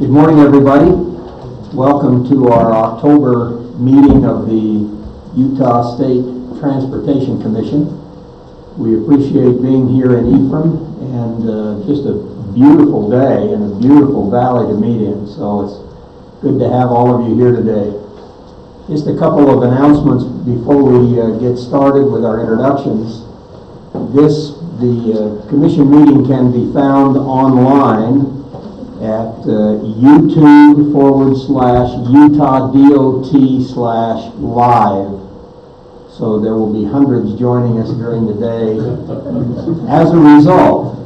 Good morning, everybody. Welcome to our October meeting of the Utah State Transportation Commission. We appreciate being here in Ephraim, and just a beautiful day and a beautiful valley to meet in. So it's good to have all of you here today. Just a couple of announcements before we get started with our introductions. The commission meeting can be found online at YouTube/UtahDOT/live. So there will be hundreds joining us during the day. As a result,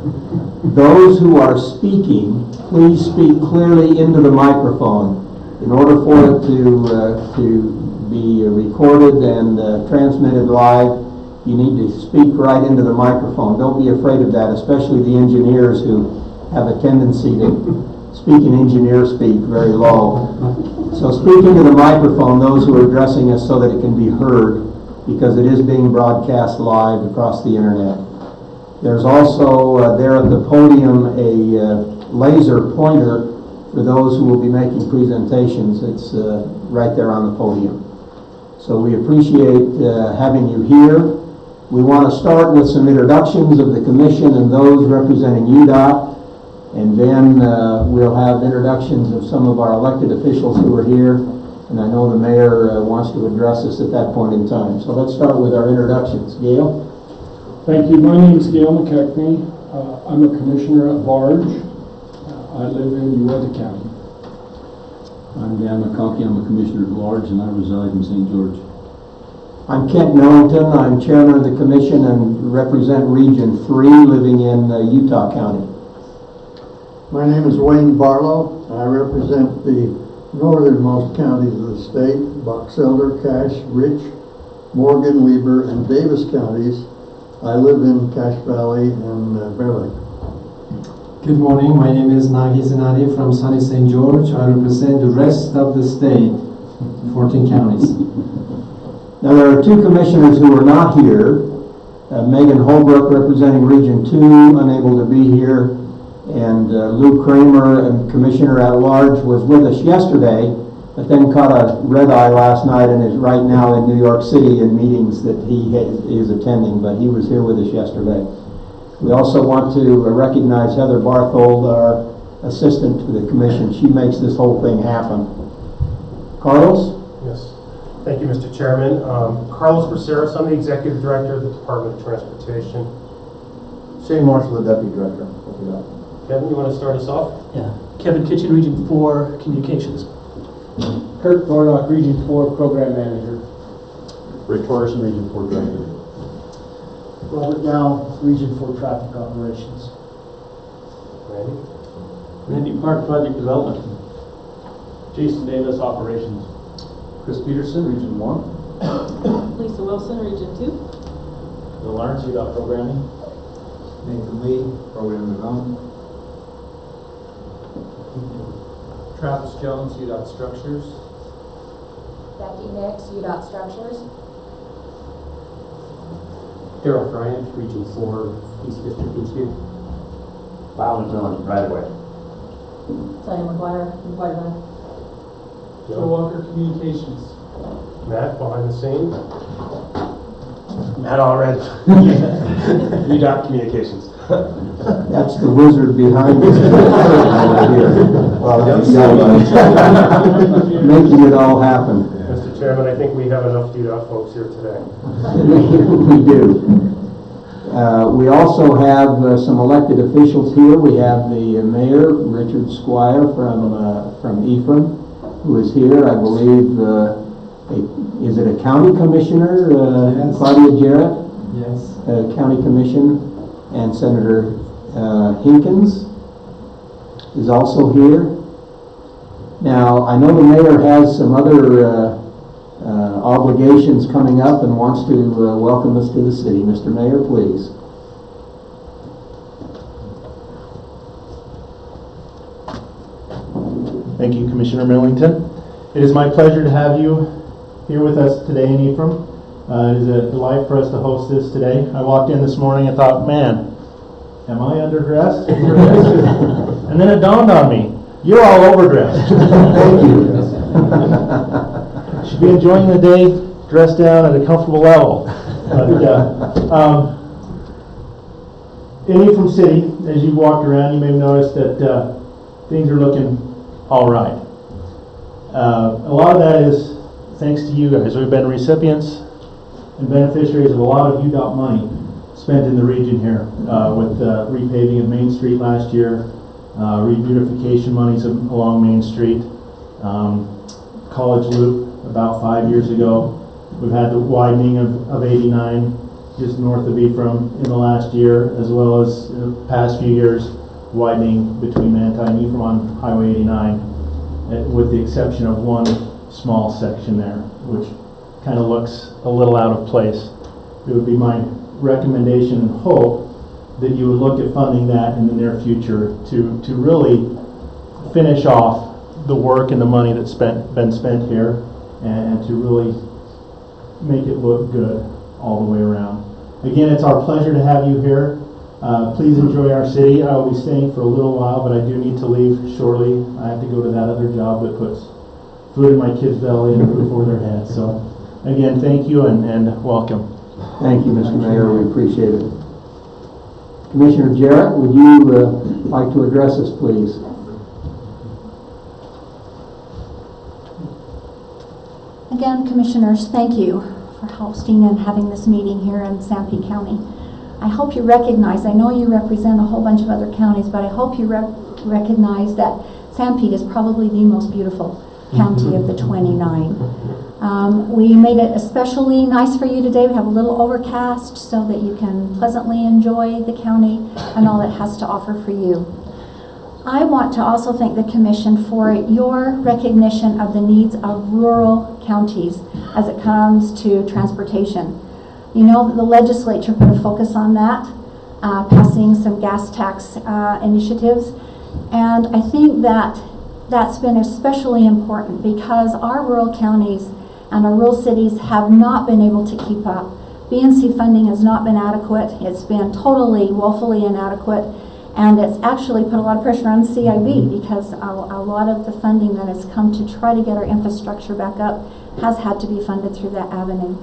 those who are speaking, please speak clearly into the microphone. In order for it to be recorded and transmitted live, you need to speak right into the microphone. Don't be afraid of that, especially the engineers who have a tendency to speak in engineer speak very low. So speak into the microphone, those who are addressing us, so that it can be heard, because it is being broadcast live across the internet. There's also there at the podium a laser pointer for those who will be making presentations. It's right there on the podium. So we appreciate having you here. We want to start with some introductions of the commission and those representing UDOT, and then we'll have introductions of some of our elected officials who are here, and I know the mayor wants to address us at that point in time. So let's start with our introductions. Gail? Thank you. My name is Gail McKechnie. I'm a commissioner at large. I live in Uinta County. I'm Dan McConkey. I'm a commissioner at large, and I reside in St. George. I'm Kent Millington. I'm chairman of the commission and represent Region 3, living in Utah County. My name is Wayne Barlow. I represent the northernmost counties of the state: Box Elder, Cache, Rich, Morgan, Weber, and Davis counties. I live in Cache Valley and Bear Lake. Good morning, my name is Nagi Zenati from sunny St. George. I represent the rest of the state, 14 counties. Now there are two commissioners who are not here. Megan Holbrook, representing Region 2, unable to be here, and Lou Kramer, commissioner at large, was with us yesterday, but then caught a red eye last night and is right now in New York City in meetings that he is attending, but he was here with us yesterday. We also want to recognize Heather Barthold, our assistant to the commission. She makes this whole thing happen. Carlos? Yes. Thank you, Mr. Chairman. Carlos Braceras, I'm the Executive Director of the Department of Transportation. Shane Marshall, the Deputy Director. Kevin, you want to start us off? Yeah. Kevin Kitchen, Region 4, Communications. Kurt Thornock, Region 4, Program Manager. Rick Torreson, Region 4 Director. Robert Dow, Region 4, Traffic Operations. Randy? Randy Park, Project Development. Jason Davis, Operations. Chris Peterson, Region 1. Lisa Wilson, Region 2. Bill Lawrence, UDOT Programming. Nathan Lee, Program Development. Travis Jones, UDOT Structures. Becky Nix, UDOT Structures. Daryl Bryant, Region 4, East District Institute. Lyle McMillan, right away. Sonia McGuire, Environment. Joe Walker, Communications. Matt, behind the scenes. Matt Allred, UDOT Communications. That's the wizard behind this over here. Well, making it all happen. Mr. Chairman, I think we have enough UDOT folks here today. We do. We also have some elected officials here. We have the mayor, Richard Squire from Ephraim, who is here. I believe, is it a county commissioner, Yes. Claudia Jarrett? Yes. County Commission, and Senator Hinkins is also here. Now, I know the mayor has some other obligations coming up and wants to welcome us to the city. Mr. Mayor, please. Thank you, Commissioner Millington. It is my pleasure to have you here with us today in Ephraim. It is a delight for us to host this today. I walked in this morning and thought, man, am I underdressed? And then it dawned on me, You're all overdressed. Thank you. Should be enjoying the day dressed down at a comfortable level. But, in Ephraim City, as you walked around, you may have noticed that things are looking all right. A lot of that is thanks to you guys. We've been recipients and beneficiaries of a lot of UDOT money spent in the region here with repaving of Main Street last year, rebeautification monies along Main Street, College Loop about 5 years ago. We've had the widening of 89 just north of Ephraim in the last year, as well as the past few years widening between Manti and Ephraim on Highway 89, with the exception of one small section there, which kind of looks a little out of place. It would be my recommendation and hope that you would look at funding that in the near future to really finish off the work and the money that's been spent here, and to really make it look good all the way around. Again, it's our pleasure to have you here. Please enjoy our city. I will be staying for a little while, but I do need to leave shortly. I have to go to that other job that puts food in my kids' belly and a roof over their heads. So, again, thank you and welcome. Thank you, Mr. Mayor. We appreciate it. Commissioner Jarrett, would you like to address us, please? Again, Commissioners, thank you for hosting and having this meeting here in Sanpete County. I hope you recognize, I know you represent a whole bunch of other counties, but I hope you recognize that Sanpete is probably the most beautiful county of the 29. We made it especially nice for you today. We have a little overcast so that you can pleasantly enjoy the county and all it has to offer for you. I want to also thank the Commission for your recognition of the needs of rural counties as it comes to transportation. You know that the legislature put a focus on that, passing some gas tax initiatives, and I think that that's been especially important because our rural counties and our rural cities have not been able to keep up. BNC funding has not been adequate. It's been totally, woefully inadequate. And it's actually put a lot of pressure on CIB because a lot of the funding that has come to try to get our infrastructure back up has had to be funded through that avenue.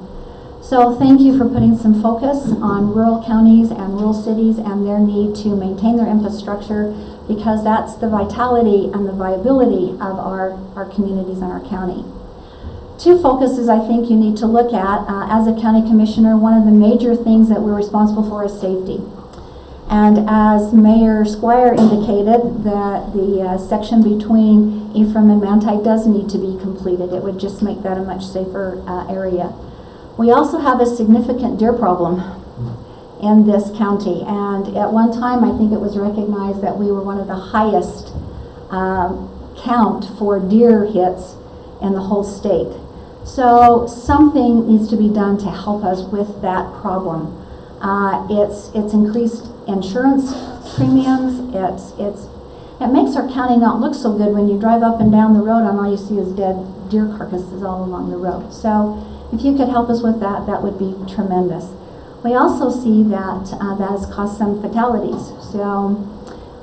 So thank you for putting some focus on rural counties and rural cities and their need to maintain their infrastructure, because that's the vitality and the viability of our communities and our county. Two focuses I think you need to look at. As a county commissioner, one of the major things that we're responsible for is safety. And as Mayor Squire indicated, that the section between Ephraim and Manti does need to be completed. It would just make that a much safer area. We also have a significant deer problem in this county, and at one time I think it was recognized that we were one of the highest count for deer hits in the whole state. So something needs to be done to help us with that problem. It's increased insurance premiums. It makes our county not look so good when you drive up and down the road and all you see is dead deer carcasses all along the road. So if you could help us with that, that would be tremendous. We also see that that has caused some fatalities. So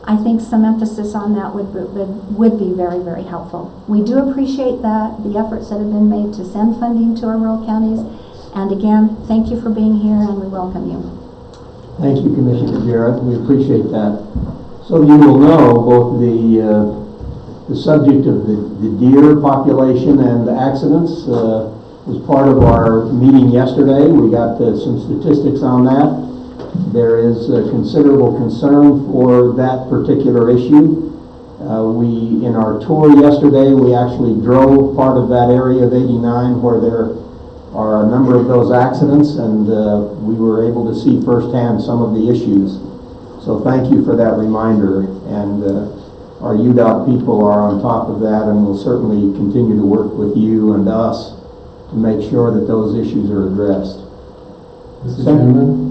I think some emphasis on that would be very, very helpful. We do appreciate the efforts that have been made to send funding to our rural counties. And again, thank you for being here and we welcome you. Thank you, Commissioner Jarrett. We appreciate that. So you will know both the subject of the deer population and the accidents was part of our meeting yesterday. We got some statistics on that. There is considerable concern for that particular issue. In our tour yesterday, we actually drove part of that area of 89 where there are a number of those accidents, and we were able to see firsthand some of the issues. So thank you for that reminder, and our UDOT people are on top of that and will certainly continue to work with you and us to make sure that those issues are addressed. Mr. Chairman?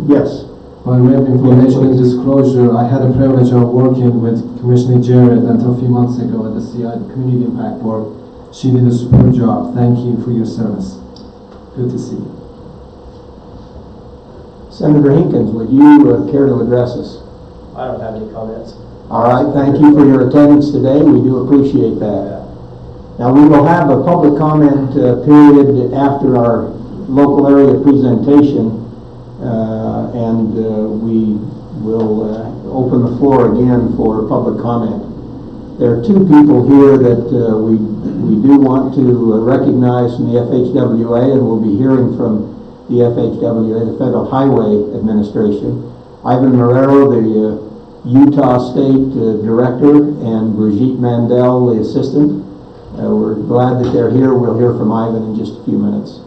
Yes. By way of information and disclosure, I had the privilege of working with Commissioner Jarrett until a few months ago at the CI Community Impact Board. She did a superb job. Thank you for your service. Good to see you. Senator Hinkins, would you care to address us? I don't have any comments. All right, thank you for your attendance today. We do appreciate that. Now, we will have a public comment period after our local area presentation, and we will open the floor again for public comment. There are two people here that we do want to recognize from the FHWA, and we'll be hearing from the FHWA, the Federal Highway Administration. Ivan Marrero, the Utah State Director, and Brigitte Mandel, the Assistant. We're glad that they're here. We'll hear from Ivan in just a few minutes.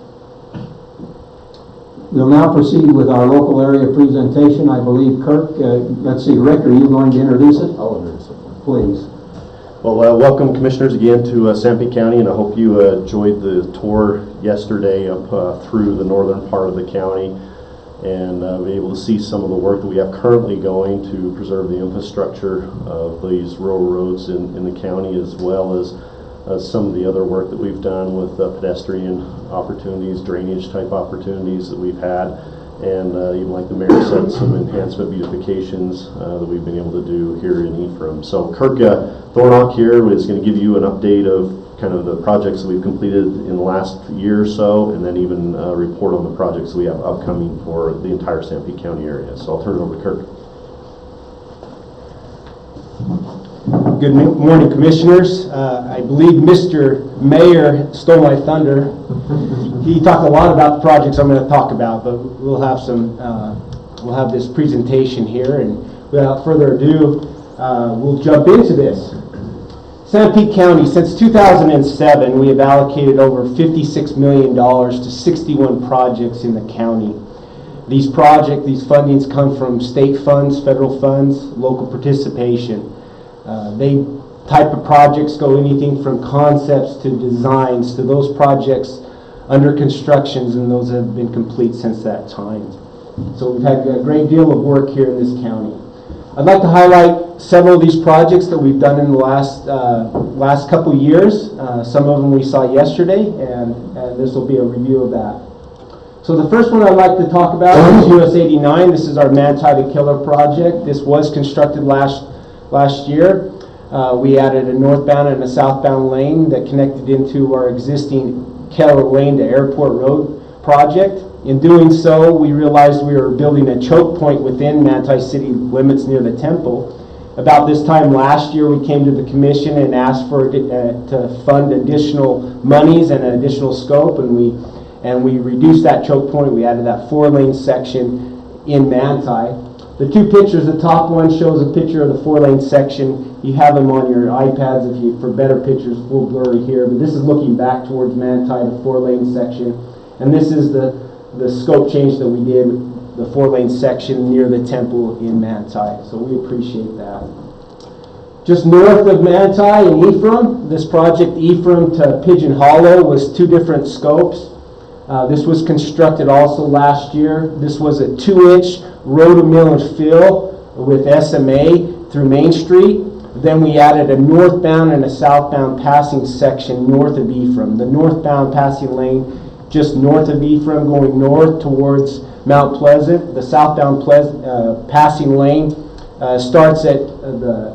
We'll now proceed with our local area presentation. I believe Kirk, let's see, Rick, are you going to introduce it? I'll introduce it. Please. Well, welcome commissioners again to Sanpete County, and I hope you enjoyed the tour yesterday up through the northern part of the county and be able to see some of the work that we have currently going to preserve the infrastructure of these rural roads in the county, as well as some of the other work that we've done with pedestrian opportunities, drainage type opportunities that we've had, and even like the mayor said, some enhancement beautifications that we've been able to do here in Ephraim. So Kirk Thornock here is going to give you an update of kind of the projects that we've completed in the last year or so, and then even report on the projects we have upcoming for the entire Sanpete County area. So I'll turn it over to Kirk. Good morning, commissioners. I believe Mr. Mayor stole my thunder. He talked a lot about the projects I'm going to talk about, but we'll have some. We'll have this presentation here, and without further ado, we'll jump into this. Sanpete County, since 2007, we have allocated over $56 million to 61 projects in the county. These fundings come from state funds, federal funds, local participation. They type of projects go anything from concepts to designs to those projects under constructions, and those have been complete since that time. So we've had a great deal of work here in this county. I'd like to highlight several of these projects that we've done in the last couple years. Some of them we saw yesterday, and this will be a review of that. So the first one I'd like to talk about is US 89. This is our Manti to Killer project. This was constructed last year. We added a northbound and a southbound lane that connected into our existing Keller Lane to Airport Road project. In doing so, we realized we were building a choke point within Manti city limits near the temple. About this time last year, we came to the commission and asked for to fund additional monies and an additional scope, and we reduced that choke point. We added that 4-lane section in Manti. The two pictures, the top one shows a picture of the 4-lane section. You have them on your iPads for better pictures, full blurry here, but this is looking back towards Manti, the 4-lane section. And this is the scope change that we did, the 4-lane section near the temple in Manti. So we appreciate that. Just north of Manti in Ephraim, this project Ephraim to Pigeon Hollow was 2 different scopes. This was constructed also last year. This was a 2-inch road-to-mill and fill with SMA through Main Street. Then we added a northbound and a southbound passing section north of Ephraim. The northbound passing lane just north of Ephraim going north towards Mount Pleasant. The southbound passing lane starts at the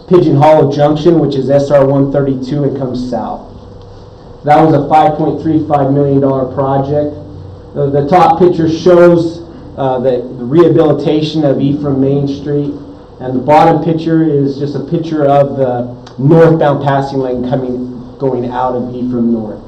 Pigeon Hollow Junction, which is SR 132, and comes south. That was a $5.35 million project. The top picture shows the rehabilitation of Ephraim Main Street, and the bottom picture is just a picture of the northbound passing lane going out of Ephraim North.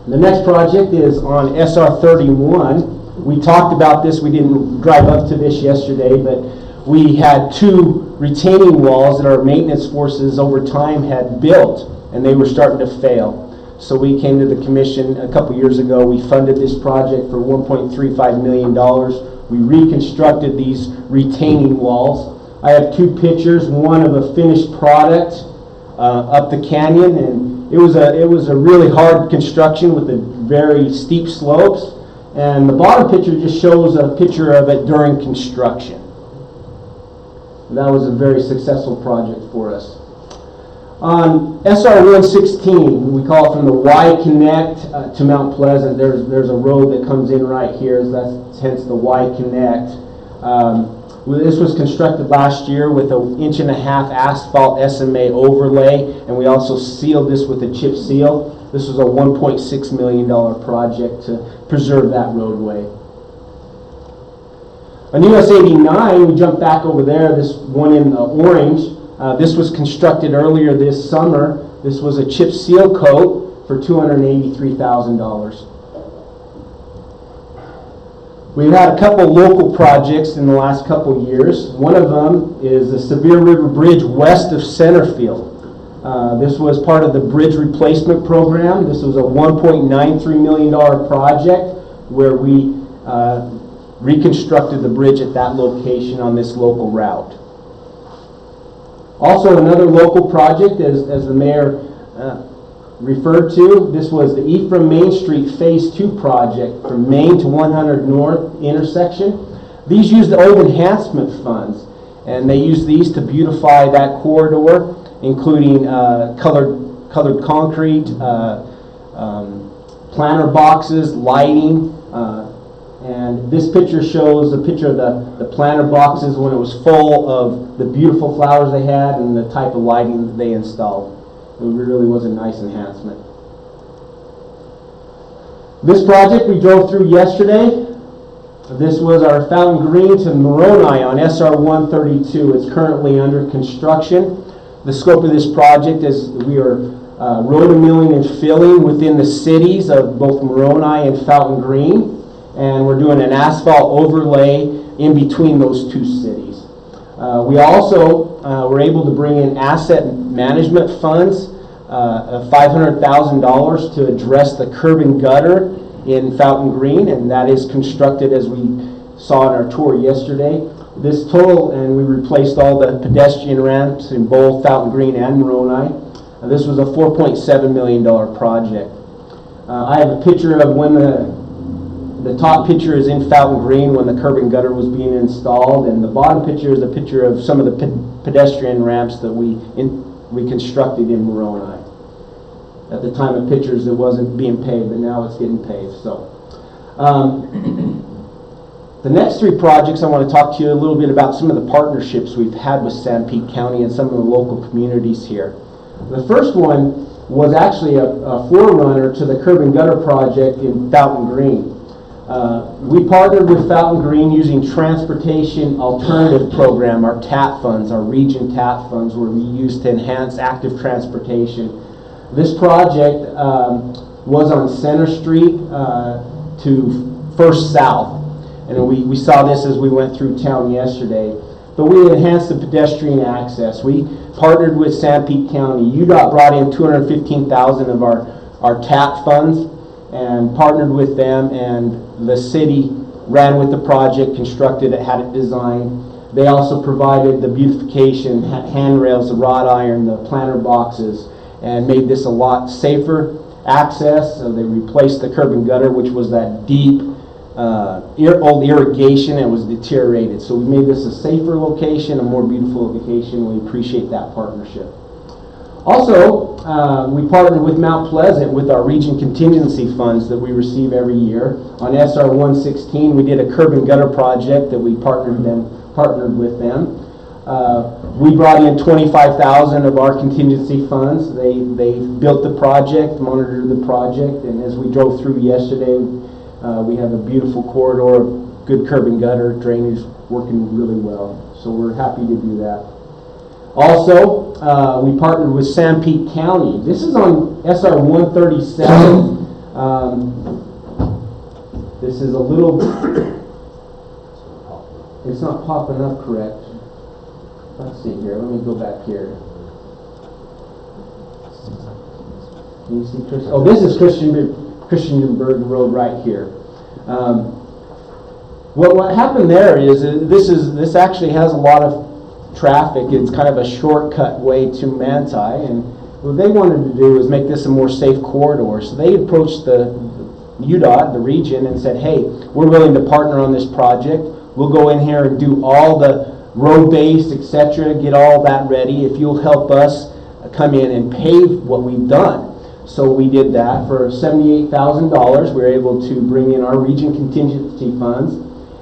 The next project is on SR 31. We talked about this. We didn't drive up to this yesterday, but we had 2 retaining walls that our maintenance forces over time had built, and they were starting to fail. So we came to the commission a couple years ago. We funded this project for $1.35 million. We reconstructed these retaining walls. I have 2 pictures, one of a finished product up the canyon, and it was a really hard construction with the very steep slopes. And the bottom picture just shows a picture of it during construction. That was a very successful project for us. On SR 116, we call it from the Y Connect to Mount Pleasant. There's a road that comes in right here, so that's hence the Y Connect. This was constructed last year with an 1.5 inch asphalt SMA overlay, and we also sealed this with a chip seal. This was a $1.6 million project to preserve that roadway. On US 89, we jump back over there, this one in orange. This was constructed earlier this summer. This was a chip seal coat for $283,000. We've had a couple local projects in the last couple years. One of them is the Sevier River Bridge west of Centerfield. This was part of the bridge replacement program. This was a $1.93 million project where we reconstructed the bridge at that location on this local route. Also, another local project, as the mayor referred to, this was the Ephraim Main Street Phase 2 project from Main to 100 North intersection. These used the old enhancement funds, and they used these to beautify that corridor, including colored concrete, planter boxes, lighting, and this picture shows a picture of the planter boxes when it was full of the beautiful flowers they had and the type of lighting that they installed. It really was a nice enhancement. This project we drove through yesterday. This was our Fountain Green to Moroni on SR 132. It's currently under construction. The scope of this project is we are rotomilling and filling within the cities of both Moroni and Fountain Green, and we're doing an asphalt overlay in between those two cities. We also were able to bring in asset management funds of $500,000 to address the curb and gutter in Fountain Green, and that is constructed as we saw in our tour yesterday. This total, and we replaced all the pedestrian ramps in both Fountain Green and Moroni. This was a $4.7 million project. I have a picture of when the top picture is in Fountain Green when the curb and gutter was being installed, and the bottom picture is a picture of some of the pedestrian ramps that we constructed in Moroni. At the time of pictures, it wasn't being paved, but now it's getting paved. So, the next three projects, I want to talk to you a little bit about some of the partnerships we've had with Sanpete County and some of the local communities here. The first one was actually a forerunner to the curb and gutter project in Fountain Green. We partnered with Fountain Green using Transportation Alternative Program, our TAP funds, our region TAP funds, where we used to enhance active transportation. This project was on Center Street to First South, and we saw this as we went through town yesterday. But we enhanced the pedestrian access. We partnered with Sanpete County. UDOT brought in $215,000 of our TAP funds and partnered with them, and the city ran with the project, constructed it, had it designed. They also provided the beautification, handrails, the wrought iron, the planter boxes, and made this a lot safer access. So they replaced the curb and gutter, which was that deep old irrigation, and was deteriorated. So we made this a safer location, a more beautiful location. We appreciate that partnership. Also, we partnered with Mount Pleasant with our region contingency funds that we receive every year. On SR 116, we did a curb and gutter project that we partnered with them. We brought in $25,000 of our contingency funds. They built the project, monitored the project, and as we drove through yesterday, we have a beautiful corridor of good curb and gutter drainage working really well. So we're happy to do that. Also, we partnered with Sanpete County. This is on SR 137. This is a little, it's not popping up correct. Let's see here, let me go back here. Can you see Christian? Oh, this is Christianburg Road right here. What happened there is this actually has a lot of traffic. It's kind of a shortcut way to Manti, and what they wanted to do is make this a more safe corridor. So they approached the UDOT, the region, and said, hey, we're willing to partner on this project. We'll go in here and do all the road base, etc., get all that ready if you'll help us come in and pave what we've done. So we did that for $78,000. We were able to bring in our region contingency funds,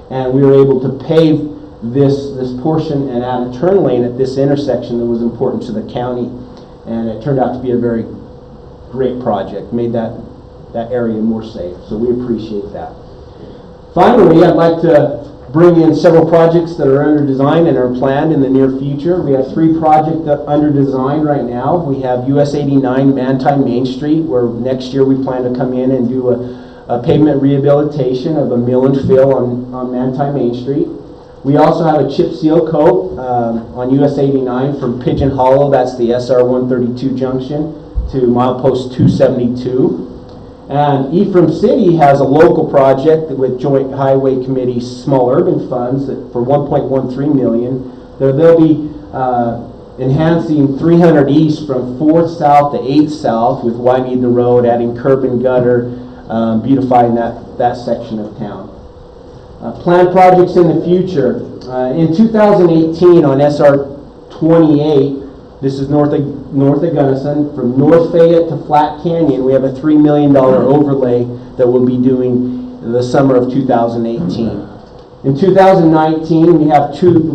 and we were able to pave this portion and add a turn lane at this intersection that was important to the county. And it turned out to be a very great project, made that area more safe. So we appreciate that. Finally, I'd like to bring in several projects that are under design and are planned in the near future. We have 3 projects under design right now. We have US 89 Manti Main Street, where next year we plan to come in and do a pavement rehabilitation of a mill and fill on Manti Main Street. We also have a chip seal coat on US 89 from Pigeon Hollow, that's the SR 132 junction, to milepost 272. And Ephraim City has a local project with Joint Highway Committee Small Urban Funds for $1.13 million. They'll be enhancing 300 East from 4th South to 8th South with widening the road, adding curb and gutter, beautifying that section of town. Planned projects in the future. In 2018 on SR 28, this is north of Gunnison, from North Fayette to Flat Canyon, we have a $3 million overlay that we'll be doing the summer of 2018. In 2019,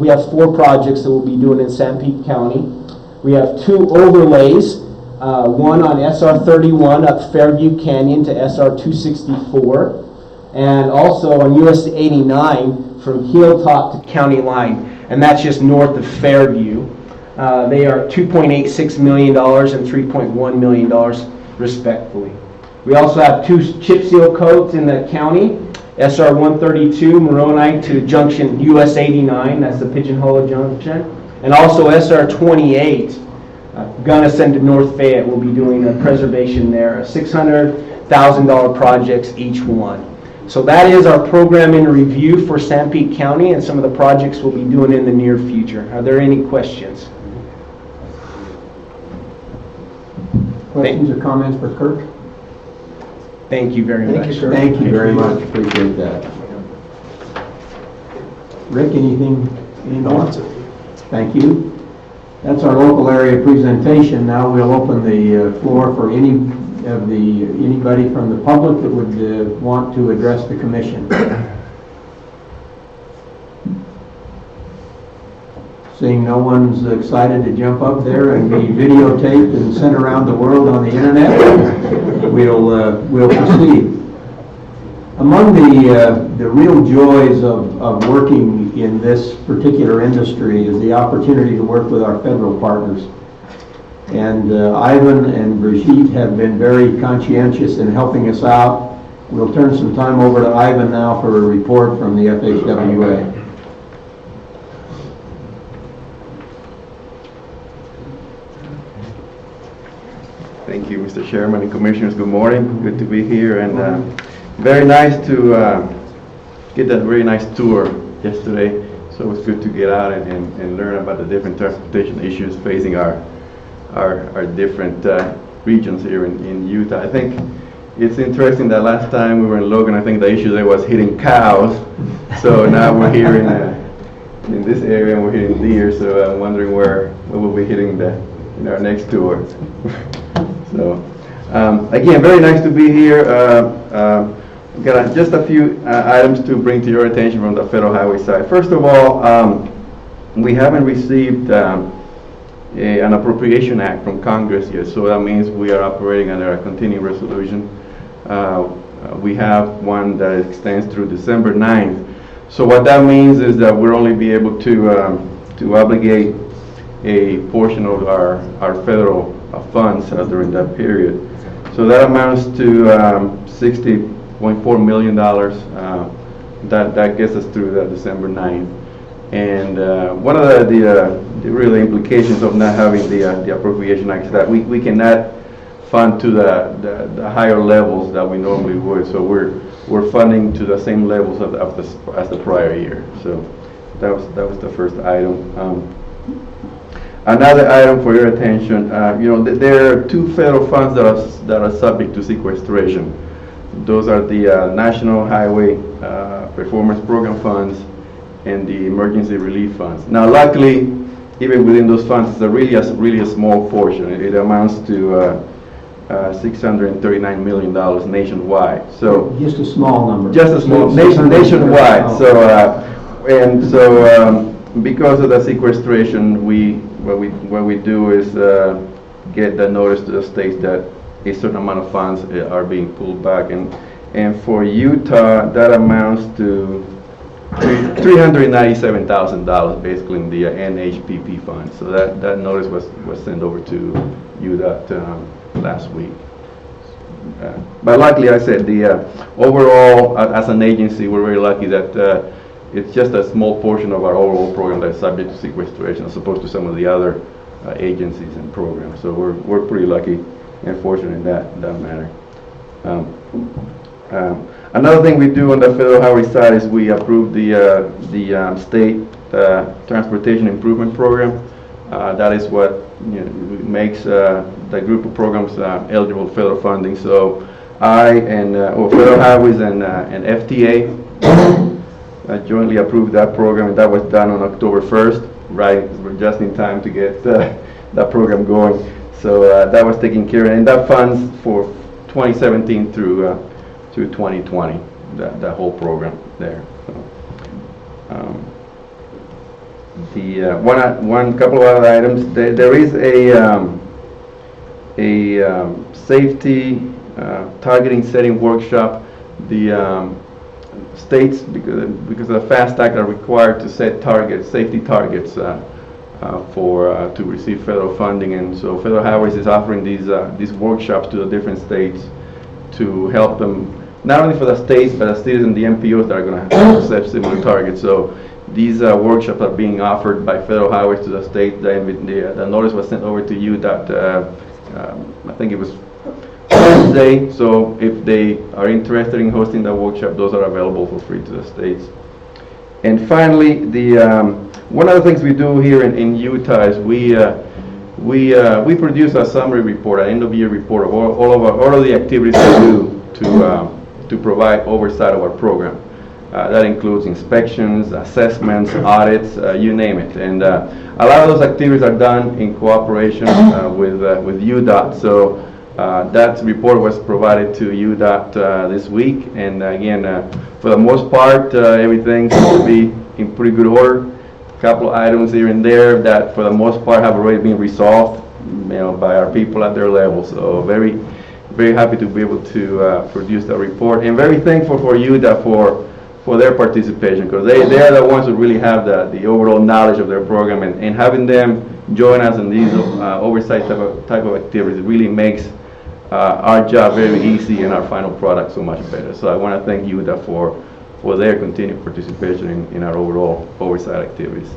we have 4 projects that we'll be doing in Sanpete County. We have 2 overlays, one on SR 31 up Fairview Canyon to SR 264, and also on US 89 from Hilltop to County Line, and that's just north of Fairview. They are $2.86 million and $3.1 million respectively. We also have 2 chip seal coats in the county, SR 132 Moroni to junction US 89, that's the Pigeon Hollow junction, and also SR 28 Gunnison to North Fayette will be doing a preservation there, $600,000 projects each one. So that is our program in review for Sanpete County and some of the projects we'll be doing in the near future. Are there any questions? Questions or comments for Kirk? Thank you very much. Thank you very much. Appreciate that. Rick, anything more? Thank you. That's our local area presentation. Now we'll open the floor for anybody from the public that would want to address the commission. Seeing no one's excited to jump up there and be videotaped and sent around the world on the internet, we'll proceed. Among the real joys of working in this particular industry is the opportunity to work with our federal partners. And Ivan and Brigitte have been very conscientious in helping us out. We'll turn some time over to Ivan now for a report from the FHWA. Thank you, Mr. Chairman and Commissioners. Good morning. Good to be here, and very nice to get that very nice tour yesterday. So it's good to get out and learn about the different transportation issues facing our different regions here in Utah. I think it's interesting that last time we were in Logan, I think the issue there was hitting cows. So now we're here in this area and we're hitting deer. So I'm wondering where we'll be hitting in our next tour. So again, very nice to be here. Got just a few items to bring to your attention from the federal highway side. First of all, we haven't received an appropriation act from Congress yet, so that means we are operating under a continuing resolution. We have one that extends through December 9th. So what that means is that we'll only be able to obligate a portion of our federal funds during that period. So that amounts to $60.4 million. That gets us through that December 9th. And one of the real implications of not having the appropriation act is that we cannot fund to the higher levels that we normally would. So we're funding to the same levels as the prior year. So that was the first item. Another item for your attention, there are 2 federal funds that are subject to sequestration. Those are the National Highway Performance Program funds and the Emergency Relief funds. Now, luckily, even within those funds, it's a really small portion. It amounts to $639 million nationwide. So just a small number. Just a small nationwide. So And so, because of the sequestration, what we do is get the notice to the states that a certain amount of funds are being pulled back, and for Utah, that amounts to $397,000 basically in the NHPP fund. So that notice was sent over to UDOT last week. But luckily, I said, the overall, as an agency, we're very lucky that it's just a small portion of our overall program that's subject to sequestration as opposed to some of the other agencies and programs. So we're pretty lucky and fortunate in that matter. Another thing we do on the federal highway side is we approve the state transportation improvement program. That is what makes the group of programs eligible for federal funding. So I and Federal Highways and FTA jointly approved that program, and that was done on October 1st, right? We're just in time to get that program going. So that was taken care of, and that funds for 2017 through 2020, that whole program there. So, one couple of other items. There is a safety targeting setting workshop. The states, because of the FAST Act, are required to set targets, safety targets, to receive federal funding, and so Federal Highways is offering these workshops to the different states to help them, not only for the states, but the cities and the MPOs that are going to have to set similar targets. So these workshops are being offered by Federal Highways to the state. The notice was sent over to you that I think it was Wednesday. So if they are interested in hosting the workshop, those are available for free to the states. And finally, one of the things we do here in Utah is we produce a summary report, an end-of-year report of all of the activities we do to provide oversight of our program. That includes inspections, assessments, audits, you name it. And a lot of those activities are done in cooperation with UDOT. So that report was provided to UDOT this week. And again, for the most part, everything seems to be in pretty good order. A couple of items here and there that for the most part have already been resolved, by our people at their level. So very, very happy to be able to produce that report, and very thankful for UDOT for their participation, because they are the ones who really have the overall knowledge of their program, and having them join us in these oversight type of activities really makes our job very easy and our final product so much better. So I want to thank UDOT for their continued participation in our overall oversight activities.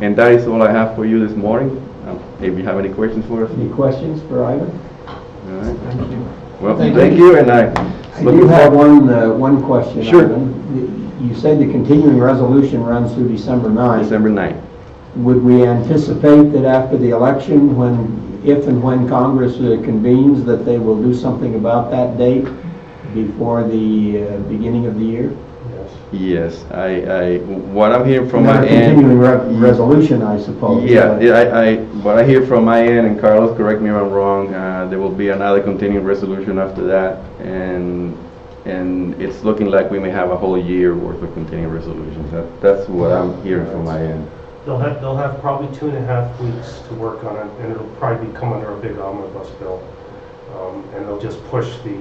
And that is all I have for you this morning. If you have any questions for us. Any questions for Ivan? All right. Thank you. Well, thank you, and I do have one question. Sure. Ivan. You said the continuing resolution runs through December 9th. December 9th. Would we anticipate that after the election, if and when Congress convenes, that they will do something about that date before the beginning of the year? Yes, what I'm hearing from my end. Continuing resolution, I suppose. Yeah, what I hear from my end, and Carlos, correct me if I'm wrong, there will be another continuing resolution after that, and it's looking like we may have a whole year worth of continuing resolutions. That's what I'm hearing from my end. They'll have probably 2.5 weeks to work on it, and it'll probably come under a big omnibus bill. And they'll just push the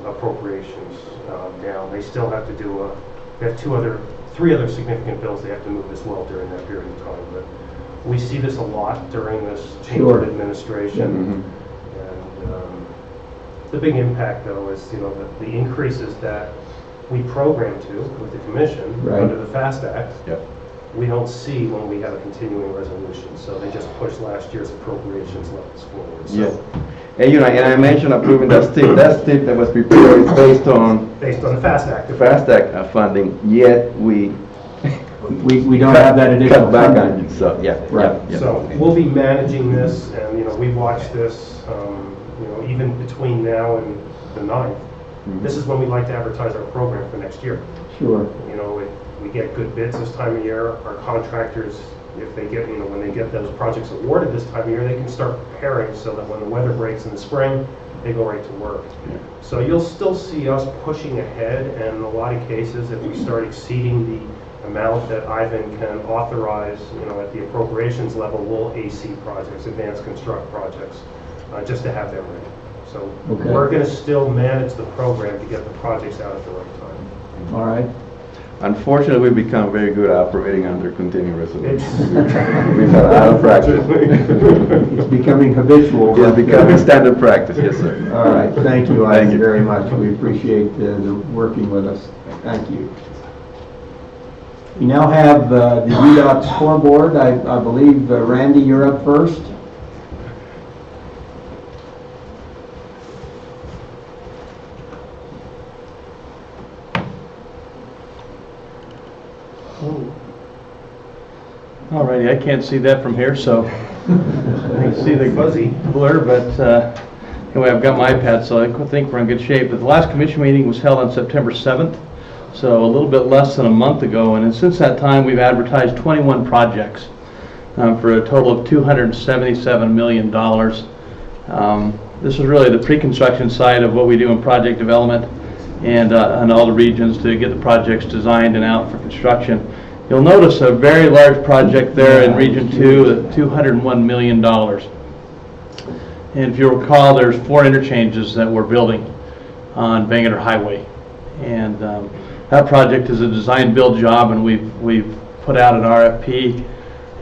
appropriations down. They still have to do they have 3 other significant bills they have to move as well during that period of time. But we see this a lot during this change of administration. Mm-hmm. And the big impact, though, is the increases that we program to with the commission under the FAST Act. Yep. We don't see when we have a continuing resolution. So they just pushed last year's appropriations levels forward. So yeah. And I mentioned approving that STIP. That STIP that was prepared is based on the FAST Act. The FAST Act funding. Yet we don't have that additional back on funding. it. So yeah, right. Yeah. So we'll be managing this, and we watch this. Even between now and the 9th. Mm-hmm. This is when we like to advertise our program for next year. Sure. We get good bids this time of year. Our contractors, if they get, when they get those projects awarded this time of year, they can start preparing so that when the weather breaks in the spring, they go right to work. So you'll still see us pushing ahead, and in a lot of cases, if we start exceeding the amount that Ivan can authorize, at the appropriations level, we'll AC projects, advanced construct projects, just to have them ready. So Okay. we're going to still manage the program to get the projects out at the right time. All right. Unfortunately, we've become very good at operating under continuing resolution. It's- We've had out of practice. It's becoming habitual. It's but, becoming standard practice, yes, sir. All right, thank you, Thank Ivan, you. very much. We appreciate the working with us. Thank you. We now have the UDOT scoreboard. I believe, Randy, you're up first. Alrighty, I can't see that from here, so I can see the Fuzzy. blur, but anyway, I've got my iPad, so I think we're in good shape. But the last commission meeting was held on September 7th, so a little bit less than a month ago, and since that time, we've advertised 21 projects for a total of $277 million. This is really the pre-construction side of what we do in project development and in all the regions to get the projects designed and out for construction. You'll notice a very large project there in Region 2 at $201 million. And if you recall, there's 4 interchanges that we're building on Bangerter Highway. And that project is a design-build job, and we've put out an RFP.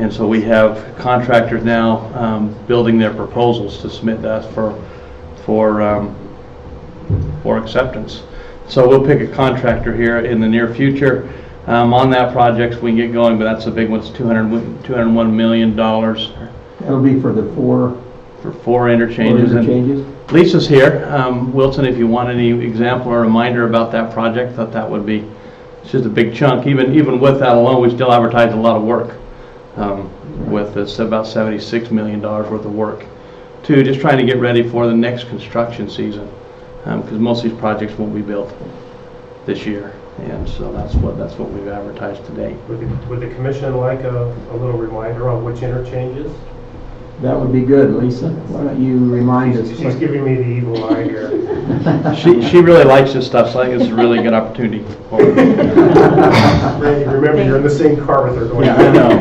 And so we have contractors now building their proposals to submit that for acceptance. So we'll pick a contractor here in the near future. On that project, we can get going, but that's a big one. It's $201 million. That'll be for the four For 4 interchanges. interchanges? Lisa's here. Wilson, if you want any example or reminder about that project, thought that would be, it's just a big chunk. Even with that alone, we still advertise a lot of work. With it's about $76 million worth of work. Just trying to get ready for the next construction season, because most of these projects won't be built this year. And so that's what we've advertised today. Would the commission like a little reminder on which interchanges? That would be good, Lisa. Why don't you remind us? She's giving me the evil eye here. She really likes this stuff, so I think it's a really good opportunity for her. Randy, remember, you're in the same car with her going. Yeah, I know.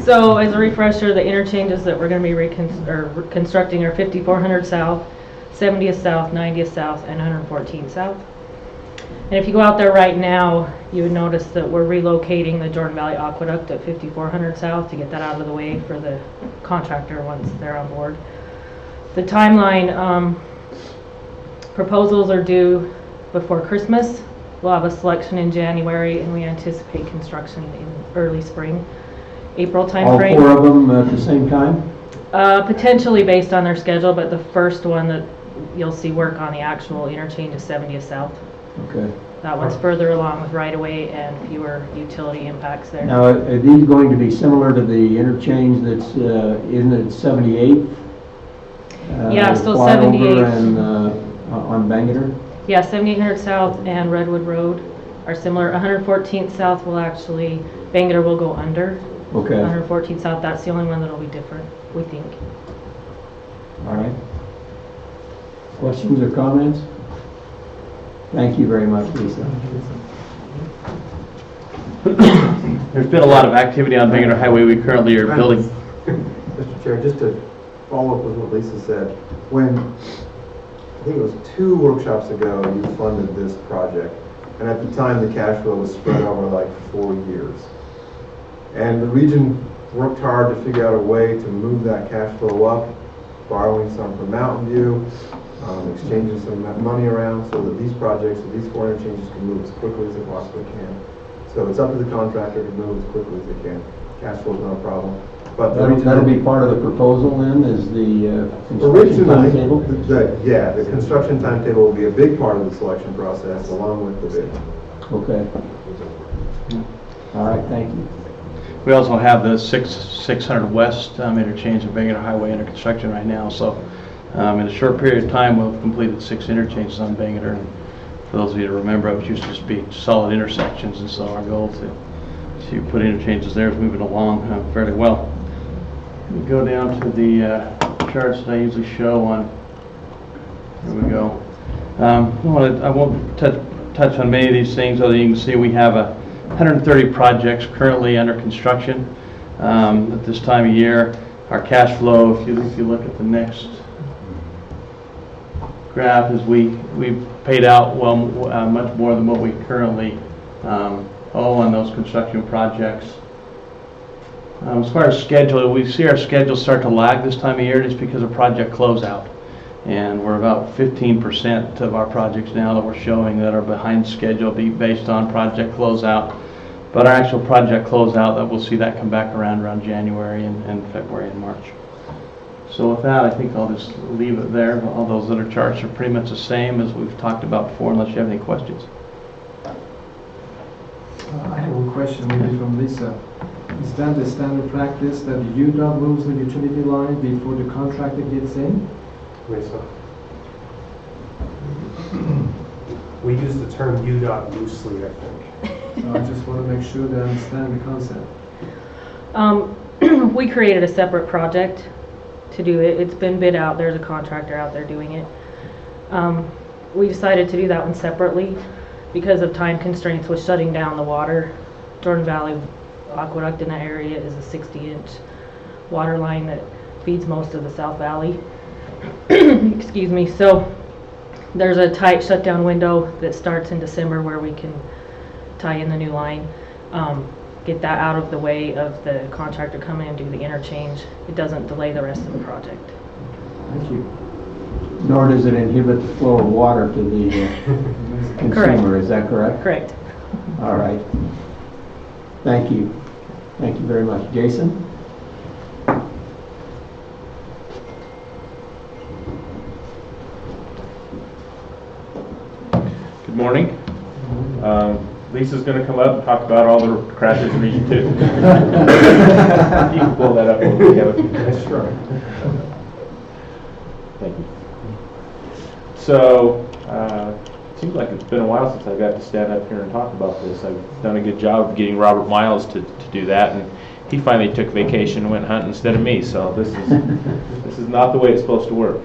So as a refresher, the interchanges that we're going to be constructing are 5400 South, 70th South, 90th South, and 114 South. And if you go out there right now, you would notice that we're relocating the Jordan Valley Aqueduct at 5400 South to get that out of the way for the contractor once they're on board. The timeline, proposals are due before Christmas. We'll have a selection in January, and we anticipate construction in early spring, April timeframe. All 4 of them at the same time? Potentially based on their schedule, but the first one that you'll see work on the actual interchange is 70th South. Okay. That one's further along with right-of-way and fewer utility impacts there. Now, are these going to be similar to the interchange that's in the 78th? Yeah, still Flyover 78th. and on Bangerter? Yeah, 7800 South and Redwood Road are similar. 114th South will actually, Bangerter will go under. Okay. 114th South, that's the only one that'll be different, we think. All right. Questions or comments? Thank you very much, Lisa. There's been a lot of activity on Bangerter Highway. We currently are building. Mr. Chair, just to follow up with what Lisa said, when, I think it was 2 workshops ago, you funded this project, and at the time the cash flow was spread over like 4 years. And the region worked hard to figure out a way to move that cash flow up, borrowing some from Mountain View, exchanging some money around so that these projects, these 4 interchanges can move as quickly as they possibly can. So it's up to the contractor to move as quickly as they can. Cash flow is not a problem. But That'll be part of the proposal then, is the construction timetable? The construction timetable will be a big part of the selection process along with the bid. Okay. All right, thank you. We also have the 600 West interchange of Bangerter Highway under construction right now. So in a short period of time, we'll have completed 6 interchanges on Bangerter. And for those of you to remember, it used to just be solid intersections, and so our goal to put interchanges there is moving along fairly well. We go down to the charts that I usually show on. Here we go. I won't touch on many of these things, although you can see we have 130 projects currently under construction at this time of year. Our cash flow, if you look at the next graph, is we paid out much more than what we currently owe on those construction projects. As far as schedule, we see our schedule start to lag this time of year just because of project closeout. And we're about 15% of our projects now that we're showing that are behind schedule based on project closeout. But our actual project closeout, that we'll see that come back around January and February and March. So with that, I think I'll just leave it there. All those other charts are pretty much the same as we've talked about before, unless you have any questions. I have one question maybe from Lisa. Is that the standard practice that UDOT moves the utility line before the contractor gets in? Lisa. We use the term UDOT loosely, I think. So I just want to make sure that I understand the concept. We created a separate project to do it. It's been bid out. There's a contractor out there doing it. We decided to do that one separately because of time constraints with shutting down the water. Jordan Valley Aqueduct in that area is a 60-inch water line that feeds most of the South Valley. Excuse me. So there's a tight shutdown window that starts in December where we can tie in the new line, get that out of the way of the contractor come in and do the interchange. It doesn't delay the rest of the project. Thank you. Nor does it inhibit the flow of water to the consumer, Correct. Is that correct? Correct. All right. Thank you. Thank you very much. Jason? Good morning. Lisa's going to come up and talk about all the crashes in Region 2. You can pull that up when we have a few minutes. Sure. Thank you. So, it seems like it's been a while since I got to stand up here and talk about this. I've done a good job of getting Robert Miles to do that, and he finally took vacation and went hunting instead of me, so this is not the way it's supposed to work.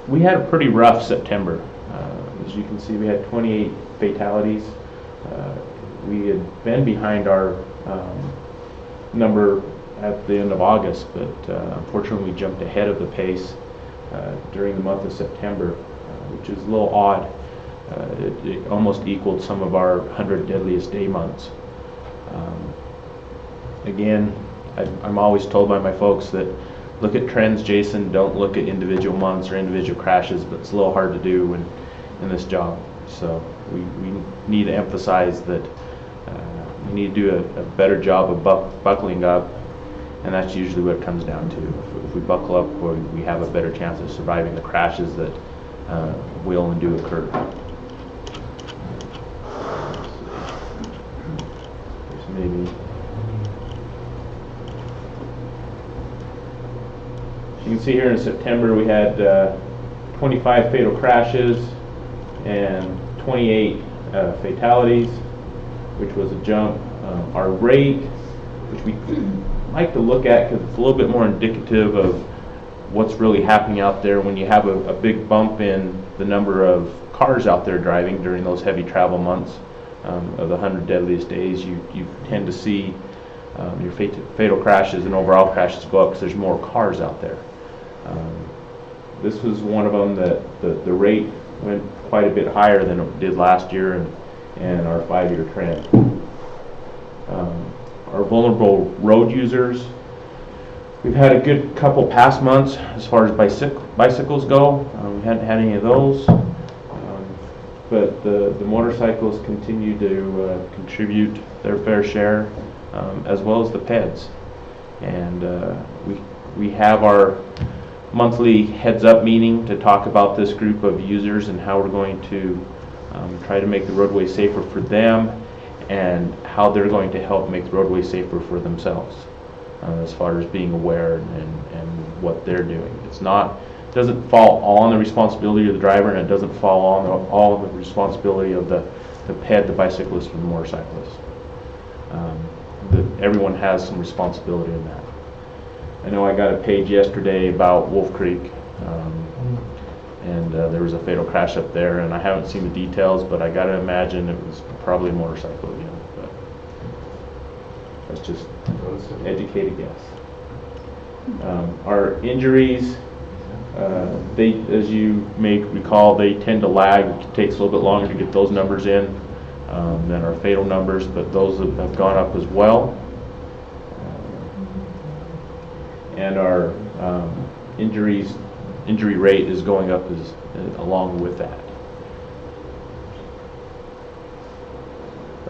We had a pretty rough September. As you can see, we had 28 fatalities. We had been behind our number at the end of August, but unfortunately we jumped ahead of the pace during the month of September, which is a little odd. It almost equaled some of our 100 deadliest day months. Again, I'm always told by my folks that look at trends, Jason, don't look at individual months or individual crashes, but it's a little hard to do in this job. So we need to emphasize that we need to do a better job of buckling up, and that's usually what it comes down to. If we buckle up, we have a better chance of surviving the crashes that will and do occur. There's maybe. You can see here in September we had 25 fatal crashes and 28 fatalities, which was a jump. Our rate, which we like to look at because it's a little bit more indicative of what's really happening out there when you have a big bump in the number of cars out there driving during those heavy travel months of the 100 deadliest days. You tend to see your fatal crashes and overall crashes go up because there's more cars out there. This was one of them that the rate went quite a bit higher than it did last year and our 5-year trend. Our vulnerable road users, we've had a good couple past months as far as bicycles go. We hadn't had any of those, but the motorcycles continue to contribute their fair share, as well as the PEDs. And we have our monthly heads-up meeting to talk about this group of users and how we're going to try to make the roadway safer for them and how they're going to help make the roadway safer for themselves, as far as being aware and what they're doing. It doesn't fall all on the responsibility of the driver, and it doesn't fall on all of the responsibility of the PED, the bicyclist, or the motorcyclist. Everyone has some responsibility in that. I know I got a page yesterday about Wolf Creek, and there was a fatal crash up there, and I haven't seen the details, but I gotta imagine it was probably a motorcycle again. But that's just an educated guess. Our injuries, they, as you may recall, they tend to lag. It takes a little bit longer to get those numbers in than our fatal numbers, but those have gone up as well. And our injury rate is going up along with that.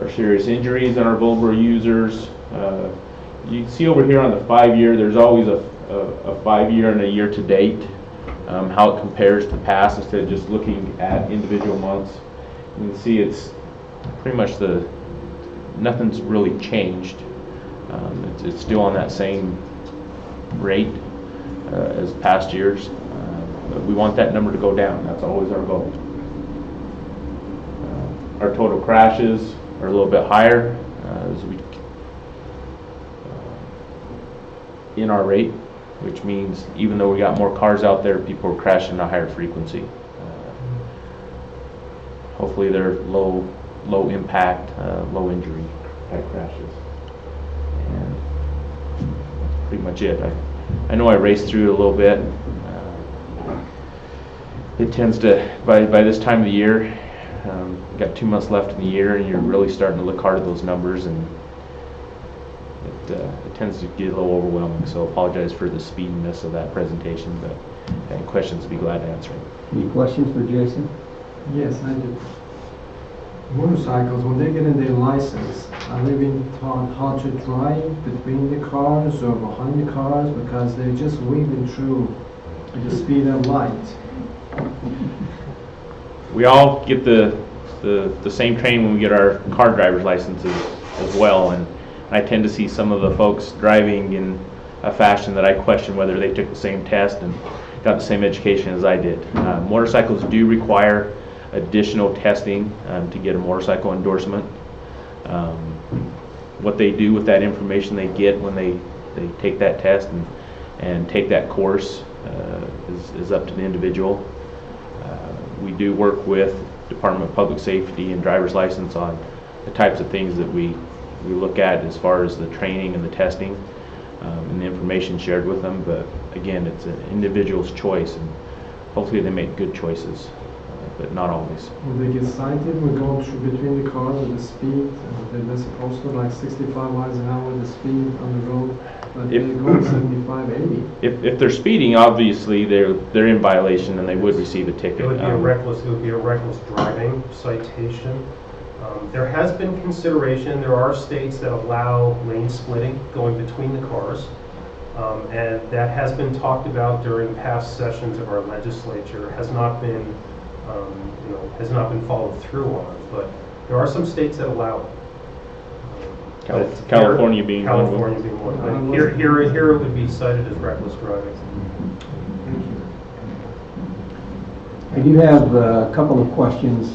Our serious injuries and our vulnerable users, you can see over here on the 5-year, there's always a 5-year and a year-to-date, how it compares to past instead of just looking at individual months. You can see it's pretty much nothing's really changed. It's still on that same rate as past years. But we want that number to go down. That's always our goal. Our total crashes are a little bit higher as we in our rate, which means even though we got more cars out there, people are crashing at a higher frequency. Hopefully they're low impact, low injury type crashes. And that's pretty much it. I know I raced through it a little bit. It tends to, by this time of the year, got 2 months left in the year, and you're really starting to look hard at those numbers, and it tends to get a little overwhelming. So I apologize for the speediness of that presentation, but any questions, I'd be glad to answer them. Any questions for Jason? Yes, I do. Motorcycles, when they get in their license, are they being taught how to drive between the cars or behind the cars, because they're just weaving through the speed and light? We all get the same training when we get our car driver's licenses as well, and I tend to see some of the folks driving in a fashion that I question whether they took the same test and got the same education as I did. Motorcycles do require additional testing to get a motorcycle endorsement. What they do with that information they get when they take that test and take that course is up to the individual. We do work with Department of Public Safety and driver's license on the types of things that we look at as far as the training and the testing and the information shared with them. But again, it's an individual's choice, and hopefully they make good choices, but not always. When they get cited, we're going through between the cars at the speed, they're supposed to like 65 miles an hour the speed on the road, but they're going 75, 80. If they're speeding, obviously they're in violation and they would receive a ticket. It would be a reckless driving citation. There has been consideration. There are states that allow lane splitting going between the cars, and that has been talked about during past sessions of our legislature. Has not been followed through on, but there are some states that allow it. California being one. But here it would be cited as reckless driving. I do have a couple of questions.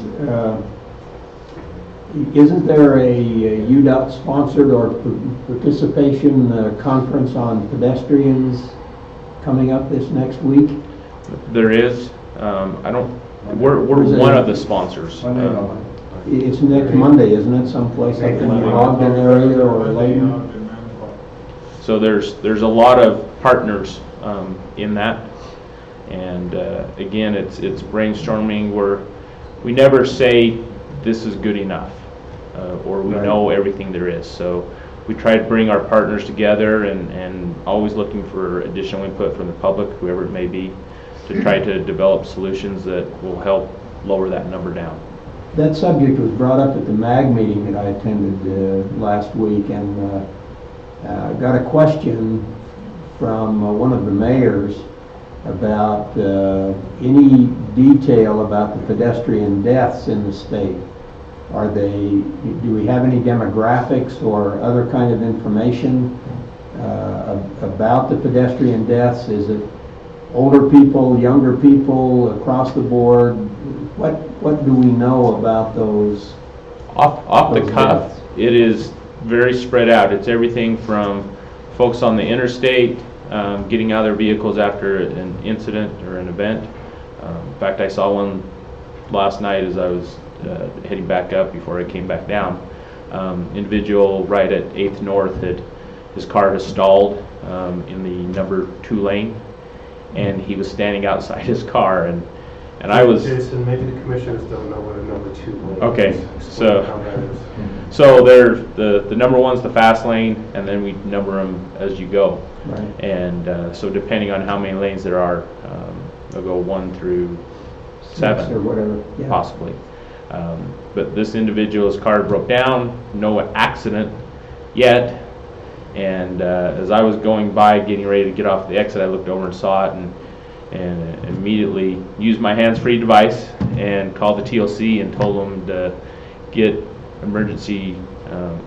Isn't there a UDOT sponsored or participation conference on pedestrians coming up this next week? There is. We're one of the sponsors. It's next Monday, isn't it? Someplace up in the Ogden area or Layton? So there's a lot of partners in that, and again, it's brainstorming where we never say this is good enough or we know everything there is. So we try to bring our partners together and always looking for additional input from the public, whoever it may be, to try to develop solutions that will help lower that number down. That subject was brought up at the MAG meeting that I attended last week, and got a question from one of the mayors about any detail about the pedestrian deaths in the state. Do we have any demographics or other kind of information about the pedestrian deaths? Is it older people, younger people, across the board? What do we know about those? Off the cuff, deaths? it is very spread out. It's everything from folks on the interstate getting out of their vehicles after an incident or an event. In fact, I saw one last night as I was heading back up before I came back down. Individual right at 8th North, his car has stalled in the number 2 lane, and he was standing outside his car, and I was... Jason, maybe the commissioners don't know what a number 2 lane is. Okay, so... How that is. So there's the number 1's the fast lane, and then we number them as you go. Right. And so depending on how many lanes there are, they'll go 1 through 7 or whatever, yeah. possibly. But this individual's car broke down, no accident yet. And as I was going by, getting ready to get off the exit, I looked over and saw it, and immediately used my hands-free device and called the TLC and told them to get emergency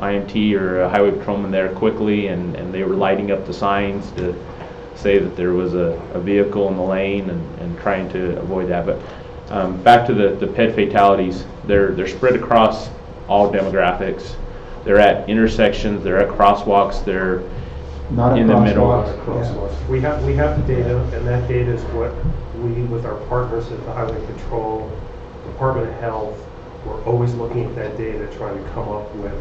IMT or a highway patrolman there quickly, and they were lighting up the signs to say that there was a vehicle in the lane and trying to avoid that. But back to the PED fatalities, they're spread across all demographics. They're at intersections, they're at crosswalks, they're Not in the middle. Crosswalks. We have the data, and that data is what we, with our partners at the Highway Patrol, Department of Health, we're always looking at that data, trying to come up with,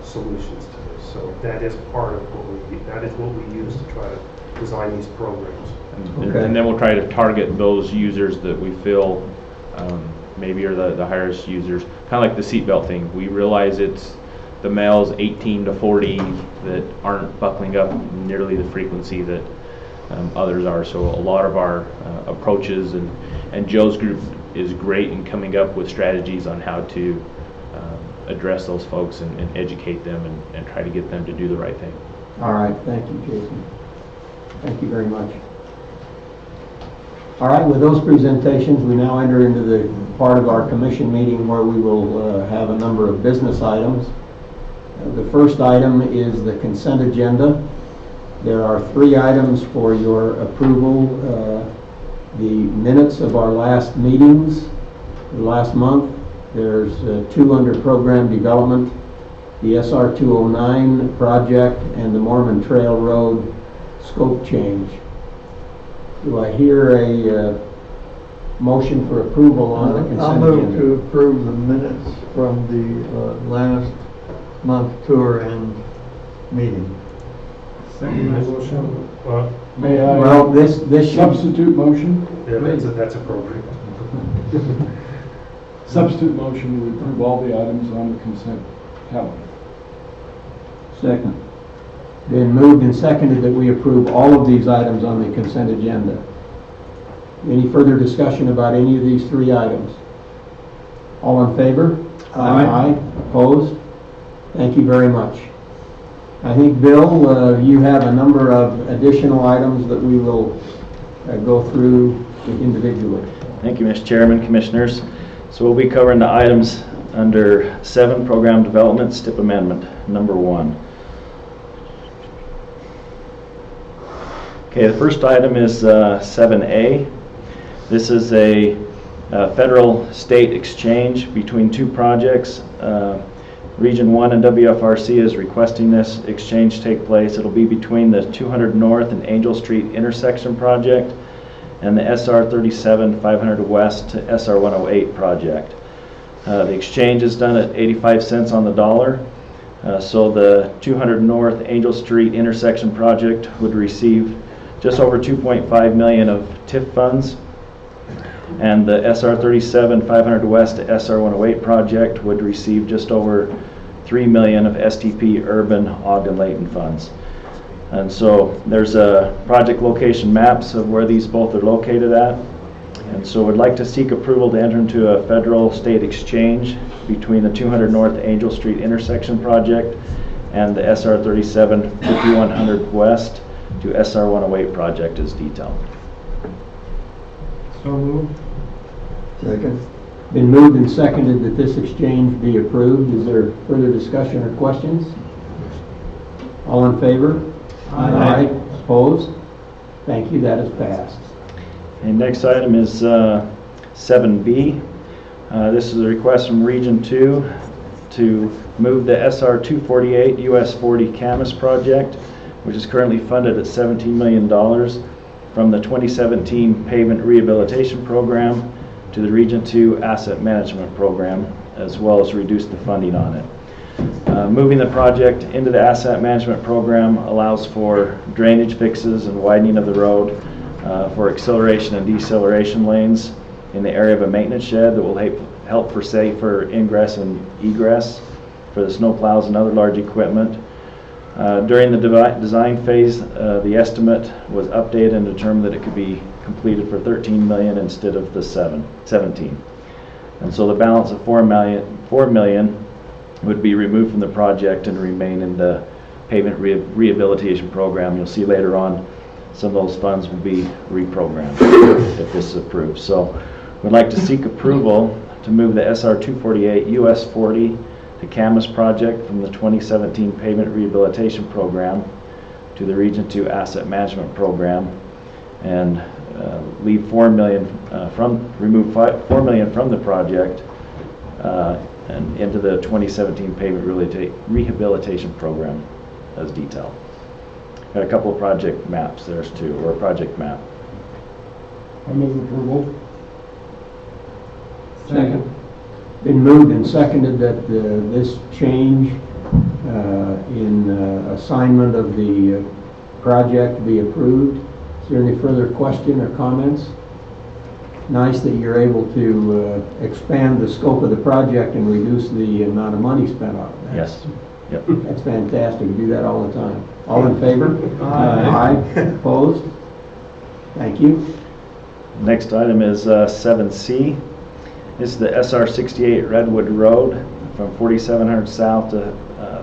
solutions to this. So that is part of what we use to try to design these programs. And then we'll try to target those users that we feel maybe are the highest users. Kind of like the seatbelt thing. We realize it's the males 18 to 40 that aren't buckling up nearly the frequency that others are. So a lot of our approaches and Joe's group is great in coming up with strategies on how to address those folks and educate them and try to get them to do the right thing. All right, thank you, Jason. Thank you very much. All right, with those presentations, we now enter into the part of our commission meeting where we will have a number of business items. The first item is the consent agenda. There are 3 items for your approval. The minutes of our last meetings, last month. There's 2 under program development, the SR 209 project and the Mormon Trail Road scope change. Do I hear a motion for approval on the consent I'll move agenda? to approve the minutes from the last month tour and meeting. Second motion. Well, May I? Well, this should... Substitute motion? yeah, that's appropriate. Substitute motion, we approve all the items on the consent calendar. Second. Been moved and seconded that we approve all of these items on the consent agenda. Any further discussion about any of these 3 items? All in favor? Aye. Opposed? Thank you very much. I think, Bill, you have a number of additional items that we will go through individually. Thank you, Mr. Chairman, Commissioners. So we'll be covering the items under 7, Program Development, STIP Amendment, number 1. Okay, the first item is 7A. This is a federal-state exchange between 2 projects. Region 1 and WFRC is requesting this exchange take place. It'll be between the 200 North and Angel Street intersection project and the SR 37 500 West to SR 108 project. The exchange is done at 85 cents on the dollar. So the 200 North Angel Street intersection project would receive just over 2.5 million of TIF funds, and the SR 37 500 West to SR 108 project would receive just over 3 million of STP urban Ogden-Layton funds. And so there's project location maps of where these both are located at. And so we'd like to seek approval to enter into a federal-state exchange between the 200 North Angel Street intersection project and the SR 37 5100 West to SR 108 project as detailed. So moved. Second. Been moved and seconded that this exchange be approved. Is there further discussion or questions? All in favor? Aye. Opposed? Thank you, that is passed. And next item is 7B. This is a request from Region 2 to move the SR 248 US 40 Camas project, which is currently funded at $17 million from the 2017 Pavement Rehabilitation Program to the Region 2 Asset Management Program, as well as reduce the funding on it. Moving the project into the Asset Management Program allows for drainage fixes and widening of the road, for acceleration and deceleration lanes in the area of a maintenance shed that will help for safer ingress and egress for the snow plows and other large equipment. During the design phase, the estimate was updated and determined that it could be completed for $13 million instead of the 17. And so the balance of $4 million would be removed from the project and remain in the pavement rehabilitation program. You'll see later on some of those funds will be reprogrammed if this is approved. So we'd like to seek approval to move the SR 248 US 40 to Camas project from the 2017 Pavement Rehabilitation Program to the Region 2 Asset Management Program, and leave $4 million remove $4 million from the project and into the 2017 Pavement Rehabilitation Program as detailed. Got a couple of project maps there too, or a project map. I move approval. Second. Been moved and seconded that this change in assignment of the project be approved. Is there any further question or comments? Nice that you're able to expand the scope of the project and reduce the amount of money spent on it. Yes. Yep. That's fantastic. We do that all the time. All in favor? Aye. Opposed? Thank you. Next item is 7C. This is the SR 68 Redwood Road from 4700 South to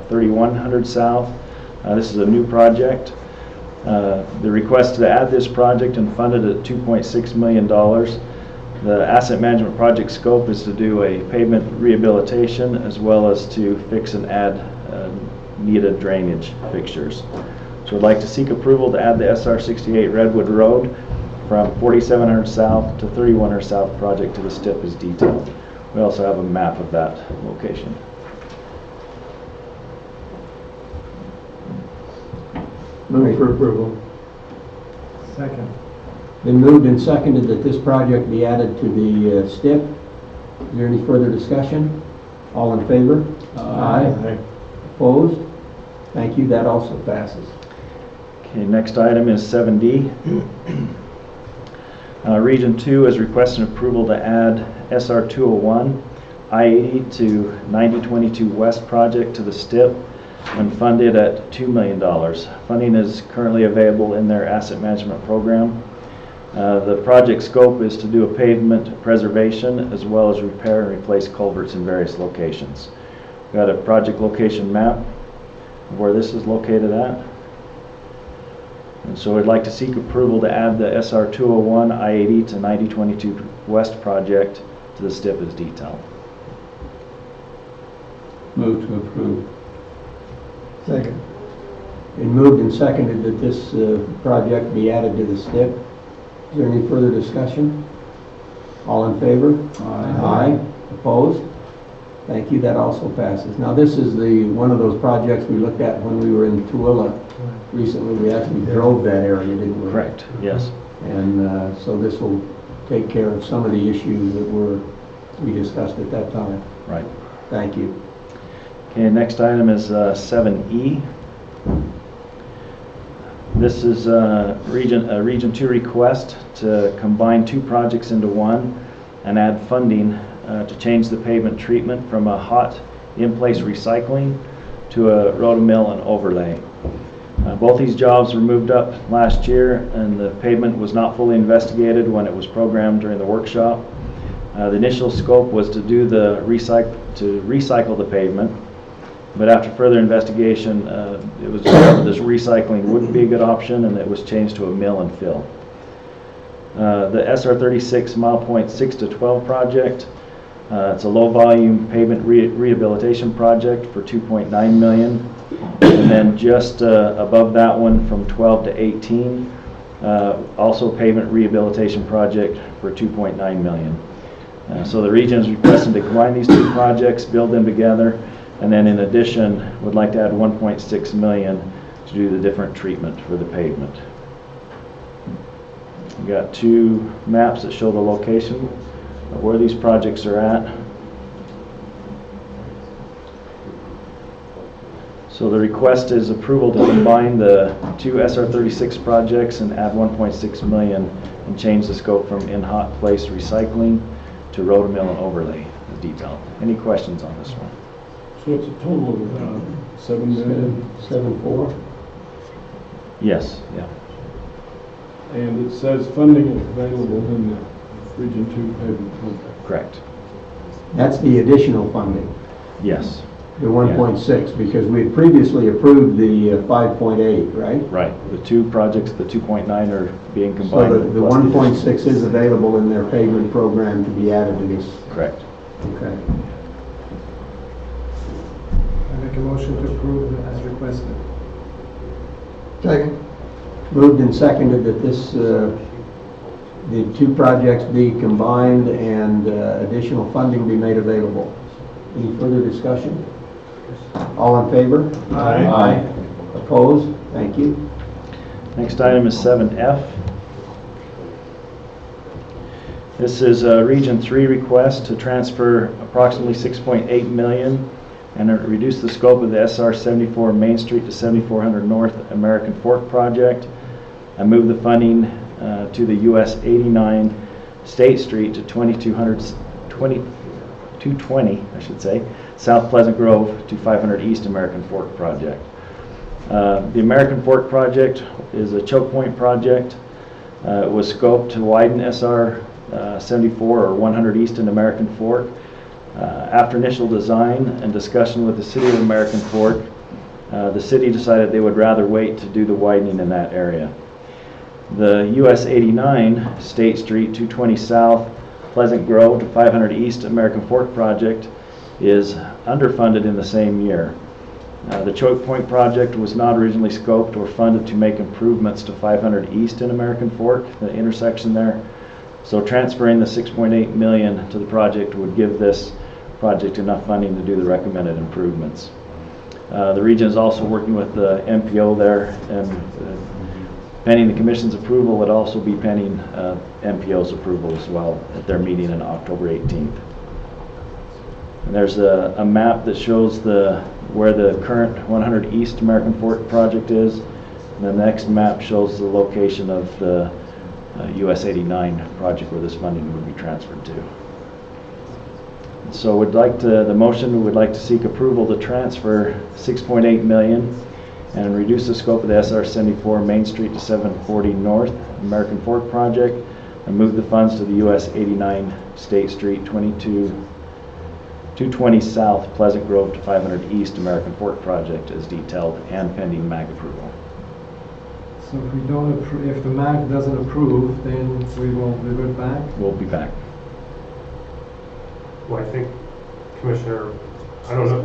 3100 South. This is a new project. The request to add this project and fund it at $2.6 million. The asset management project scope is to do a pavement rehabilitation as well as to fix and add needed drainage fixtures. So I'd like to seek approval to add the SR 68 Redwood Road from 4700 South to 3100 South project to the STIP as detailed. We also have a map of that location. Move for approval. Second. Been moved and seconded that this project be added to the STIP. Is there any further discussion? All in favor? Aye. Opposed? Thank you. That also passes. Okay, next item is 7D. Region 2 is requesting approval to add SR 201 I-80 to 9022 West project to the STIP and fund it at $2 million. Funding is currently available in their asset management program. The project scope is to do a pavement preservation as well as repair and replace culverts in various locations. We've got a project location map of where this is located at. And so I'd like to seek approval to add the SR 201 I-80 to 9022 West project to the STIP as detailed. Move to approve. Second. Been moved and seconded that this project be added to the STIP. Is there any further discussion? All in favor? Aye. Opposed? Thank you. That also passes. Now this is one of those projects we looked at when we were in Tooele recently. We actually drove that area, didn't we? Correct. Yes. And so this will take care of some of the issues that we discussed at that time. Right. Thank you. Okay, next item is 7E. This is a Region 2 request to combine two projects into one and add funding to change the pavement treatment from a hot in-place recycling to a rotomill and overlay. Both these jobs were moved up last year and the pavement was not fully investigated when it was programmed during the workshop. The initial scope was to do the recycle the pavement, but after further investigation, it was discovered this recycling wouldn't be a good option, and it was changed to a mill and fill. The SR 36 Mile Point 6 to 12 project, it's a low volume pavement rehabilitation project for $2.9 million, and then just above that one from 12 to 18, also pavement rehabilitation project for $2.9 million. So the region is requesting to combine these two projects, build them together, and then in addition would like to add $1.6 million to do the different treatment for the pavement. We got two maps that show the location of where these projects are at. So the request is approval to combine the two SR36 projects and add 1.6 million and change the scope from in-hot place recycling to rotomill and overlay as detailed. Any questions on this one? So it's a total of 7 million? 7.4? Yes, yeah. And it says funding is available in the Region 2 paving program. Correct. That's the additional funding, Yes. the 1.6, because we had previously approved the 5.8, right? Right. The two projects, the 2.9 are being So combined. the plus 1.6 is available in their pavement program to be added to this. Correct. Okay. I make a motion to approve as requested. Second. Moved and seconded that this, the two projects be combined and additional funding be made available. Any further discussion? All in favor? Aye. Opposed? Thank you. Next item is 7F. This is a Region 3 request to transfer approximately 6.8 million and reduce the scope of the SR 74 Main Street to 7400 North American Fork project and move the funding to the US 89 State Street to 220, I should say, South Pleasant Grove to 500 East American Fork project. The American Fork project is a choke point project. It was scoped to widen SR 74 or 100 East and American Fork. After initial design and discussion with the City of American Fork, the city decided they would rather wait to do the widening in that area. The US 89 State Street 220 South Pleasant Grove to 500 East American Fork project is underfunded in the same year. The choke point project was not originally scoped or funded to make improvements to 500 East in American Fork, the intersection there. So transferring the 6.8 million to the project would give this project enough funding to do the recommended improvements. The region is also working with the MPO there, and pending the Commission's approval would also be pending MPO's approval as well at their meeting on October 18th. And there's a map that shows where the current 100 East American Fork project is, and the next map shows the location of the US 89 project where this funding would be transferred to. So the motion would like to seek approval to transfer 6.8 million and reduce the scope of the SR 74 Main Street to 740 North American Fork project and move the funds to the US 89 State Street 220 South Pleasant Grove to 500 East American Fork project as detailed and pending MAG approval. So if we don't approve, if the MAC doesn't approve, then we will revert back? We'll be back. Well, I think, Commissioner, I don't know,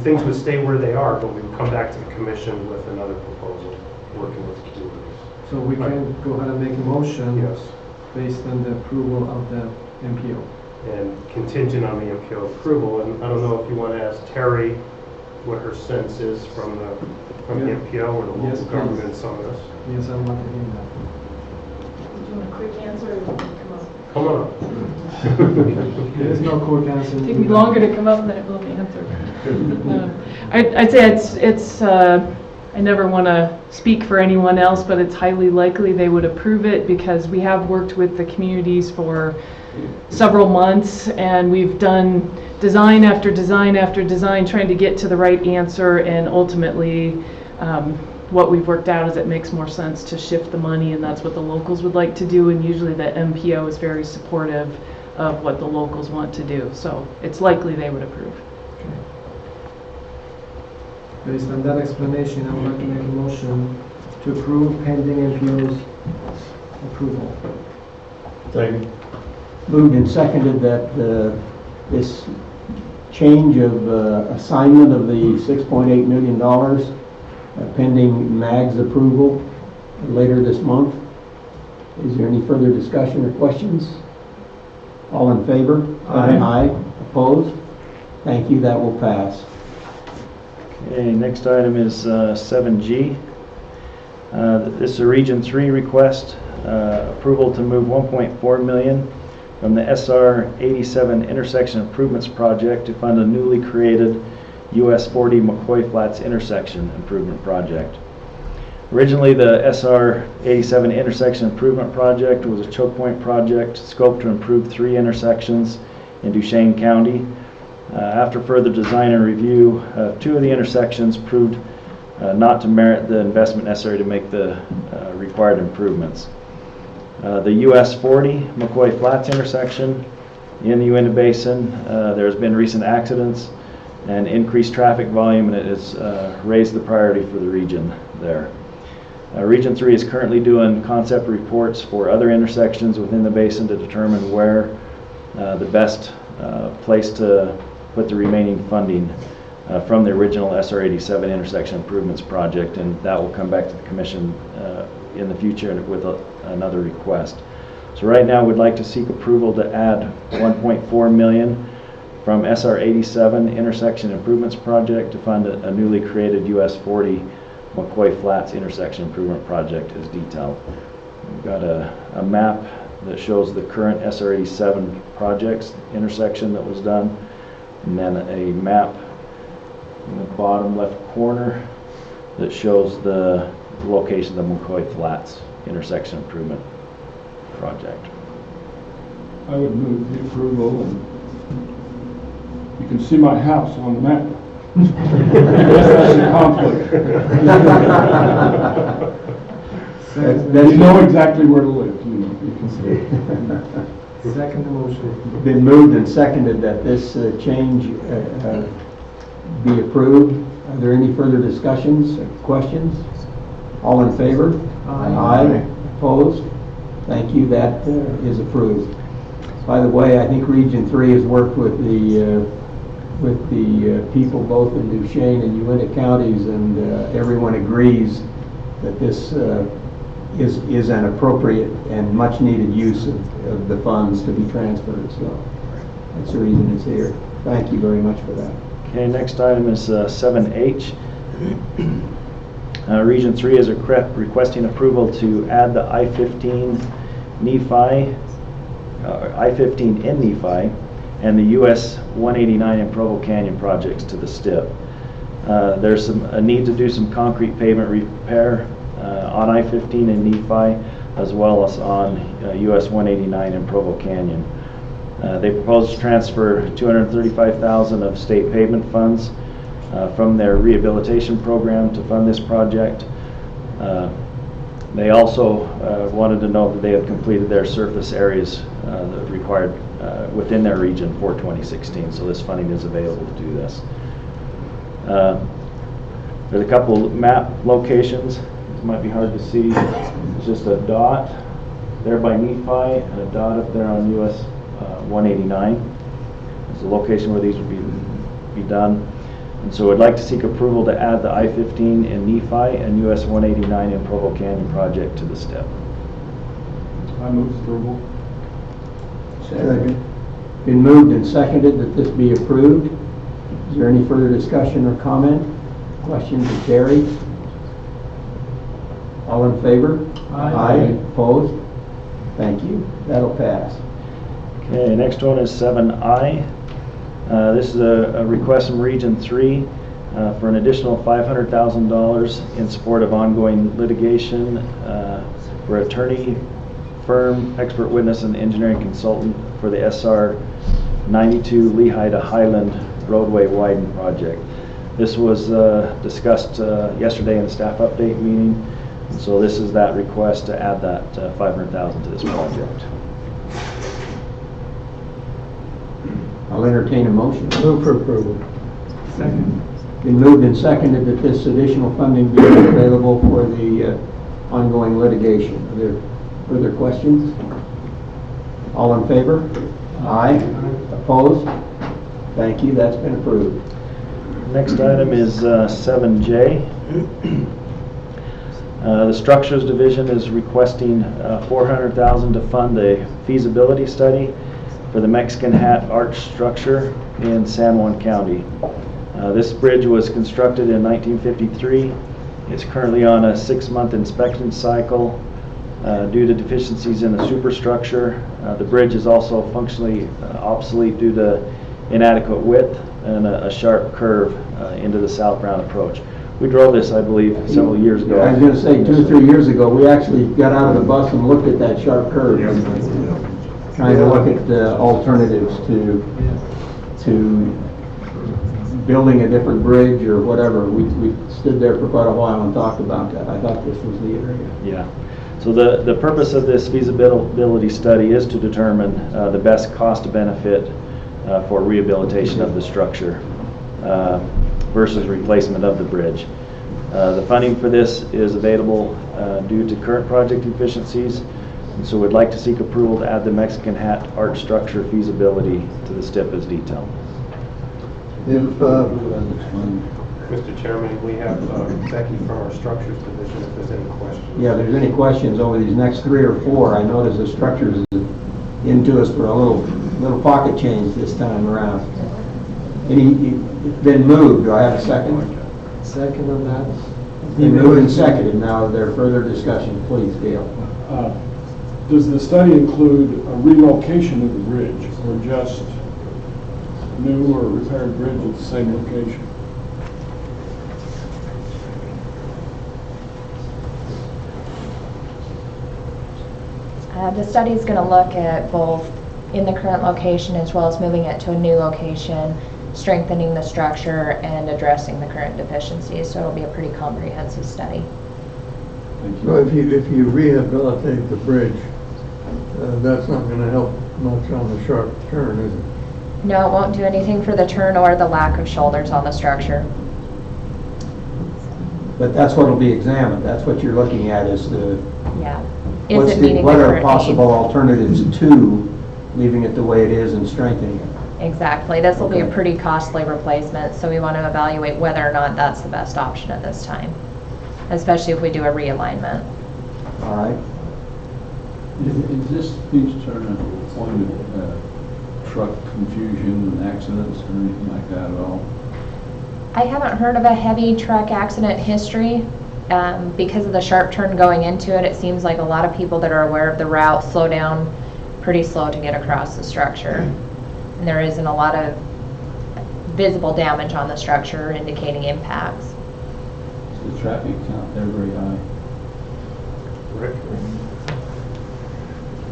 things would stay where they are, but we'd come back to the commission with another proposal, working with the communities. So we can go ahead and make a motion Yes. based on the approval of the MPO. And contingent on the MPO approval, and I don't know if you want to ask Terry what her sense is from the MPO or the local Yes, governments on this. Yes, I want to hear that. Do you want a quick answer or you want to come up? Come on. There is no quick answer. Take me longer to come up than it will be answered. I'd say it's I never want to speak for anyone else, but it's highly likely they would approve it because we have worked with the communities for several months and we've done design after design after design trying to get to the right answer, and ultimately what we've worked out is it makes more sense to shift the money, and that's what the locals would like to do, and usually the MPO is very supportive of what the locals want to do, so it's likely they would approve. Based on that explanation, I would like to make a motion to approve pending MPO's approval. Second. Moved and seconded that this change of assignment of the $6.8 million pending MAG's approval later this month. Is there any further discussion or questions? All in favor? Aye. Aye. Opposed? Thank you, that will pass. Okay, next item is 7G. This is a Region 3 request, approval to move $1.4 million from the SR 87 Intersection Improvements Project to fund a newly created US 40 McCoy Flats Intersection Improvement Project. Originally, the SR 87 Intersection Improvement Project was a choke point project scoped to improve 3 intersections in Duchesne County. After further design and review, 2 of the intersections proved not to merit the investment necessary to make the required improvements. The US 40 McCoy Flats intersection in the Uinta Basin, there's been recent accidents and increased traffic volume, and it has raised the priority for the region there. Region 3 is currently doing concept reports for other intersections within the basin to determine where the best place to put the remaining funding from the original SR 87 Intersection Improvements Project, and that will come back to the Commission in the future with another request. So right now we'd like to seek approval to add $1.4 million from SR 87 Intersection Improvements Project to fund a newly created US 40 McCoy Flats Intersection Improvement Project as detailed. We've got a map that shows the current SR 87 projects intersection that was done, and then a map in the bottom left corner that shows the location of the McCoy Flats Intersection Improvement Project. I would move the approval, and you can see my house on the map. Yes, that's a conflict. You know exactly where to live, you can see. Second motion. Been moved and seconded that this change be approved. Are there any further discussions or questions? All in favor? Aye. Opposed? Thank you, that is approved. By the way, I think Region 3 has worked with the people both in Duchesne and Uinta counties, and everyone agrees that this is an appropriate and much needed use of the funds to be transferred, so that's the reason it's here. Thank you very much for that. Okay, next item is 7H. Region 3 is requesting approval to add the I-15 Nephi, I-15 in Nephi, and the US 189 in Provo Canyon projects to the STIP. There's a need to do some concrete pavement repair on I-15 in Nephi, as well as on US 189 in Provo Canyon. They propose to transfer $235,000 of state pavement funds from their rehabilitation program to fund this project. They also wanted to know that they had completed their surface areas that required within their region for 2016, so this funding is available to do this. There's a couple map locations. It might be hard to see. It's just a dot there by Nephi and a dot up there on US 189. It's the location where these would be done. And so I'd like to seek approval to add the I-15 in Nephi and US 189 in Provo Canyon project to the STEP. I move approval. Second. Been moved and seconded that this be approved. Is there any further discussion or comment? Questions of Terry? All in favor? Aye. Opposed? Thank you. That'll pass. Okay, next one is 7I. This is a request from Region 3 for an additional $500,000 in support of ongoing litigation for attorney firm, expert witness, and engineering consultant for the SR 92 Lehigh to Highland roadway widening project. This was discussed yesterday in the staff update meeting, and so this is that request to add that $500,000 to this project. I'll entertain a motion. Move for approval. Second. Been moved and seconded that this additional funding be available for the ongoing litigation. Are there further questions? All in favor? Aye. Opposed? Thank you. That's been approved. Next item is 7J. The Structures Division is requesting $400,000 to fund a feasibility study for the Mexican Hat Arch structure in San Juan County. This bridge was constructed in 1953. It's currently on a 6-month inspection cycle due to deficiencies in the superstructure. The bridge is also functionally obsolete due to inadequate width and a sharp curve into the southbound approach. We drove this, I believe, several years ago. I was going to say 2 or 3 years ago, we actually got out of the bus and looked at that sharp curve, trying to look at alternatives to building a different bridge or whatever. We stood there for quite a while and talked about that. I thought this was the area. Yeah. So the purpose of this feasibility study is to determine the best cost benefit for rehabilitation of the structure versus replacement of the bridge. The funding for this is available due to current project efficiencies, and so we'd like to seek approval to add the Mexican Hat art structure feasibility to the STIP as detailed. Mr. Chairman, we have Becky from our Structures Division if there's any questions. Yeah, if there's any questions over these next 3 or 4, I noticed the structures is into us for a little pocket change this time around. It's been moved. Do I have a second? Second on that. Been moved and seconded. Now, is there further discussion? Please, Gail. Does the study include a relocation of the bridge or just new or repaired bridge at the same location? The study is going to look at both in the current location as well as moving it to a new location, strengthening the structure and addressing the current deficiencies. So it'll be a pretty comprehensive study. So if you rehabilitate the bridge, that's not going to help much on the sharp turn, is it? No, it won't do anything for the turn or the lack of shoulders on the structure. But that's what will be examined. That's what you're looking at is the... Yeah. Is it meeting the what are current possible needs? alternatives to leaving it the way it is and strengthening it? Exactly. This will be a pretty costly replacement, so we want to evaluate whether or not that's the best option at this time, especially if we do a realignment. All right. Is this beach turn a point of truck confusion and accidents or anything like that at all? I haven't heard of a heavy truck accident history. Because of the sharp turn going into it, it seems like a lot of people that are aware of the route slow down pretty slow to get across the structure. And there isn't a lot of visible damage on the structure indicating impacts. Is the traffic count there very high? Rick?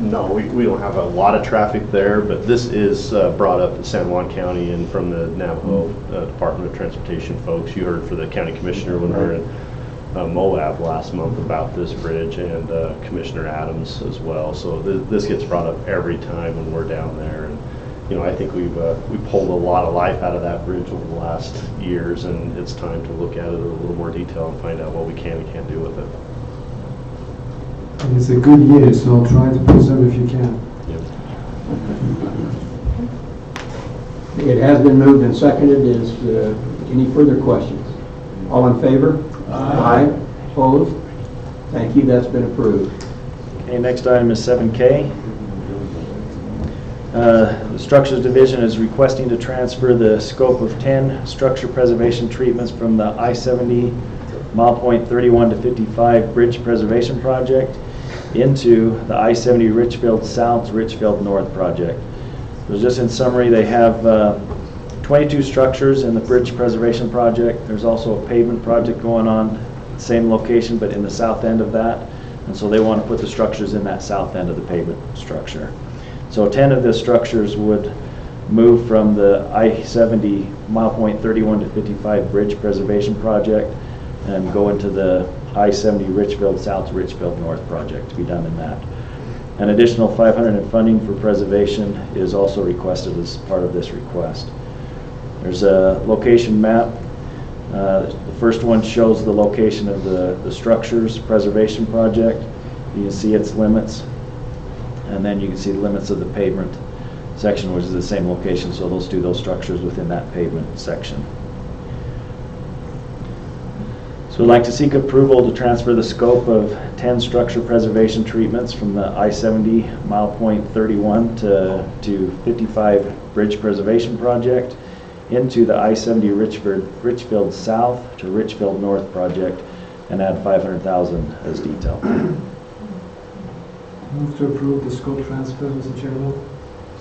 No, we don't have a lot of traffic there, but this is brought up in San Juan County and from the Navajo Department of Transportation folks. You heard for the county commissioner when we were in Moab last month about this bridge, and Commissioner Adams as well. So this gets brought up every time when we're down there, and I think we pulled a lot of life out of that bridge over the last years, and it's time to look at it in a little more detail and find out what we can and can't do with it. And it's a good year, so try to preserve if you can. It has been moved and seconded. Is any further questions? All in favor? Aye. Opposed? Thank you. That's been approved. Okay, next item is 7K. The Structures Division is requesting to transfer the scope of 10 structure preservation treatments from the I-70 mile point 31 to 55 bridge preservation project into the I-70 Richfield South, Richfield North project. So just in summary, they have 22 structures in the bridge preservation project. There's also a pavement project going on, same location, but in the south end of that. And so they want to put the structures in that south end of the pavement structure. So 10 of the structures would move from the I-70 mile point 31 to 55 bridge preservation project and go into the I-70 Richfield South, Richfield North project to be done in that. An additional $500 in funding for preservation is also requested as part of this request. There's a location map. The first one shows the location of the structures preservation project. You can see its limits, and then you can see the limits of the pavement section, which is the same location, so those structures within that pavement section. So we'd like to seek approval to transfer the scope of 10 structure preservation treatments from the I-70 mile point 31 to 55 bridge preservation project into the I-70 Richfield South to Richfield North project and add 500,000 as detailed. Move to approve the scope transfer, Mr. Chairman.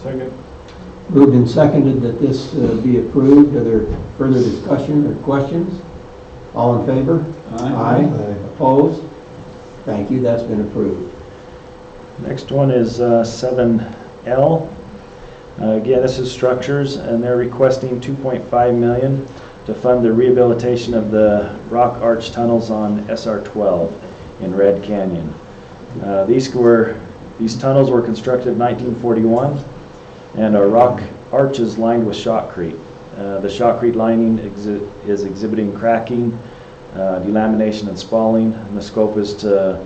Second. Moved and seconded that this be approved. Are there further discussion or questions? All in favor? Aye. Opposed? Thank you, that's been approved. Next one is 7L. Again, this is structures, and they're requesting $2.5 million to fund the rehabilitation of the rock arch tunnels on SR 12 in Red Canyon. These tunnels were constructed in 1941 and are rock arches lined with shotcrete. The shotcrete lining is exhibiting cracking, delamination, and spalling, and the scope is to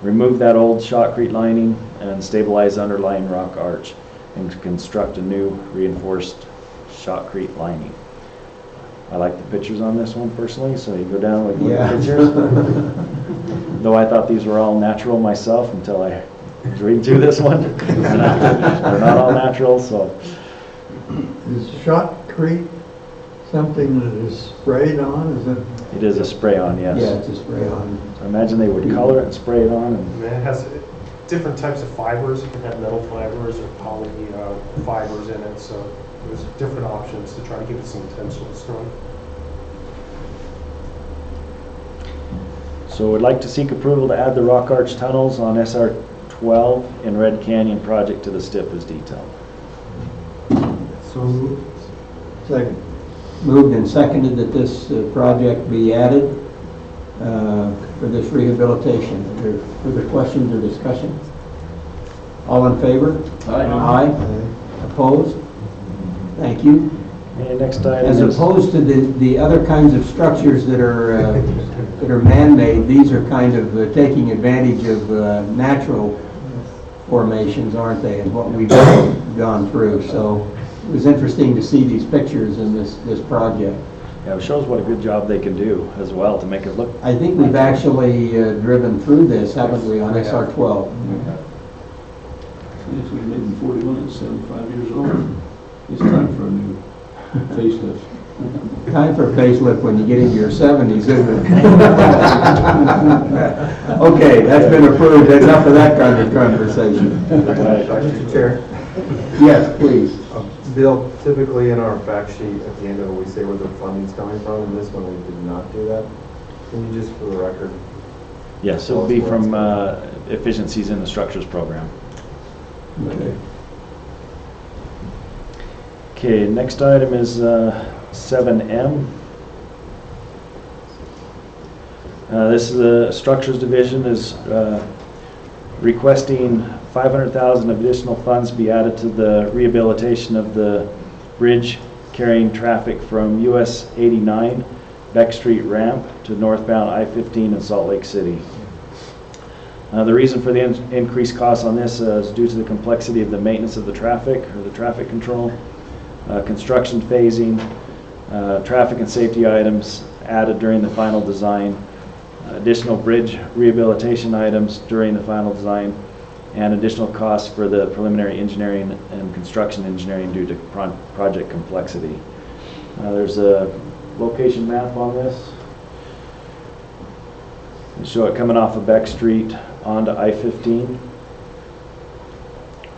remove that old shotcrete lining and stabilize the underlying rock arch and to construct a new reinforced shotcrete lining. I like the pictures on this one personally, so you go down and look at the pictures. Though I thought these were all natural myself until I was reading through this one. They're not all natural, so. Is shotcrete something that is sprayed on? Is it? It is a spray-on, yes. Yeah, it's a spray-on. I imagine they would color it and spray it on. And it has different types of fibers. You can have metal fibers or poly fibers in it, so there's different options to try to give it some potential to strong. So we'd like to seek approval to add the rock arch tunnels on SR 12 in Red Canyon project to the STIP as detailed. So moved. Second. Moved and seconded that this project be added for this rehabilitation. Are there further questions or discussion? All in favor? Aye. Opposed? Thank you. And next item As is... opposed to the other kinds of structures that are man-made, these are kind of taking advantage of natural formations, aren't they, and what we've gone through. So it was interesting to see these pictures in this project. Yeah, it shows what a good job they can do as well to make it look... I think we've actually driven through this, haven't we, on SR 12? Yes, we made in 41 and 75 years old. It's time for a new facelift. Time for a facelift when you get into your 70s, isn't it? Okay, that's been approved. Enough of that kind of conversation. Mr. Chair. Yes, please. Bill, typically in our fact sheet, at the end of it, we say where the funding's coming from, and this one we did not do that. Can you just, for the record? Yes, it will be from efficiencies in the structures program. Okay. Okay, next item is 7M. This is the Structures Division is requesting 500,000 of additional funds be added to the rehabilitation of the bridge carrying traffic from US 89 Beck Street ramp to northbound I-15 in Salt Lake City. The reason for the increased cost on this is due to the complexity of the maintenance of the traffic or the traffic control, construction phasing, traffic and safety items added during the final design, additional bridge rehabilitation items during the final design, and additional costs for the preliminary engineering and construction engineering due to project complexity. There's a location map on this. We show it coming off of Beck Street onto I-15.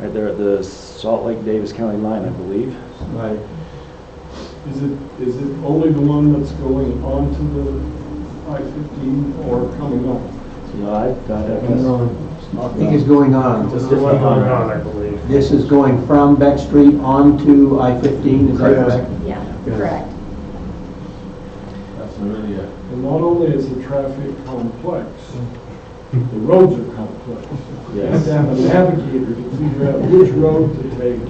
Right there at the Salt Lake Davis County line, I believe. Right. Is it only the one that's going on to the I-15 or coming on? No, I think it's going on. This is going on, I believe. This is going from Beck Street onto I-15, is that correct? Yeah, correct. That's really a... And not only is the traffic complex, the roads are complex. You have to have a navigator to figure out which road to take,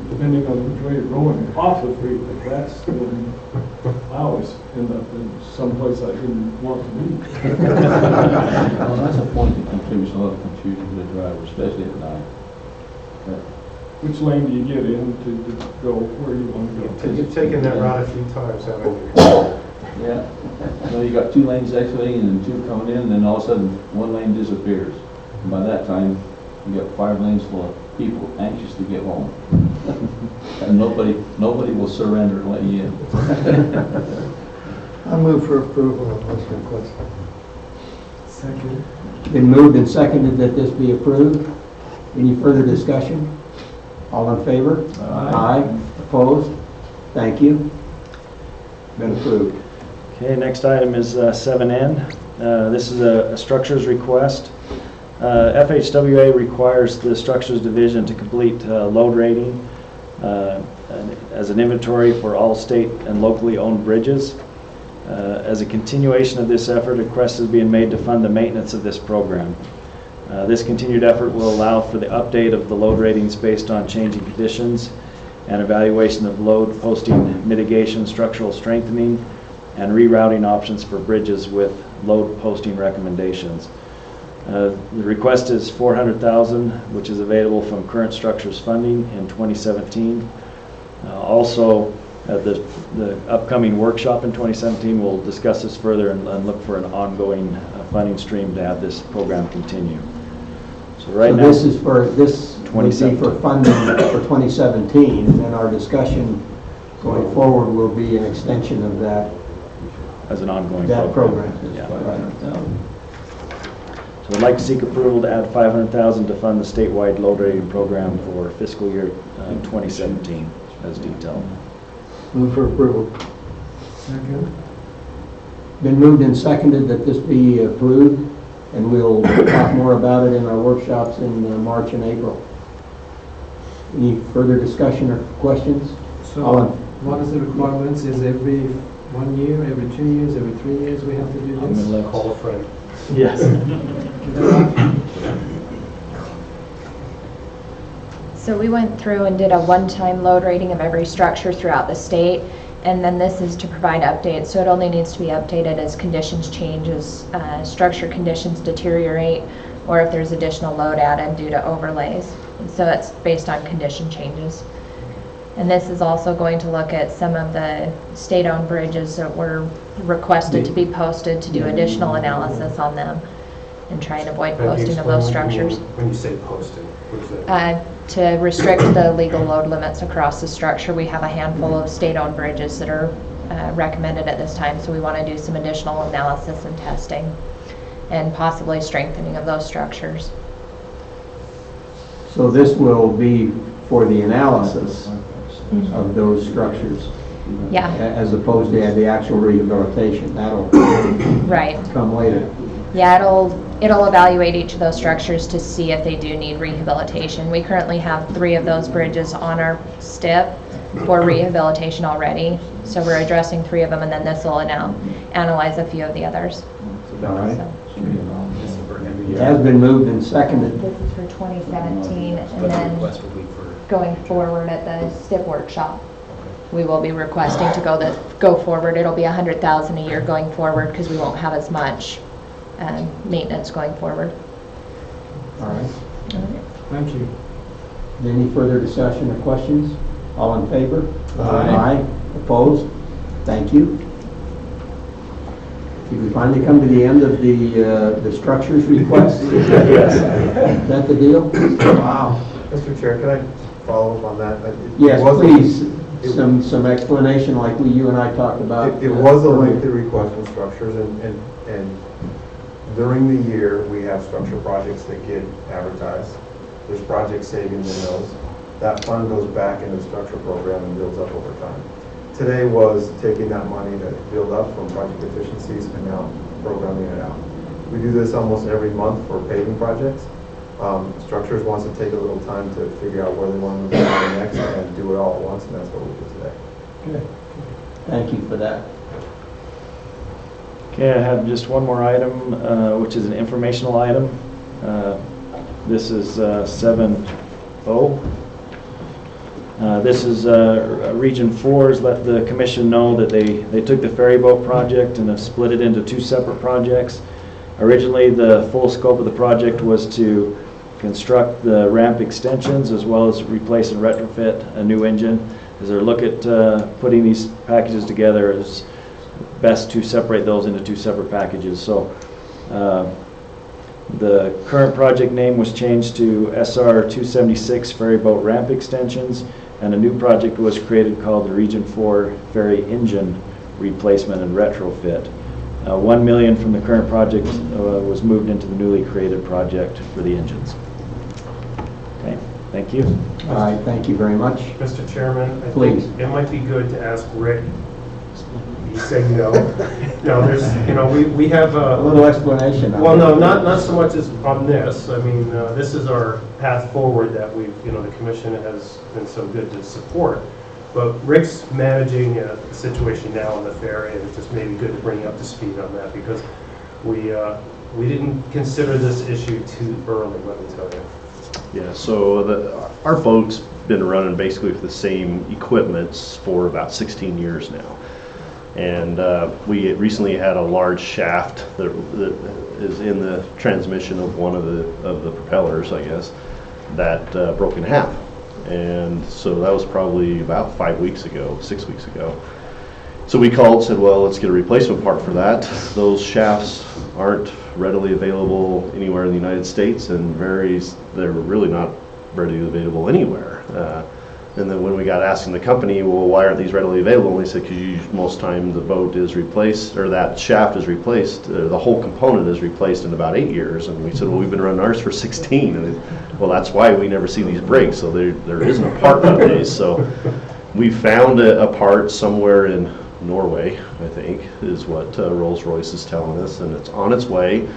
depending on which way you're going off the freeway. That's when I always end up in someplace I didn't want to be. Well, that's a point that contributes a lot of confusion to the driver, especially at night. Which lane do you get in to go where you want to go? You've taken that route a few times, haven't you? Yeah. Well, you got 2 lanes exiting and 2 coming in, and then all of a sudden 1 lane disappears. And by that time, you got 5 lanes full of people anxious to get home. And nobody will surrender and let you in. I move for approval of this request. Second. Been moved and seconded that this be approved. Any further discussion? All in favor? Aye. Opposed? Thank you. Been approved. Okay, next item is 7N. This is a structures request. FHWA requires the Structures Division to complete load rating as an inventory for all state and locally owned bridges. As a continuation of this effort, a request is being made to fund the maintenance of this program. This continued effort will allow for the update of the load ratings based on changing conditions and evaluation of load posting mitigation, structural strengthening, and rerouting options for bridges with load posting recommendations. The request is $400,000, which is available from current structures funding in 2017. Also, at the upcoming workshop in 2017, we'll discuss this further and look for an ongoing funding stream to have this program continue. So right now, this would be for funding for 2017, and then our discussion going forward will be an extension of that as an ongoing program. Yeah. So I'd like to seek approval to add $500,000 to fund the statewide load rating program for fiscal year 2017 as detailed. Move for approval. Second. Been moved and seconded that this be approved, and we'll talk more about it in our workshops in March and April. Any further discussion or questions? So what is the requirements? Is every 1 year, every 2 years, every 3 years we have to do I'm this? going to call a friend. Yes. So we went through and did a one-time load rating of every structure throughout the state, and then this is to provide updates. So it only needs to be updated as conditions change, as structure conditions deteriorate, or if there's additional load added due to overlays. And so it's based on condition changes. And this is also going to look at some of the state-owned bridges that were requested to be posted to do additional analysis on them and try and avoid posting of those structures. When you say posting, what is that? To restrict the legal load limits across the structure, we have a handful of state-owned bridges that are recommended at this time, so we want to do some additional analysis and testing and possibly strengthening of those structures. So this will be for the analysis of those structures. Yeah. As opposed to the actual rehabilitation. That'll Right. come later. Yeah, it'll evaluate each of those structures to see if they do need rehabilitation. We currently have 3 of those bridges on our STIP for rehabilitation already. So we're addressing 3 of them, and then this will now analyze a few of the others. All right. It has been moved and seconded. This is for 2017, and then going forward at the STIP workshop, we will be requesting to go forward. It'll be $100,000 a year going forward because we won't have as much maintenance going forward. All right. Thank you. Any further discussion or questions? All in favor? Aye. Opposed? Thank you. Did we finally come to the end of the structures request? Yes. Is that the deal? Wow. Mr. Chair, can I follow up on that? Yes, please. Some explanation like you and I talked about. It was a lengthy request for structures, and during the year, we have structure projects that get advertised. There's project savings in those. That fund goes back into the structure program and builds up over time. Today was taking that money that build up from project efficiencies and now programming it out. We do this almost every month for paving projects. Structures wants to take a little time to figure out where they want to go next and do it all at once, and that's what we did today. Good. Thank you for that. Okay, I have just one more item, which is an informational item. This is 7O. This is Region 4 has let the commission know that they took the ferry boat project and have split it into 2 separate projects. Originally, the full scope of the project was to construct the ramp extensions as well as replace and retrofit a new engine. As they look at putting these packages together, it's best to separate those into 2 separate packages. So the current project name was changed to SR 276 ferry boat ramp extensions, And a new project was created called the Region 4 Ferry Engine Replacement and Retrofit. 1 million from the current project was moved into the newly created project for the engines. Okay, thank you. All right, thank you very much. Mr. Chairman, I Please. think it might be good to ask Rick. You said no. No, there's, we have A little explanation on well, no, that. not so much as on this. I mean, this is our path forward that we've, the commission has been so good to support. But Rick's managing the situation now on the ferry, and it's just maybe good to bring you up to speed on that, because we didn't consider this issue too early, let me tell you. Yeah, so our boat's been running basically with the same equipments for about 16 years now. And we recently had a large shaft that is in the transmission of one of the propellers, I guess, that broke in half. And so that was probably about 6 weeks ago. So we called, said, well, let's get a replacement part for that. Those shafts aren't readily available anywhere in the United States, and they're really not readily available anywhere. And then when we got asking the company, well, why aren't these readily available? And they said, because most time the boat is replaced, or that shaft is replaced, the whole component is replaced in about 8 years. And we said, well, we've been running ours for 16. And well, that's why we never see these breaks. So there isn't a part nowadays. So we found a part somewhere in Norway, I think, is what Rolls-Royce is telling us, and it's on its way.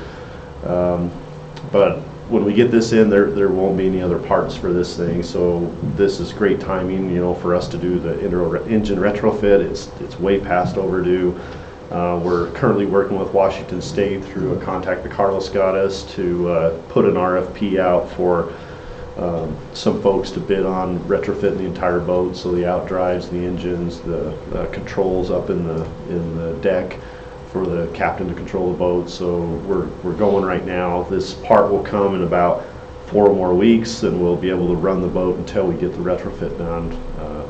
But when we get this in, there won't be any other parts for this thing. So this is great timing, for us to do the engine retrofit. It's way past overdue. We're currently working with Washington State through a contact that Carlos got us to put an RFP out for some folks to bid on retrofitting the entire boat, so the outdrives, the engines, the controls up in the deck for the captain to control the boat. So we're going right now. This part will come in about 4 more weeks, and we'll be able to run the boat until we get the retrofit done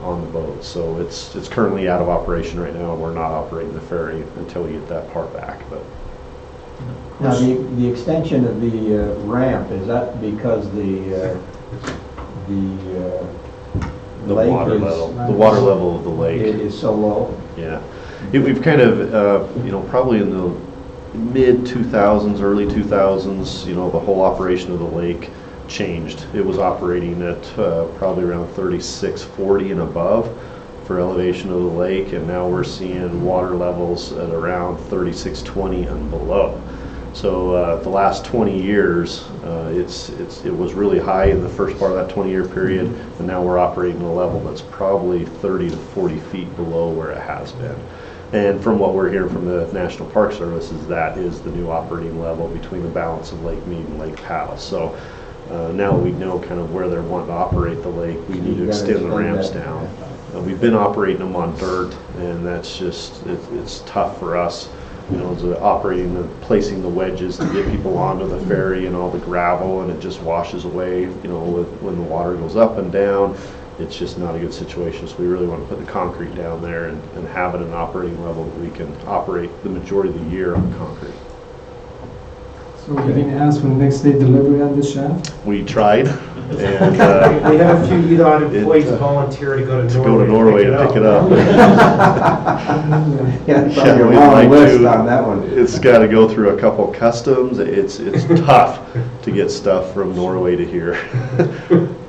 on the boat. So it's currently out of operation right now, and we're not operating the ferry until we get that part back. But Now, the extension of the ramp, is that because the lake water is, level, the water level of the lake it is so low? Yeah, we've kind of, probably in the mid-2000s, early 2000s, the whole operation of the lake changed. It was operating at probably around 3640 and above for elevation of the lake, and now we're seeing water levels at around 3620 and below. So the last 20 years, it was really high in the first part of that 20-year period, and now we're operating at a level that's probably 30 to 40 feet below where it has been. And from what we're hearing from the National Park Service, that is the new operating level between the balance of Lake Mead and Lake Powell. So now we know kind of where they're wanting to operate the lake. We need to extend the ramps down. We've been operating them on dirt, and that's just, it's tough for us. Placing the wedges to get people onto the ferry and all the gravel, and it just washes away, when the water goes up and down. It's just not a good situation. So we really want to put the concrete down there and have it at an operating level that we can operate the majority of the year on the concrete. So we can ask for next day delivery on this shaft? We tried, and We had a few UDOT employees volunteer to go to Norway to pick it up. Yeah, it's on Yeah, your we'd long like list to. on that one. It's got to go through a couple customs. It's tough to get stuff from Norway to here,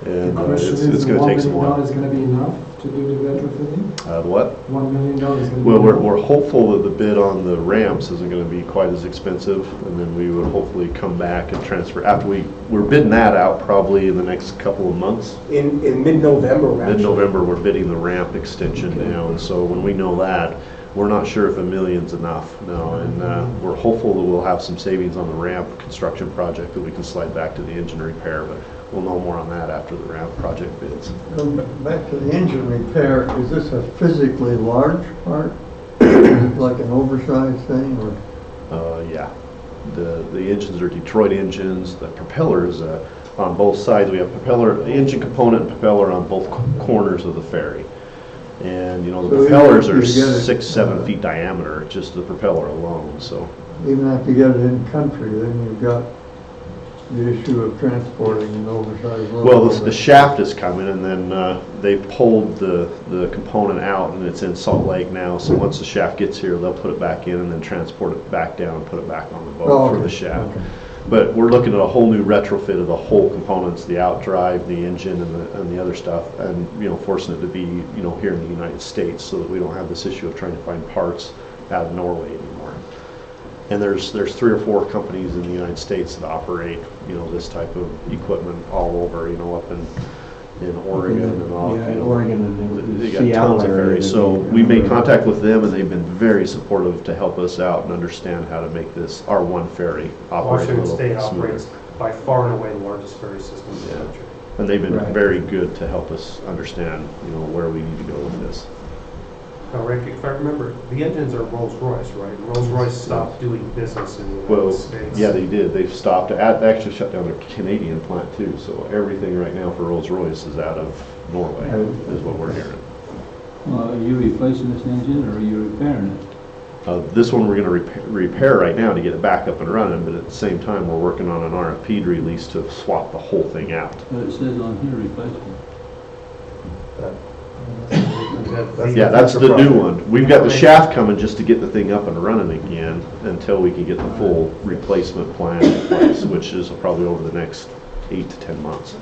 and The question it's is, going to take some $1 million while. is going to be enough to do the retrofitting? What? $1 million is going to be Well, enough? we're hopeful that the bid on the ramps isn't going to be quite as expensive, and then we would hopefully come back and transfer after we're bidding that out probably in the next couple of months. In mid-November, actually. Mid-November, we're bidding the ramp extension down. So when we know that, we're not sure if $1 million's enough. No, and we're hopeful that we'll have some savings on the ramp construction project that we can slide back to the engine repair, but we'll know more on that after the ramp project bids. Going back to the engine repair, is this a physically large part? Is it like an oversized thing, or? Yeah. The engines are Detroit engines. The propellers on both sides. We have engine component and propeller on both corners of the ferry. And the So propellers even are if you get it, 6-7 feet diameter, just the propeller alone. So Even if you get it in country, then you've got the issue of transporting an oversized load? Well, the shaft is coming, and then they pulled the component out, and it's in Salt Lake now. So once the shaft gets here, they'll put it back in and then transport it back down and put it back on the boat Oh, for okay. the shaft. Okay. But we're looking at a whole new retrofit of the whole components, the outdrive, the engine, and the other stuff, and forcing it to be here in the United States, so that we don't have this issue of trying to find parts out of Norway anymore. And there's 3 or 4 companies in the United States that operate this type of equipment all over, up in Oregon and all. Yeah, Oregon and They got Seattle tons of area. ferries. So we made contact with them, and they've been very supportive to help us out and understand how to make this our one ferry operate a Washington little State bit smoother. operates by far and away the largest ferry system in the country. And they've been Right. very good to help us understand, where we need to go with this. Now, Rick, if I remember, the engines are Rolls-Royce, right? Rolls-Royce stopped doing business in the United Well, States. yeah, they did. They've stopped. They actually shut down their Canadian plant too. So everything right now for Rolls-Royce is out of Norway, is what we're hearing. Are you replacing this engine or are you repairing it? This one we're going to repair right now to get it back up and running, but at the same time we're working on an RFP to release to swap the whole thing out. But it says on here replacement. Yeah, that's the new one. We've got the shaft coming just to get the thing up and running again until we can get the full replacement plan in place, which is probably over the next 8 to 10 months.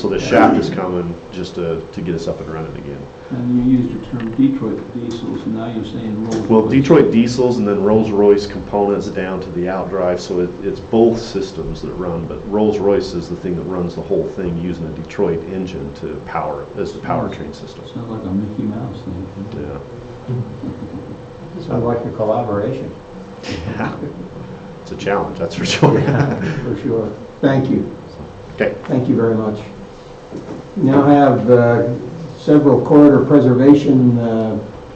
So the shaft is coming just to get us up and running again. And you used the term Detroit diesels, and now you're saying Rolls-Royce. Well, Detroit diesels and then Rolls-Royce components down to the outdrive, so it's both systems that run, but Rolls-Royce is the thing that runs the whole thing using a Detroit engine to power it as the powertrain system. Sounds like a Mickey Mouse thing. Yeah. Sounds like a collaboration. It's a challenge, that's for sure. For sure. Thank you. Okay. Thank you very much. We now have several corridor preservation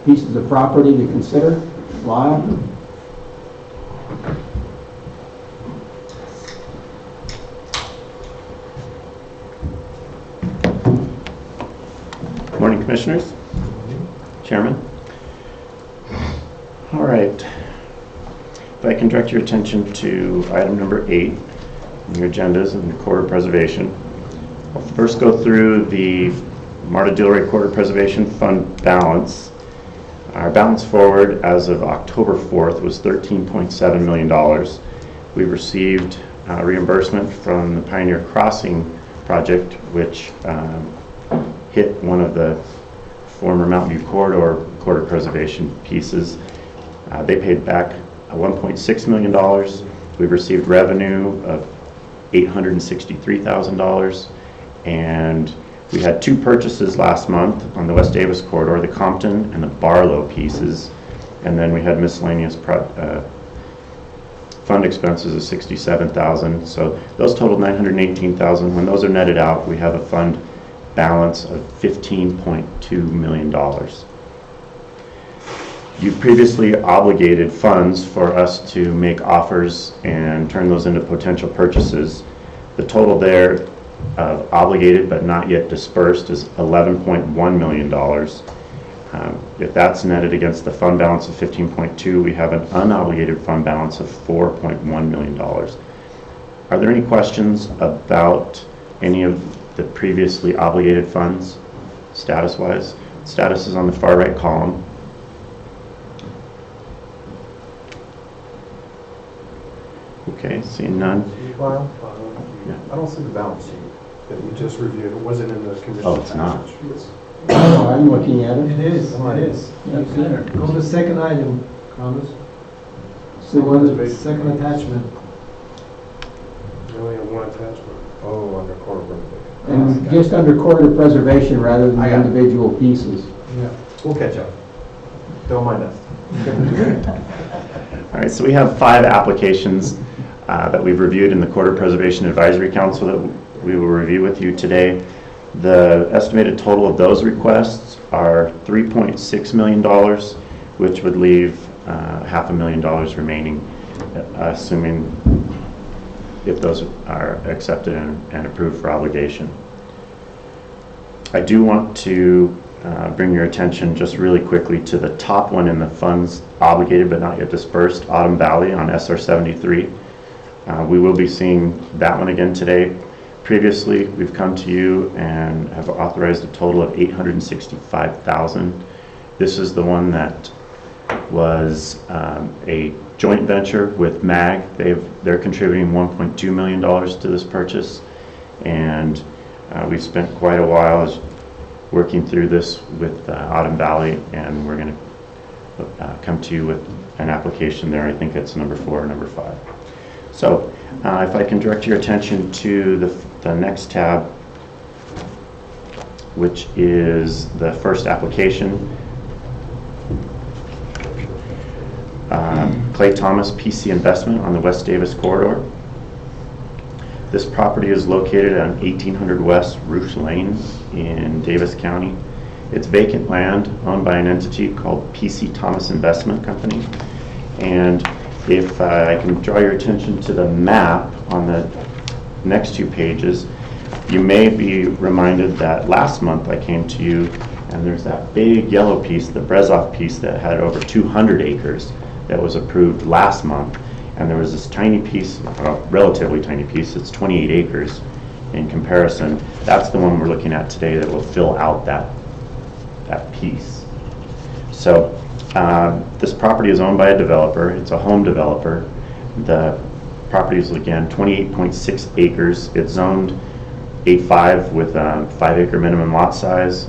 pieces of property to consider. Lyle? Morning, Commissioners. Chairman. All right. If I can direct your attention to item number 8 on your agendas and corridor preservation. I'll first go through the Marta Dillray Corridor Preservation Fund balance. Our balance forward as of October 4th was $13.7 million. We received reimbursement from the Pioneer Crossing project, which hit one of the former Mountain View corridor preservation pieces. They paid back $1.6 million. We've received revenue of $863,000, and we had 2 purchases last month on the West Davis corridor, the Compton and the Barlow pieces, and then we had miscellaneous fund expenses of $67,000. So those totaled $918,000. When those are netted out, we have a fund balance of $15.2 million. You previously obligated funds for us to make offers and turn those into potential purchases. The total there of obligated but not yet dispersed is $11.1 million. If that's netted against the fund balance of 15.2, we have an unobligated fund balance of $4.1 million. Are there any questions about any of the previously obligated funds, status-wise? Status is on the far right column. Okay, seeing none. Lyle? Yeah. I don't see the balance sheet. That we just reviewed, it wasn't in the commission. Oh, it's not. package. Oh, I'm looking at it. It is, it is. That's there. Go to the second item, Thomas. Second attachment. We only have one attachment. Oh, under corporate. And just under corridor preservation rather than I got it. individual pieces. Yeah, we'll catch up. Don't mind us. All right, so we have 5 applications that we've reviewed in the Corridor Preservation Advisory Council that we will review with you today. The estimated total of those requests are $3.6 million, which would leave $500,000 remaining, assuming if those are accepted and approved for obligation. I do want to bring your attention just really quickly to the top one in the funds obligated but not yet dispersed, Autumn Valley on SR 73. We will be seeing that one again today. Previously, we've come to you and have authorized a total of $865,000. This is the one that was a joint venture with MAG. They're contributing $1.2 million to this purchase, and we've spent quite a while working through this with Autumn Valley, and we're going to come to you with an application there. I think it's number 4 or number 5. So if I can direct your attention to the next tab, which is the first application. Clay Thomas PC Investment on the West Davis Corridor. This property is located on 1800 West Rouge Lane in Davis County. It's vacant land owned by an entity called PC Thomas Investment Company. And if I can draw your attention to the map on the next 2 pages, you may be reminded that last month I came to you and there's that big yellow piece, the Brezov piece, that had over 200 acres that was approved last month. And there was this tiny piece, relatively tiny piece, it's 28 acres in comparison. That's the one we're looking at today that will fill out that piece. So this property is owned by a developer. It's a home developer. The property is, again, 28.6 acres. It's zoned A5 with a 5-acre minimum lot size.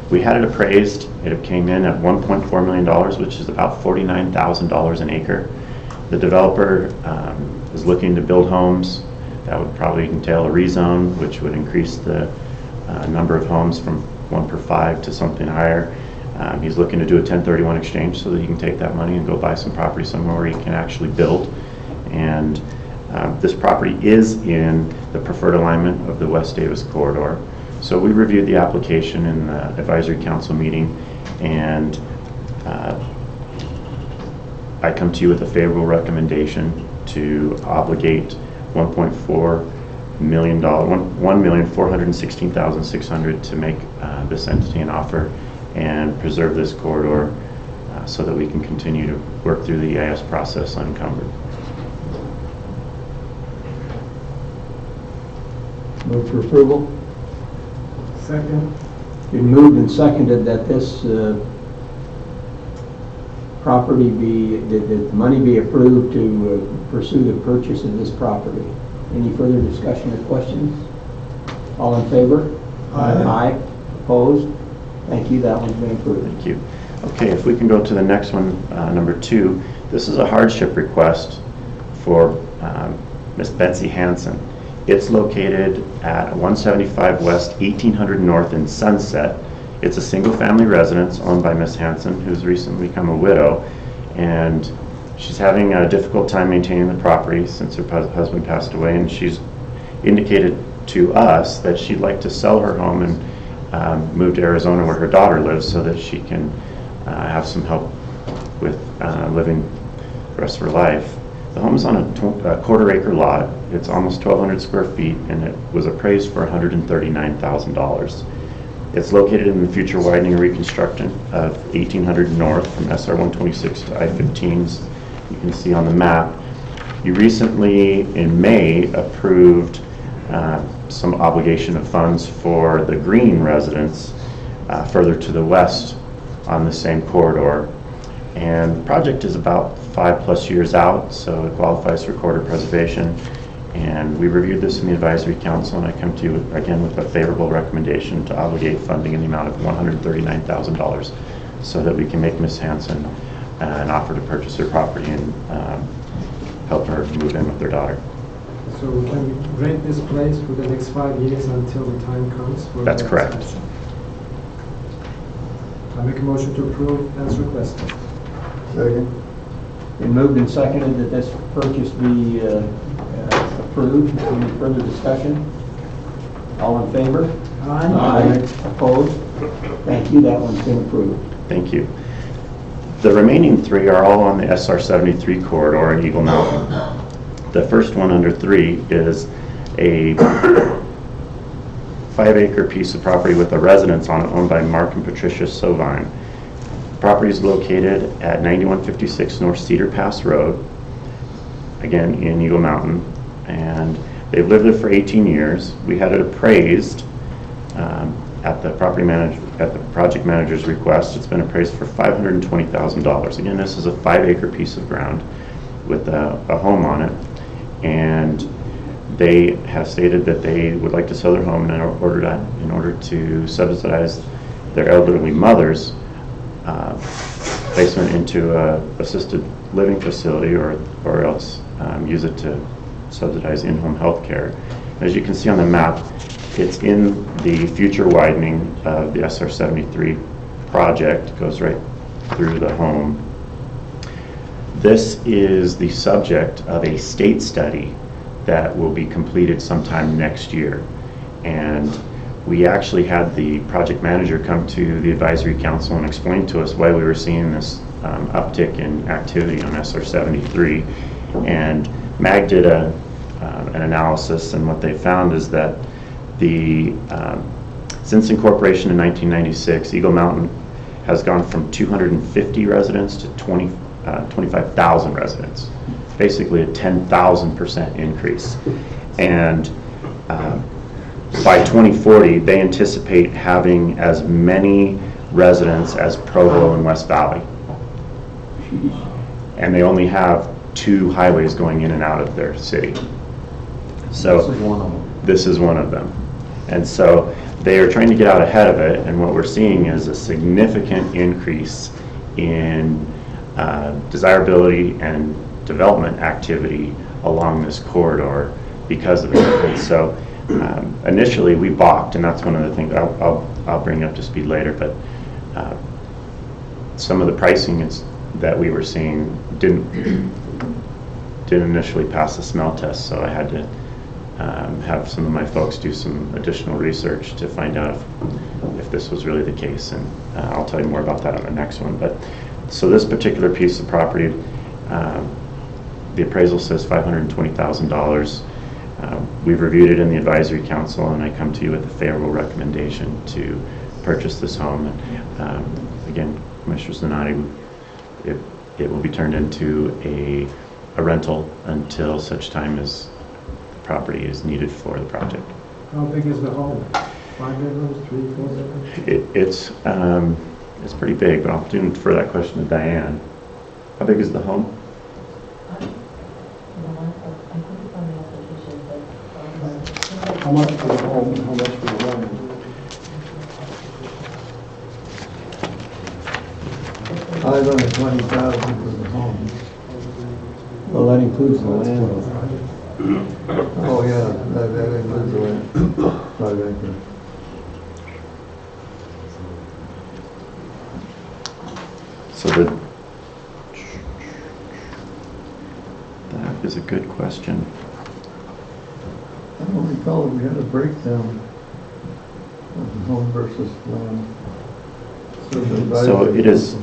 We had it appraised. It came in at $1.4 million, which is about $49,000 an acre. The developer is looking to build homes. That would probably entail a rezone, which would increase the number of homes from 1 per 5 to something higher. He's looking to do a 1031 exchange so that he can take that money and go buy some property somewhere where he can actually build. And this property is in the preferred alignment of the West Davis corridor. So we reviewed the application in the advisory council meeting, and I come to you with a favorable recommendation to obligate $1.4 million, $1,416,600 to make this entity an offer and preserve this corridor so that we can continue to work through the EIS process unencumbered. Move for approval. Second. Been moved and seconded that this property that the money be approved to pursue the purchase of this property. Any further discussion or questions? All in favor? Aye. Aye. Opposed? Thank you. That one's been approved. Thank you. Okay, if we can go to the next one, number 2. This is a hardship request for Miss Betsy Hansen. It's located at 175 West, 1800 North in Sunset. It's a single-family residence owned by Miss Hansen, who's recently become a widow, and she's having a difficult time maintaining the property since her husband passed away, and she's indicated to us that she'd like to sell her home and move to Arizona where her daughter lives so that she can have some help with living the rest of her life. The home is on a quarter-acre lot. It's almost 1,200 square feet, and it was appraised for $139,000. It's located in the future widening and reconstruction of 1800 North from SR 126 to I-15s. You can see on the map. You recently, in May, approved some obligation of funds for the Green residents further to the west on the same corridor. And the project is about 5+ years out, so it qualifies for corridor preservation. And we reviewed this in the advisory council, and I come to you again with a favorable recommendation to obligate funding in the amount of $139,000 so that we can make Ms. Hansen an offer to purchase her property and help her move in with their daughter. So we can rent this place for the next 5 years until the time comes? For That's correct. expansion. I make a motion to approve as requested. Second. Been moved and seconded that this purchase be approved. Any further discussion? All in favor? Aye. Opposed? Thank you. That one's been approved. Thank you. The remaining 3 are all on the SR 73 corridor in Eagle Mountain. The first one under 3 is a 5-acre piece of property with a residence on it owned by Mark and Patricia Sovine. The property is located at 9156 North Cedar Pass Road. again, in Eagle Mountain, and they've lived there for 18 years. We had it appraised at the project manager's request. It's been appraised for $520,000. Again, this is a 5-acre piece of ground with a home on it, and they have stated that they would like to sell their home in order to subsidize their elderly mother's placement into a assisted living facility, or else use it to subsidize in-home health care. As you can see on the map, it's in the future widening of the SR 73 project. It goes right through the home. This is the subject of a state study that will be completed sometime next year. And we actually had the project manager come to the advisory council and explain to us why we were seeing this uptick in activity on SR 73. And MAG did an analysis, and what they found is that since incorporation in 1996, Eagle Mountain has gone from 250 residents to 25,000 residents. Basically a 10,000% increase. And by 2040, they anticipate having as many residents as Provo and West Valley. And they only have 2 highways going in and out of their city. So This is one of them. This is one of them. And so they are trying to get out ahead of it, and what we're seeing is a significant increase in desirability and development activity along this corridor because of it. And so initially we balked, and that's one of the things I'll bring up to speed later, but some of the pricing that we were seeing didn't initially pass the smell test, so I had to have some of my folks do some additional research to find out if this was really the case, and I'll tell you more about that on the next one. But so this particular piece of property, the appraisal says $520,000. We've reviewed it in the advisory council, and I come to you with a favorable recommendation to purchase this home. And, again, Commissioner Zanatti, it will be turned into a rental until such time as the property is needed for the project. How big is the home? 5 bedrooms, 3, 4 bedrooms? It's pretty big, but I'll defer that question to Diane. How big is the home? How much for the home and how much for the land? $520,000 for the home. Well, that includes the land. Oh, yeah, that includes the land. 5 acres. So that is a good question. I don't recall if we had a breakdown of the home versus land. So it is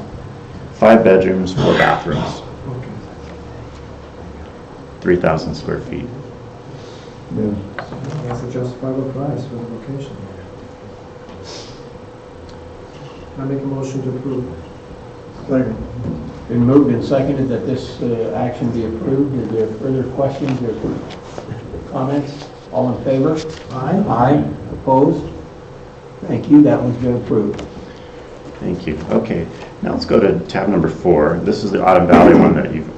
5 bedrooms, 4 bathrooms, 3,000 square feet. Yeah. That's a justifiable price for the location. I make a motion to approve. Second. Been moved and seconded that this action be approved. Is there further questions or comments? All in favor? Aye. Aye. Opposed? Thank you. That one's been approved. Thank you. Okay, now let's go to tab number 4. This is the Autumn Valley one that you've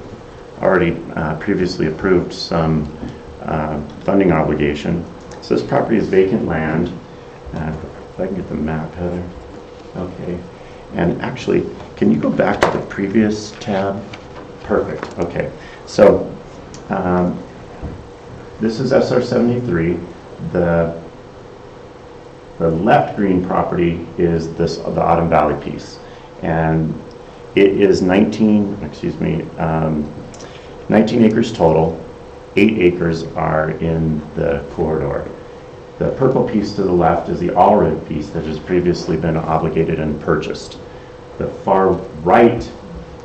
already previously approved some funding obligation. So this property is vacant land. If I can get the map, Heather. Okay. And actually, can you go back to the previous tab? Perfect. Okay. So this is SR 73. The left green property is the Autumn Valley piece, and it is 19 acres total. 8 acres are in the corridor. The purple piece to the left is the all-red piece that has previously been obligated and purchased. The far right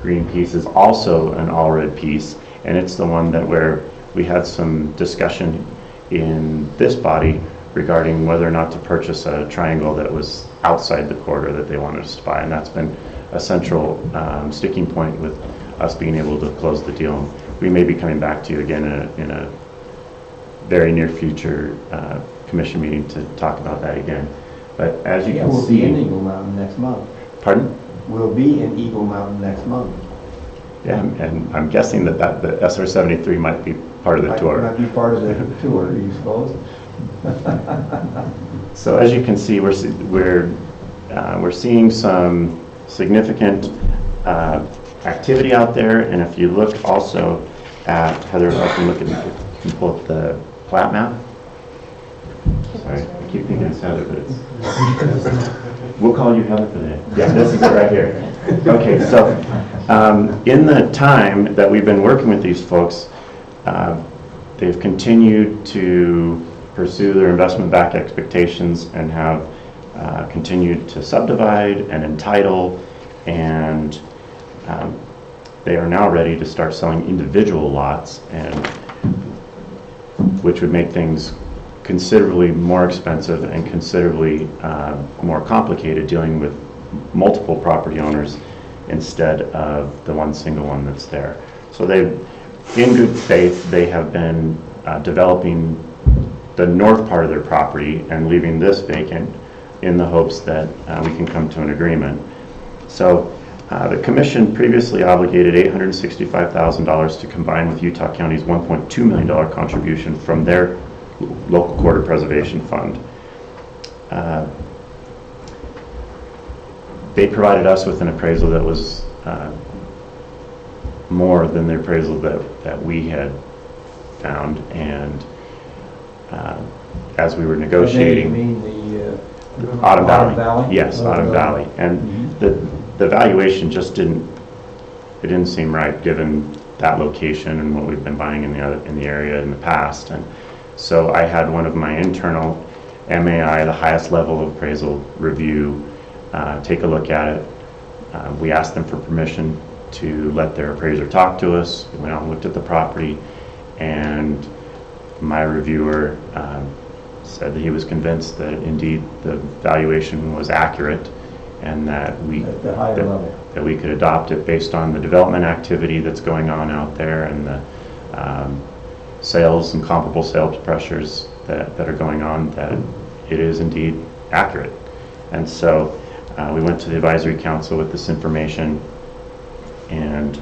green piece is also an all-red piece, and it's the one that where we had some discussion in this body regarding whether or not to purchase a triangle that was outside the corridor that they wanted us to buy, and that's been a central sticking point with us being able to close the deal. we may be coming back to you again in a very near future commission meeting to talk about that again. But as you can We'll be in see, Eagle Mountain next month. pardon? We'll be in Eagle Mountain next month. Yeah, and I'm guessing that the SR-73 might be part of the tour. Might be part of the tour, you suppose? So as you can see, we're seeing some significant activity out there, and if you look also at, Heather, if I can look at, can you pull up the plat map? Sorry, I keep thinking it's Heather, but it's, we'll call you Heather today. Yeah, this is it right here. Okay, so in the time that we've been working with these folks, they've continued to pursue their investment-backed expectations and have continued to subdivide and entitle, and they are now ready to start selling individual lots, and which would make things considerably more expensive and considerably more complicated dealing with multiple property owners instead of the one single one that's there. So they've, in good faith, they have been developing the north part of their property and leaving this vacant in the hopes that we can come to an agreement. So the commission previously obligated $865,000 to combine with Utah County's $1.2 million contribution from their local quarter preservation fund. They provided us with an appraisal that was more than the appraisal that we had found, and as we were negotiating, You mean the Autumn Valley. Valley? Yes, Autumn Valley, and the valuation just didn't seem right given that location and what we've been buying in the area in the past. And so I had one of my internal MAI, the highest level of appraisal review, take a look at it. We asked them for permission to let their appraiser talk to us. We went out and looked at the property, and my reviewer said that he was convinced that indeed the valuation was accurate, and that we at the higher level, that we could adopt it based on the development activity that's going on out there and the sales and comparable sales pressures that are going on, that it is indeed accurate. And so we went to the advisory council with this information, and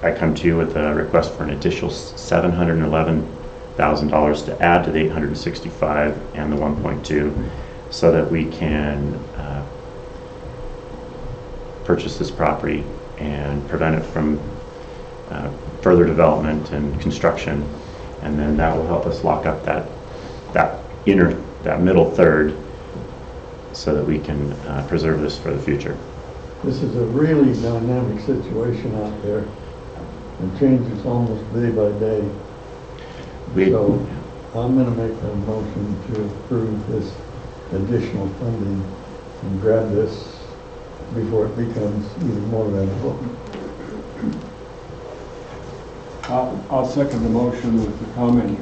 I come to you with a request for an additional $711,000 to add to the 865 and the 1.2, so that we can purchase this property and prevent it from further development and construction, and then that will help us lock up that middle third, so that we can preserve this for the future. This is a really dynamic situation out there. It changes almost day by day. So I'm going to make a motion to approve this additional funding and grab this before it becomes even more valuable. I'll second the motion with the comment.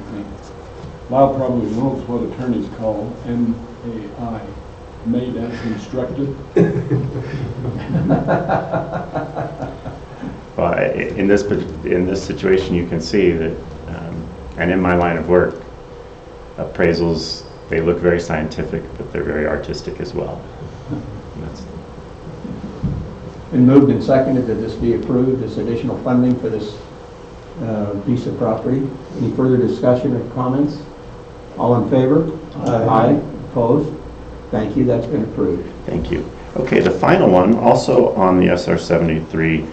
Lyle probably knows what attorneys call MAI, made as instructed. Well, in this situation, you can see that, and in my line of work, appraisals, they look very scientific, but they're very artistic as well. Been moved and seconded that this be approved, this additional funding for this piece of property. Any further discussion or comments? All in favor? Aye. Opposed? Thank you, that's been approved. Thank you. Okay, the final one, also on the SR-73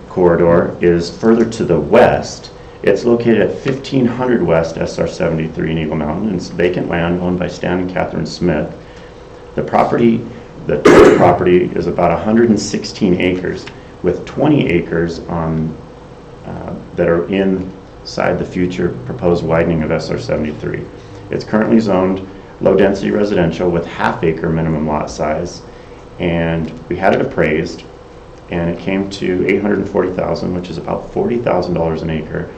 corridor, is further to the west. It's located at 1500 West SR-73 in Eagle Mountain. It's vacant land owned by Stan and Catherine Smith. The property, the total property, is about 116 acres, with 20 acres on that are inside the future proposed widening of SR-73. It's currently zoned low-density residential with half-acre minimum lot size, and we had it appraised, and it came to $840,000, which is about $40,000 an acre,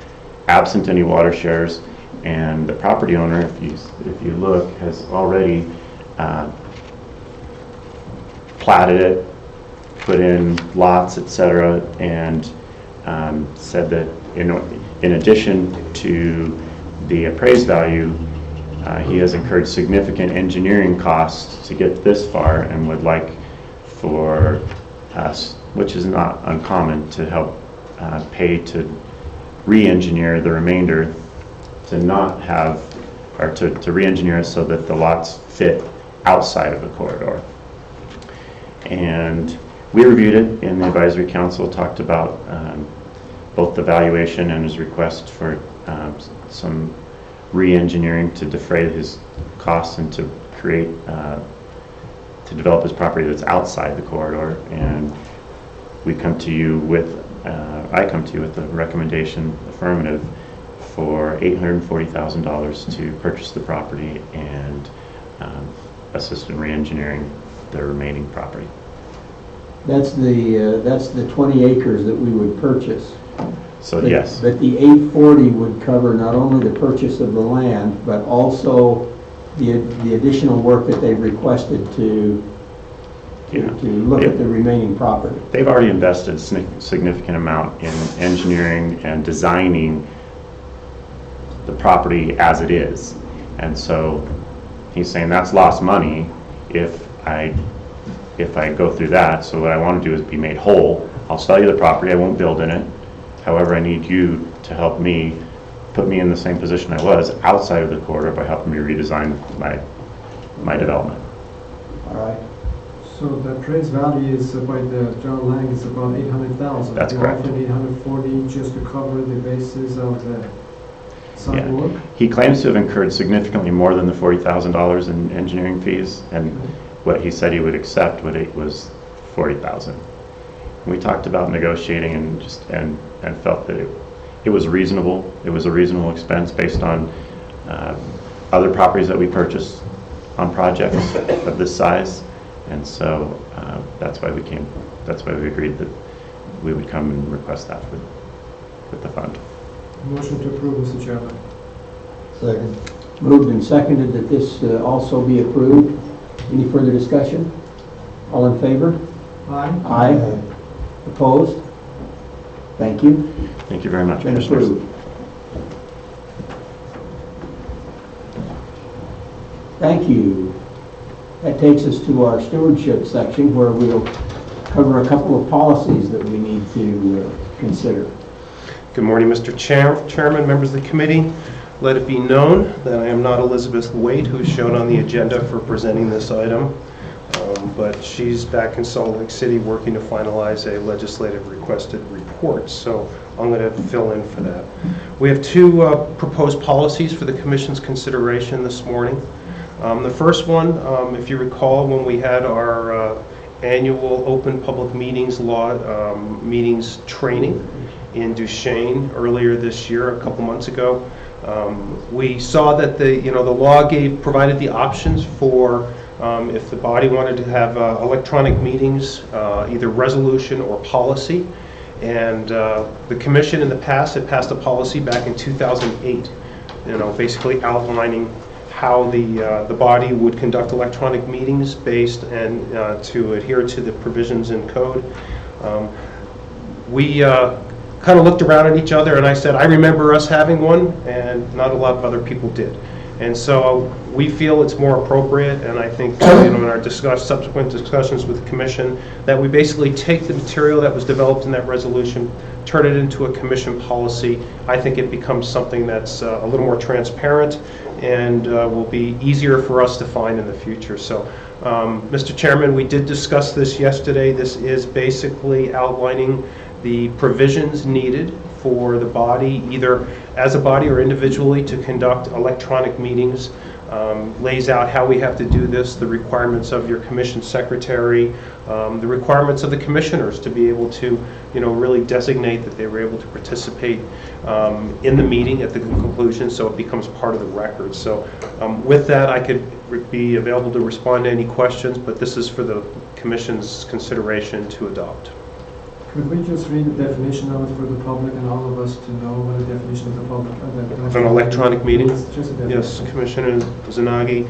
absent any water shares. And the property owner, if you look, has already platted it, put in lots, etc., and said that in addition to the appraised value, he has incurred significant engineering costs to get this far and would like for us, which is not uncommon, to help pay to re-engineer the remainder, to not have, or to re-engineer it so that the lots fit outside of the corridor. And we reviewed it in the advisory council, talked about both the valuation and his request for some re-engineering to defray his costs and to create, to develop his property that's outside the corridor. And we come to you with, I come to you with the recommendation affirmative for $840,000 to purchase the property and assist in re-engineering the remaining property. That's the 20 acres that we would purchase. So but, yes. But the 840 would cover not only the purchase of the land, but also the additional work that they've requested to look at the remaining property. They've already invested significant amount in engineering and designing the property as it is. And so he's saying that's lost money if I go through that. So what I want to do is be made whole. I'll sell you the property, I won't build in it. However, I need you to help me, put me in the same position I was outside of the corridor by helping me redesign my development. All right. So the appraised value is by the John Lang is about 800,000. That's correct. You're offering 840 just to cover the basis of the site work? He claims to have incurred significantly more than the $40,000 in engineering fees, and what he said he would accept was $40,000. We talked about negotiating and felt that it was reasonable. It was a reasonable expense based on other properties that we purchased on projects of this size, and so that's why we agreed that we would come and request that with the fund. Motion to approve, Mr. Chairman. Second. Moved and seconded that this also be approved. Any further discussion? All in favor? Aye. Aye. Opposed? Thank you. Thank you very much, Been Commissioners. approved. Thank you. That takes us to our stewardship section where we'll cover a couple of policies that we need to consider. Good morning, Mr. Chairman, members of the committee. Let it be known that I am not Elizabeth Waite, who is shown on the agenda for presenting this item, but she's back in Salt Lake City working to finalize a legislative requested report, so I'm going to fill in for that. We have two proposed policies for the Commission's consideration this morning. The first one, if you recall, when we had our annual open public meetings law meetings training in Duchesne earlier this year, a couple months ago, we saw that the law provided the options for if the body wanted to have electronic meetings, either resolution or policy. And the commission in the past had passed a policy back in 2008, basically outlining how the body would conduct electronic meetings based and to adhere to the provisions in code. We kind of looked around at each other, and I said, I remember us having one, and not a lot of other people did. And so we feel it's more appropriate, and I think in our subsequent discussions with the commission, that we basically take the material that was developed in that resolution, turn it into a commission policy. I think it becomes something that's a little more transparent and will be easier for us to find in the future. So, Mr. Chairman, we did discuss this yesterday. This is basically outlining the provisions needed for the body, either as a body or individually, to conduct electronic meetings, lays out how we have to do this, the requirements of your commission secretary, the requirements of the commissioners to be able to, really designate that they were able to participate in the meeting at the conclusion, so it becomes part of the record. So with that, I could be available to respond to any questions, but this is for the commission's consideration to adopt. Could we just read the definition of it for the public and all of us to know what the definition of the public? Of an electronic meeting? It's just a definition. Yes, Commissioner Zanagi.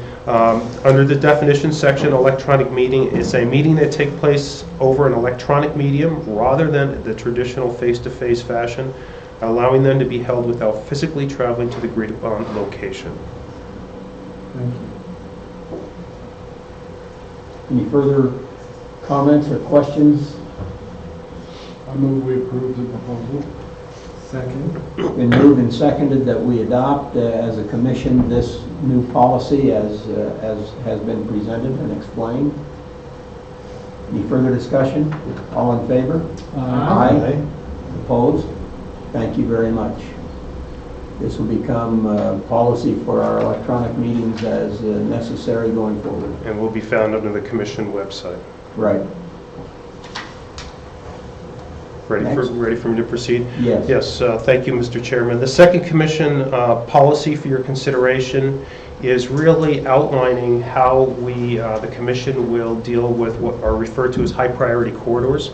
Under the definition section, electronic meeting is a meeting that takes place over an electronic medium rather than the traditional face-to-face fashion, allowing them to be held without physically traveling to the agreed-upon location. Thank you. Any further comments or questions? I move we approve the proposal. Second. Been moved and seconded that we adopt as a commission this new policy as has been presented and explained. Any further discussion? All in favor? Aye. Opposed? Thank you very much. This will become policy for our electronic meetings as necessary going forward. And will be found under the commission website. Right. Ready for me to proceed? Yes. Yes, thank you, Mr. Chairman. The second commission policy for your consideration is really outlining how we, the commission, will deal with what are referred to as high priority corridors.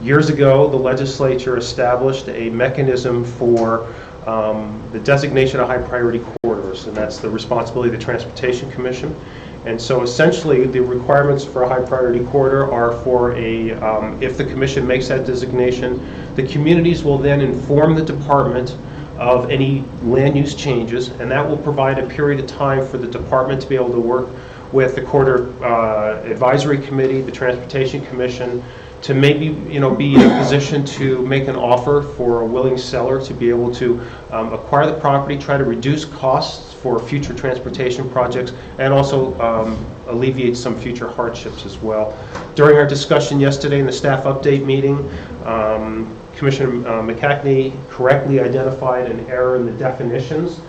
Years ago, the legislature established a mechanism for the designation of high priority corridors, and that's the responsibility of the Transportation Commission. And so essentially, the requirements for a high priority corridor are for if the commission makes that designation, the communities will then inform the department of any land use changes, and that will provide a period of time for the department to be able to work with the corridor advisory committee, the Transportation Commission, to maybe be in a position to make an offer for a willing seller to be able to acquire the property, try to reduce costs for future transportation projects, and also alleviate some future hardships as well. During our discussion yesterday in the staff update meeting, Commissioner McCackney correctly identified an error in the definitions.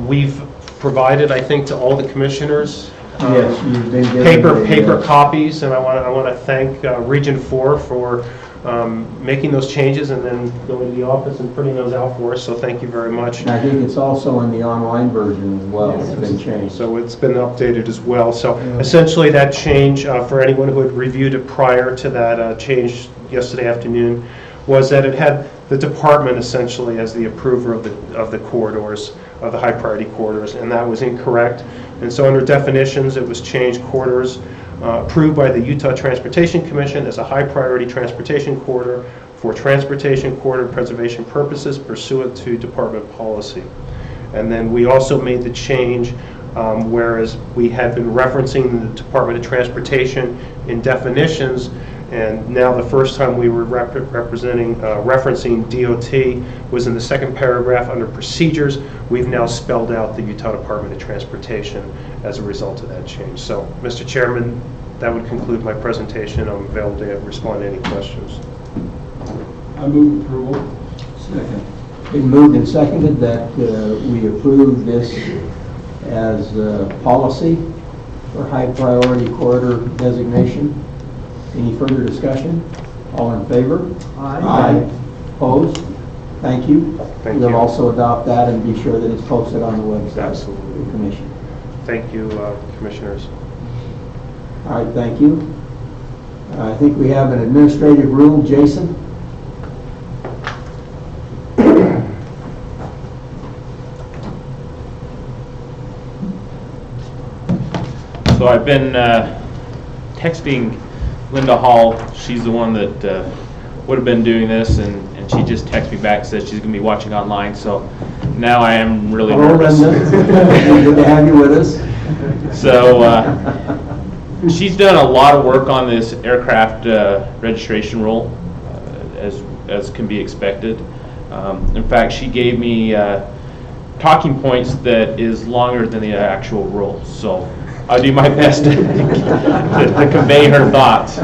We've provided, I think, to all the commissioners Yes, you've been given paper copies, and I want to thank Region 4 for making those changes and then going to the office and printing those out for us, so thank you very much. And I think it's also in the online version as well. It's been changed. So it's been updated as well. So essentially that change, for anyone who had reviewed it prior to that change yesterday afternoon, was that it had the department essentially as the approver of the corridors, of the high priority corridors, and that was incorrect. And so under definitions, it was changed corridors approved by the Utah Transportation Commission as a high priority transportation corridor for transportation corridor preservation purposes pursuant to department policy. And then we also made the change, whereas we had been referencing the Department of Transportation in definitions, and now the first time we were referencing DOT was in the second paragraph under procedures. We've now spelled out the Utah Department of Transportation as a result of that change. So, Mr. Chairman, that would conclude my presentation. I'm available to respond to any questions. I move approval. Second. Been moved and seconded that we approve this as policy for high priority corridor designation. Any further discussion? All in favor? Aye. Opposed? Thank you. Thank We'll you. also adopt that and be sure that it's posted on the website. Absolutely. of the Commission. Thank you, Commissioners. All right, thank you. I think we have an administrative rule. Jason? So I've been texting Linda Hall. She's the one that would have been doing this, and she just texted me back and said she's going to be watching online. So now I am really nervous. Good to have you with us. So she's done a lot of work on this aircraft registration rule, as can be expected. In fact, she gave me talking points that is longer than the actual rule. So I'll do my best to convey her thoughts.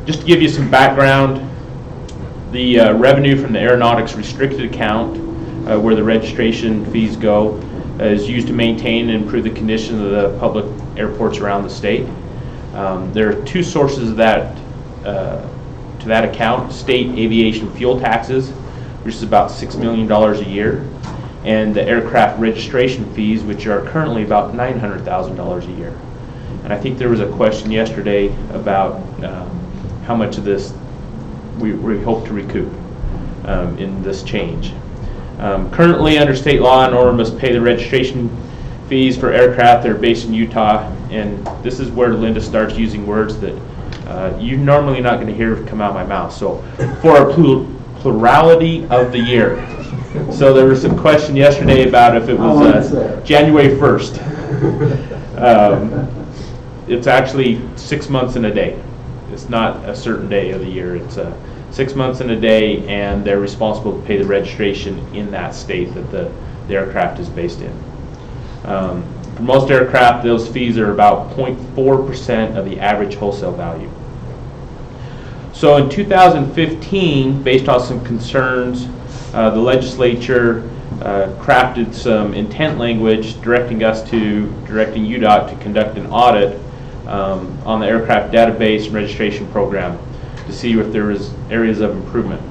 Just to give you some background, the revenue from the aeronautics restricted account, where the registration fees go, is used to maintain and improve the condition of the public airports around the state. There are two sources of that to that account: state aviation fuel taxes, which is about $6 million a year, and the aircraft registration fees, which are currently about $900,000 a year. And I think there was a question yesterday about how much of this we hope to recoup in this change. Currently, under state law, an owner must pay the registration fees for aircraft that are based in Utah, and this is where Linda starts using words that you're normally not going to hear come out of my mouth. So, for a plurality of the year. So there was some question yesterday about if it was January 1st. It's actually 6 months in a day. It's not a certain day of the year. It's 6 months in a day, and they're responsible to pay the registration in that state that the aircraft is based in. For most aircraft, those fees are about 0.4% of the average wholesale value. So in 2015, based on some concerns, the legislature crafted some intent language directing UDOT to conduct an audit on the aircraft database and registration program to see if there was areas of improvement.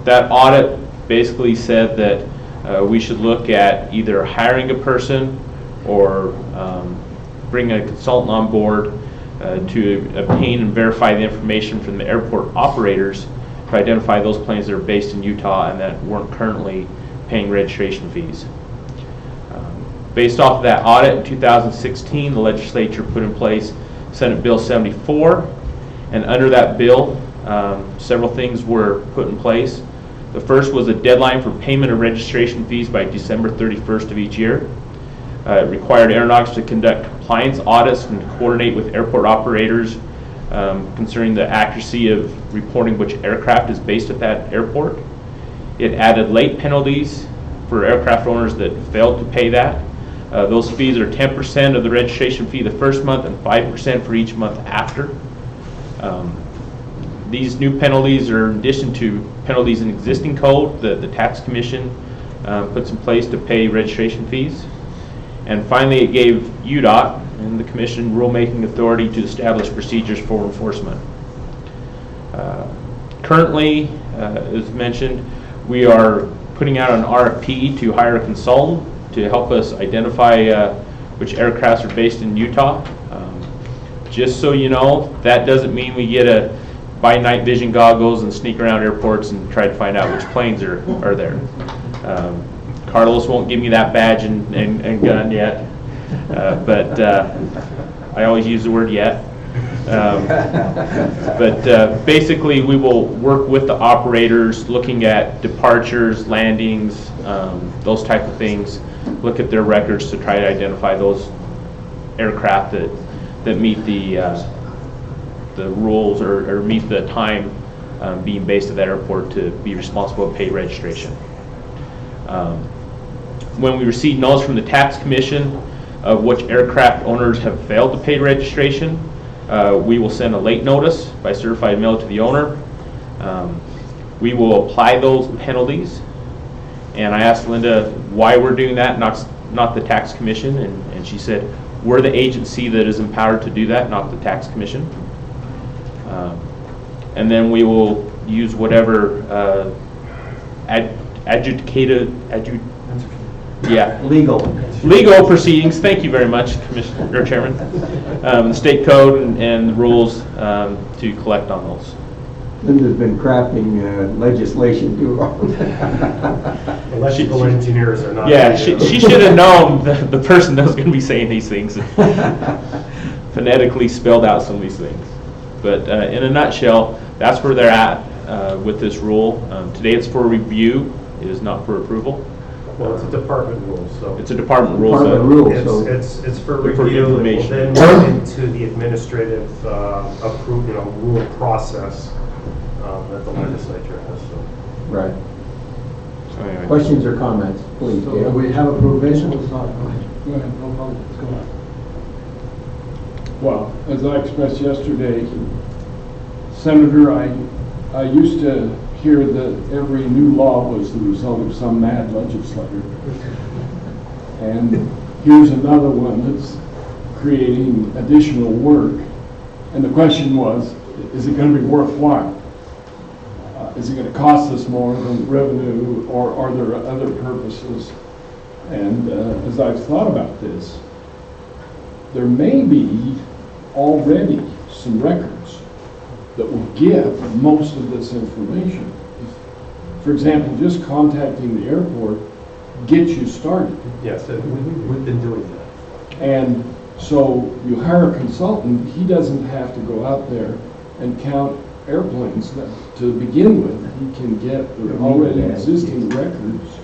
That audit basically said that we should look at either hiring a person or bring a consultant on board to obtain and verify the information from the airport operators to identify those planes that are based in Utah and that weren't currently paying registration fees. Based off of that audit in 2016, the legislature put in place Senate Bill 74, and under that bill, several things were put in place. The first was a deadline for payment of registration fees by December 31st of each year. It required aeronautics to conduct compliance audits and coordinate with airport operators concerning the accuracy of reporting which aircraft is based at that airport. It added late penalties for aircraft owners that failed to pay that. Those fees are 10% of the registration fee the first month and 5% for each month after. These new penalties are in addition to penalties in existing code that the tax commission puts in place to pay registration fees. And finally, it gave UDOT and the commission rulemaking authority to establish procedures for enforcement. Currently, as mentioned, we are putting out an RFP to hire a consultant to help us identify which aircrafts are based in Utah. Just so you know, that doesn't mean we get a buy night vision goggles and sneak around airports and try to find out which planes are there. Carlos won't give me that badge and gun yet, but I always use the word yet. But basically, we will work with the operators looking at departures, landings, those type of things, look at their records to try to identify those aircraft that meet the rules or meet the time being based at that airport to be responsible to pay registration. When we receive notice from the tax commission of which aircraft owners have failed to pay registration, we will send a late notice by certified mail to the owner. We will apply those penalties, and I asked Linda why we're doing that, not the tax commission, and she said we're the agency that is empowered to do that, not the tax commission. And then we will use whatever legal proceedings. Thank you very much, Commissioner or Chairman. The state code and the rules to collect on those. Linda's been crafting legislation too long. Electrical engineers are not. Yeah, she should have known the person that was going to be saying these things. Phonetically spelled out some of these things. But in a nutshell, that's where they're at with this rule. Today it's for review. It is not for approval. Well, it's a department rule, so. It's a department rule. It's for review. It will then move into the administrative rule process that the legislature has. So. Right. So anyway. Questions or comments, please? So Gail? we have a provision. Go ahead, no problem. Go ahead. Well, as I expressed yesterday, Senator, I used to hear that every new law was the result of some mad legislator. And here's another one that's creating additional work. And the question was, is it going to be worthwhile? Is it going to cost us more than revenue, or are there other purposes? And as I've thought about this, there may be already some records that will give most of this information. For example, just contacting the airport gets you started. Yes, we've been doing that. And so you hire a consultant, he doesn't have to go out there and count airplanes to begin with. He can get the already existing records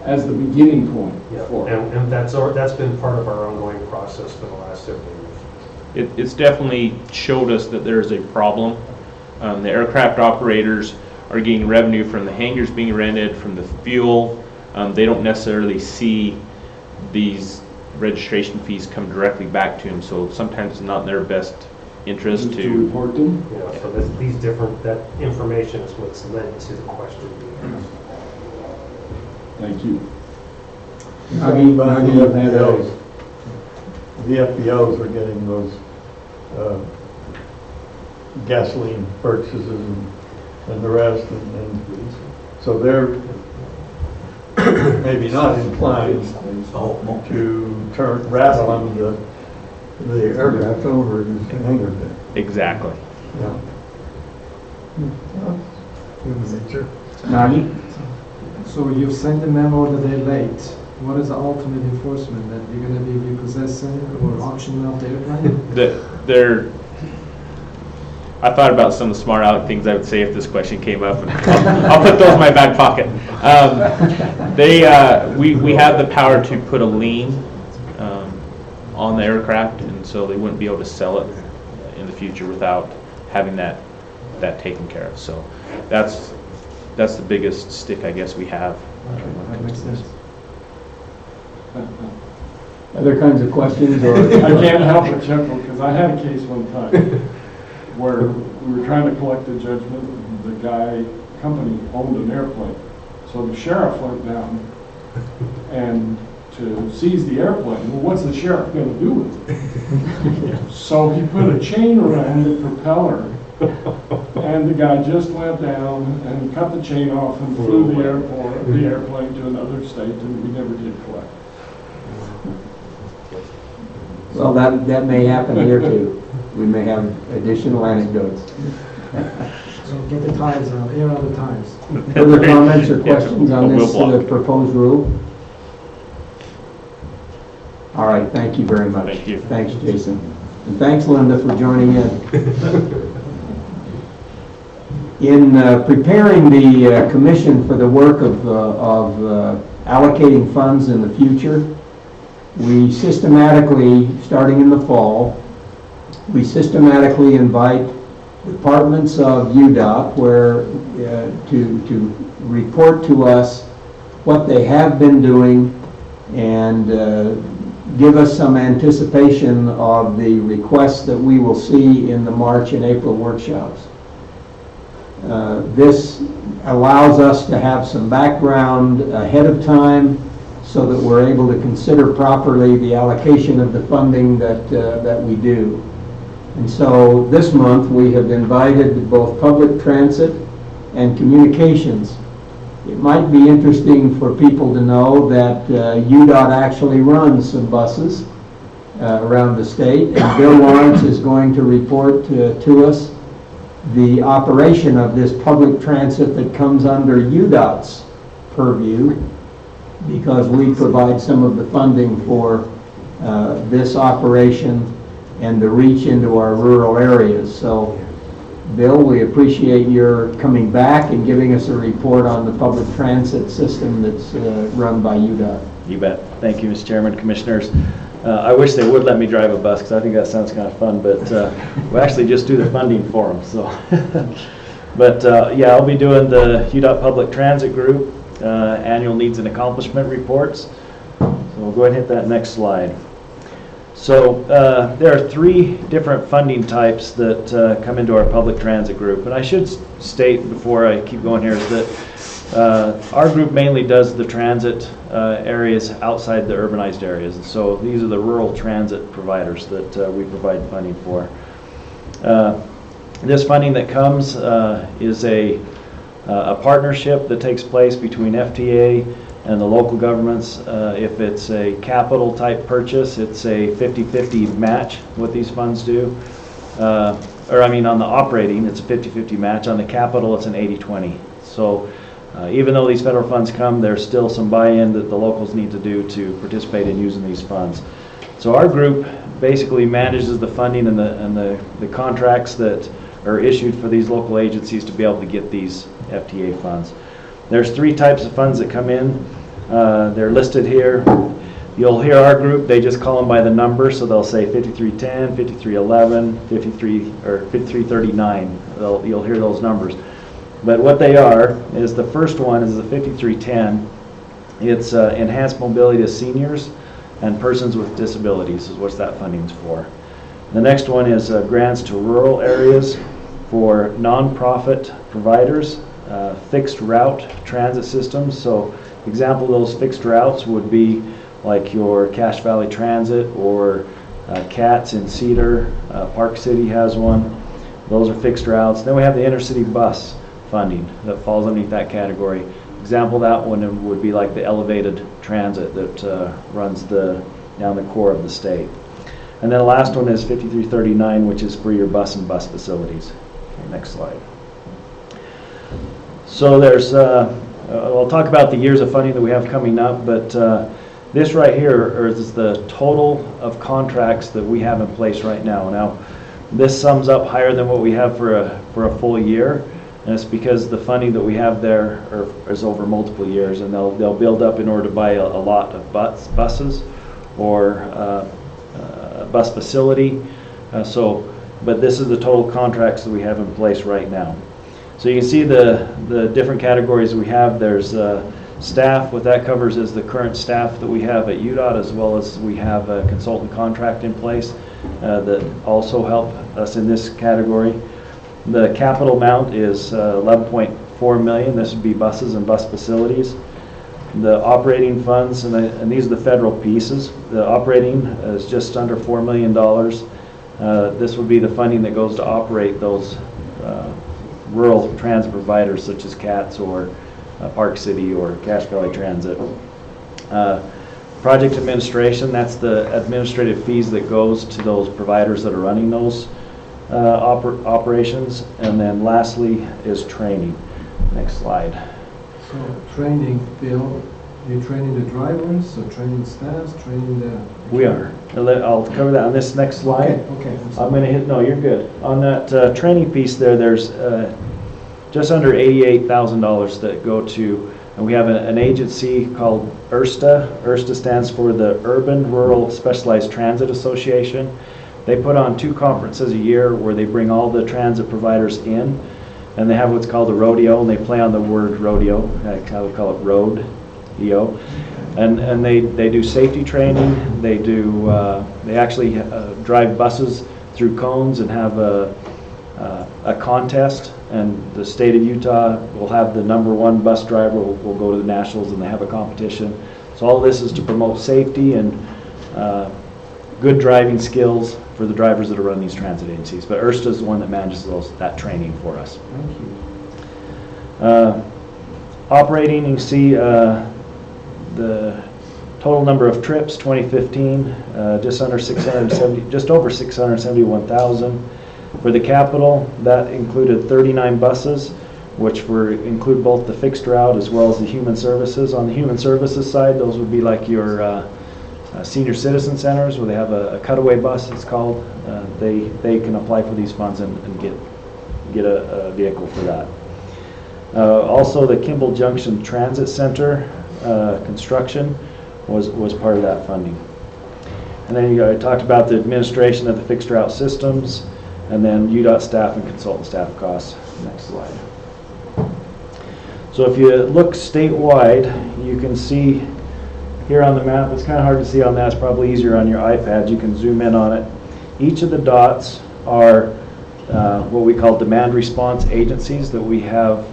as the beginning point for it. And that's been part of our ongoing process for the last several years. It's definitely showed us that there's a problem. The aircraft operators are getting revenue from the hangars being rented, from the fuel. They don't necessarily see these registration fees come directly back to them, so sometimes it's not in their best interest to report them. Yeah, so that information is what's led to the question being asked. Thank you. The FBOs are getting those gasoline purchases and the rest, and so they're maybe not inclined to rattle them the aircraft over to hangar bay. Exactly. Yeah. Human nature. Nagi? So you send the memo that they're late. What is the ultimate enforcement? That you're going to be repossessing or auctioning off the airplane? I thought about some of the smart aleck things I would say if this question came up, and I'll put those in my back pocket. We have the power to put a lien on the aircraft, and so they wouldn't be able to sell it in the future without having that taken care of. So that's the biggest stick I guess we have. That makes sense. Other kinds of questions? Or I can't help but chuckle because I had a case one time where we were trying to collect a judgment. The company owned an airplane. So the sheriff went down and to seize the airplane. Well, what's the sheriff going to do with it? So he put a chain around the propeller, and the guy just went down and cut the chain off and flew the airplane to another state, and we never did collect. Well, that may happen here too. We may have additional anecdotes. So get the times out, air on the times. Further comments or questions on this proposed rule? All right, thank you very much. Thank you. Thanks, Jason. And thanks, Linda, for joining in. In preparing the commission for the work of allocating funds in the future, we systematically, starting in the fall, we systematically invite departments of UDOT to report to us what they have been doing and give us some anticipation of the requests that we will see in the March and April workshops. This allows us to have some background ahead of time so that we're able to consider properly the allocation of the funding that we do. And so this month we have invited both public transit and communications. It might be interesting for people to know that UDOT actually runs some buses around the state, and Bill Lawrence is going to report to us the operation of this public transit that comes under UDOT's purview, because we provide some of the funding for this operation and the reach into our rural areas. So, Bill, we appreciate your coming back and giving us a report on the public transit system that's run by UDOT. You bet. Thank you, Mr. Chairman, Commissioners. I wish they would let me drive a bus because I think that sounds kind of fun, but we actually just do the funding for them. So, but yeah, I'll be doing the UDOT Public Transit Group annual needs and accomplishment reports. So we'll go ahead and hit that next slide. So there are three different funding types that come into our public transit group. And I should state before I keep going here is that our group mainly does the transit areas outside the urbanized areas. And so these are the rural transit providers that we provide funding for. This funding that comes is a partnership that takes place between FTA and the local governments. If it's a capital type purchase, it's a 50-50 match, what these funds do. On the operating, it's a 50-50 match. On the capital, it's an 80-20. So even though these federal funds come, there's still some buy-in that the locals need to do to participate in using these funds. So our group basically manages the funding and the contracts that are issued for these local agencies to be able to get these FTA funds. There's 3 types of funds that come in. They're listed here. You'll hear our group, they just call them by the number, so they'll say 5310, 5311, 5339. You'll hear those numbers. But what they are is the first one is the 5310. It's enhanced mobility to seniors and persons with disabilities is what that funding's for. The next one is grants to rural areas for nonprofit providers, fixed route transit systems. So example of those fixed routes would be like your Cache Valley Transit or CATS in Cedar. Park City has one. Those are fixed routes. Then we have the intercity bus funding that falls underneath that category. Example of that one would be like the elevated transit that runs down the core of the state. And then the last one is 5339, which is for your bus and bus facilities. Okay, next slide. So there's, I'll talk about the years of funding that we have coming up, but this right here is the total of contracts that we have in place right now. Now, this sums up higher than what we have for a full year, and it's because the funding that we have there is over multiple years, and they'll build up in order to buy a lot of buses or a bus facility. But this is the total contracts that we have in place right now. So you can see the different categories we have. There's staff. What that covers is the current staff that we have at UDOT, as well as we have a consultant contract in place that also help us in this category. The capital amount is $11.4 million. This would be buses and bus facilities. The operating funds, and these are the federal pieces. The operating is just under $4 million. This would be the funding that goes to operate those rural transit providers such as CATS or Park City or Cache Valley Transit. Project administration, that's the administrative fees that goes to those providers that are running those operations. And then lastly is training. Next slide. So training, Bill, you're training the drivers, or training staffs, training the... We are. I'll cover that on this next slide. Okay. I'm going to hit, no, you're good. On that training piece there's just under $88,000 that go to, and we have an agency called URSTA. URSTA stands for the Urban Rural Specialized Transit Association. They put on 2 conferences a year where they bring all the transit providers in, and they have what's called a rodeo, and they play on the word rodeo. I would call it road, EO. And they do safety training. They do, they actually drive buses through cones and have a contest, and the state of Utah will have the #1 bus driver will go to the nationals, and they have a competition. So all this is to promote safety and good driving skills for the drivers that are running these transit agencies. But URSTA is the one that manages that training for us. Thank you. Operating, you can see the total number of trips 2015, just over 671,000. For the capital, that included 39 buses, which include both the fixed route as well as the human services. On the human services side, those would be like your senior citizen centers, where they have a cutaway bus, it's called. They can apply for these funds and get a vehicle for that. Also, the Kimball Junction Transit Center construction was part of that funding. And then I talked about the administration of the fixed route systems, and then UDOT staff and consultant staff costs. Next slide. So if you look statewide, you can see here on the map, it's kind of hard to see on that, it's probably easier on your iPad, you can zoom in on it. Each of the dots are what we call demand response agencies that we have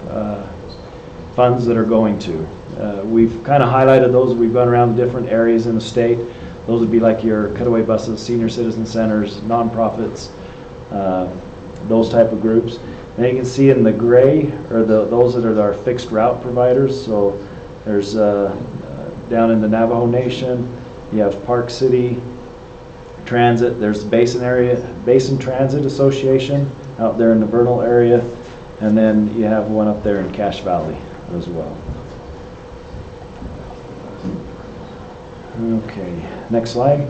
funds that are going to. We've kind of highlighted those. We've gone around the different areas in the state. Those would be like your cutaway buses, senior citizen centers, nonprofits, those type of groups. And you can see in the gray are those that are our fixed route providers. So there's down in the Navajo Nation, you have Park City, Transit. There's Basin Transit Association out there in the Vernal area, and then you have one up there in Cache Valley as well. Okay, next slide.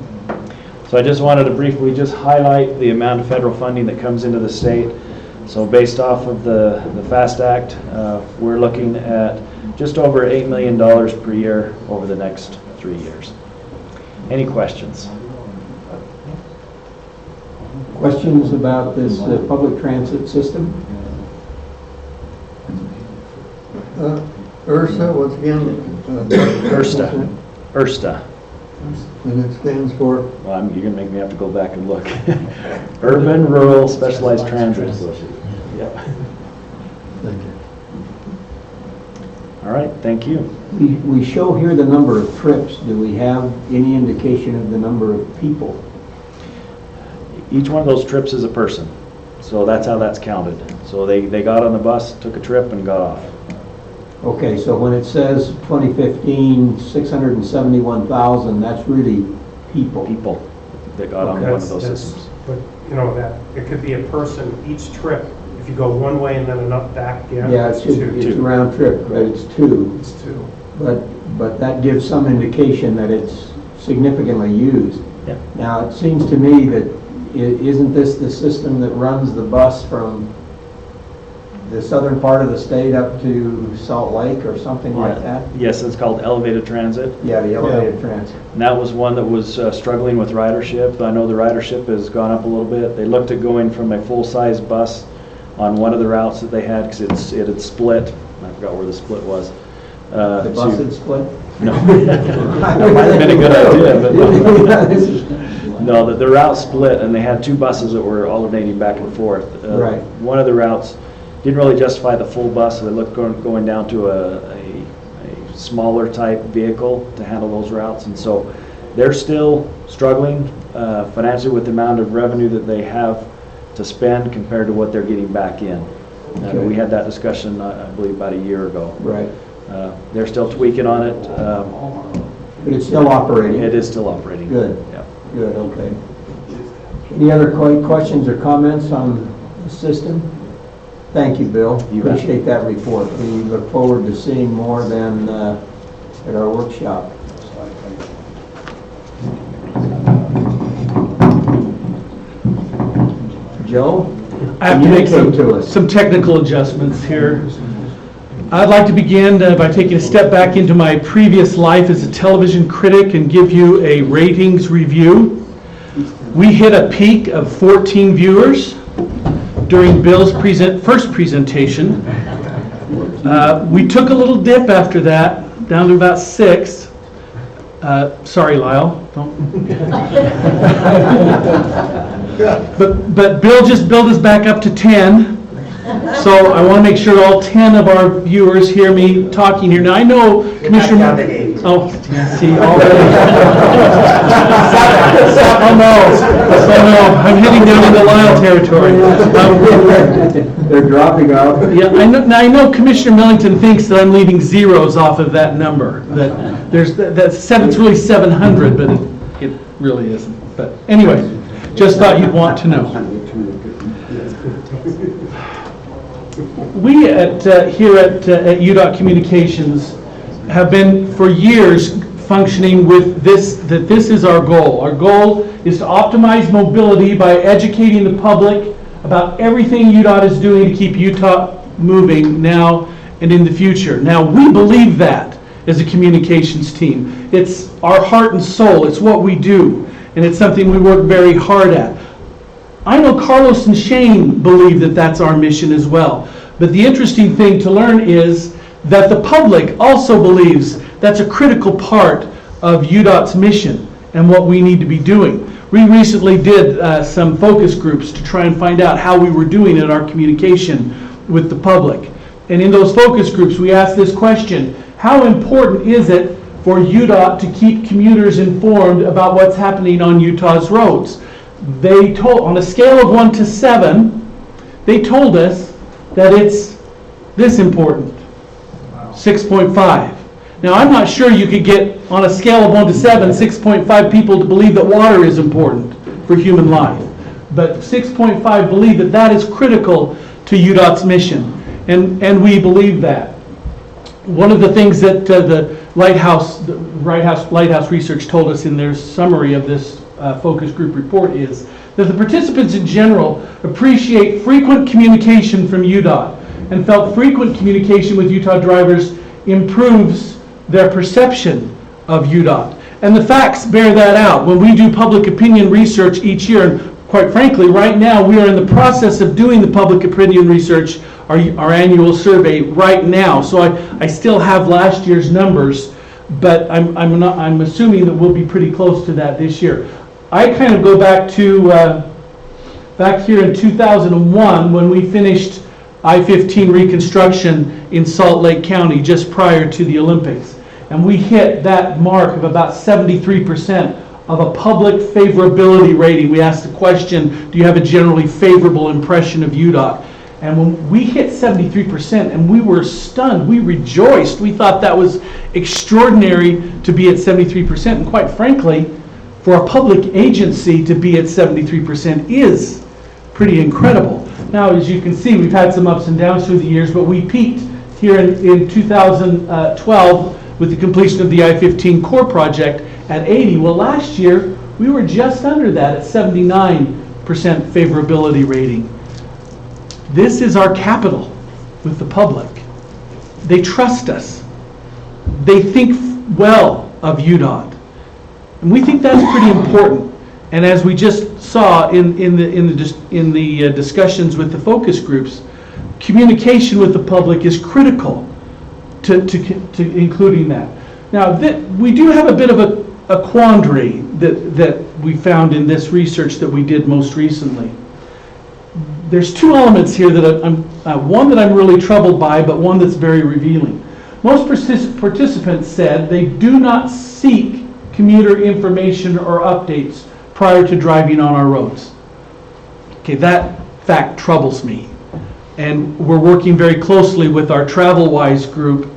So I just wanted to briefly just highlight the amount of federal funding that comes into the state. So based off of the FAST Act, we're looking at just over $8 million per year over the next 3 years. Any questions? Questions about this public transit system? URSA, once again? URSTA. And it stands for? Well, you're going to make me have to go back and look. Urban Rural Specialized Transit. Yep. Thank you. All right, thank you. We show here the number of trips. Do we have any indication of the number of people? Each one of those trips is a person. So that's how that's counted. So they got on the bus, took a trip, and got off. Okay, so when it says 2015, 671,000, that's really people. People that got on one of those systems. But, you know, that, it could be a person each trip. If you go one way and then enough back again, Yeah, it's it's two. a round trip, but it's two. It's two. But that gives some indication that it's significantly used. Yeah. Now, it seems to me that, isn't this the system that runs the bus from the southern part of the state up to Salt Lake or something like that? Yes, it's called elevated transit. Yeah, the elevated transit. And that was one that was struggling with ridership. I know the ridership has gone up a little bit. They looked at going from a full-size bus on one of the routes that they had because it had split. I forgot where the split was. The bus had split? No. That might have been a good idea, but no, the route split and they had two buses that were alternating back and forth. Right. One of the routes didn't really justify the full bus, so they looked going down to a smaller type vehicle to handle those routes. And so they're still struggling financially with the amount of revenue that they have to spend compared to what they're getting back in. Okay. We had that discussion, I believe, about a year ago. Right. They're still tweaking on it. But it's still operating? It is still operating. Good. Yeah. Good, okay. Any other questions or comments on the system? Thank you, Bill. You bet. Appreciate that report. We look forward to seeing more than at our workshop. Joe? I have to make Communicate to us. some technical adjustments here. I'd like to begin by taking a step back into my previous life as a television critic and give you a ratings review. We hit a peak of 14 viewers during Bill's first presentation. We took a little dip after that, down to about 6. Sorry, Lyle. But Bill just built us back up to 10. So I want to make sure all 10 of our viewers hear me talking here. Now I know Commissioner. Oh, see already. Oh no, I'm heading down into Lyle territory. They're dropping off. Yeah, I know Commissioner Millington thinks that I'm leaving zeros off of that number. That's really 700, but it really isn't. But anyway, just thought you'd want to know. We here at UDOT Communications have been for years functioning with this, that this is our goal. Our goal is to optimize mobility by educating the public about everything UDOT is doing to keep Utah moving now and in the future. Now, we believe that as a communications team. It's our heart and soul. It's what we do, and it's something we work very hard at. I know Carlos and Shane believe that that's our mission as well. But the interesting thing to learn is that the public also believes that's a critical part of UDOT's mission and what we need to be doing. We recently did some focus groups to try and find out how we were doing in our communication with the public. And in those focus groups, we asked this question: how important is it for UDOT to keep commuters informed about what's happening on Utah's roads? They told, on a scale of 1 to 7, they told us that it's this important, 6.5. Now, I'm not sure you could get, on a scale of 1 to 7, 6.5 people to believe that water is important. for human life. But 6.5 believe that that is critical to UDOT's mission, and we believe that. One of the things that the Lighthouse Research told us in their summary of this focus group report is that the participants in general appreciate frequent communication from UDOT and felt frequent communication with Utah drivers improves their perception of UDOT. And the facts bear that out. When we do public opinion research each year, and quite frankly, right now we are in the process of doing the public opinion research, our annual survey right now. So I still have last year's numbers, but I'm assuming that we'll be pretty close to that this year. I kind of go back to back here in 2001 when we finished I-15 reconstruction in Salt Lake County just prior to the Olympics. And we hit that mark of about 73% of a public favorability rating. We asked the question, do you have a generally favorable impression of UDOT? And when we hit 73%, and we were stunned, we rejoiced. We thought that was extraordinary to be at 73%. And quite frankly, for a public agency to be at 73% is pretty incredible. Now, as you can see, we've had some ups and downs through the years, but we peaked here in 2012 with the completion of the I-15 core project at 80. Well, last year, we were just under that at 79% favorability rating. This is our capital with the public. They trust us. They think well of UDOT. And we think that's pretty important. And as we just saw in the discussions with the focus groups, communication with the public is critical to including that. Now, we do have a bit of a quandary that we found in this research that we did most recently. There's two elements here that one that I'm really troubled by, but one that's very revealing. Most participants said they do not seek commuter information or updates prior to driving on our roads. Okay, that fact troubles me. And we're working very closely with our TravelWise group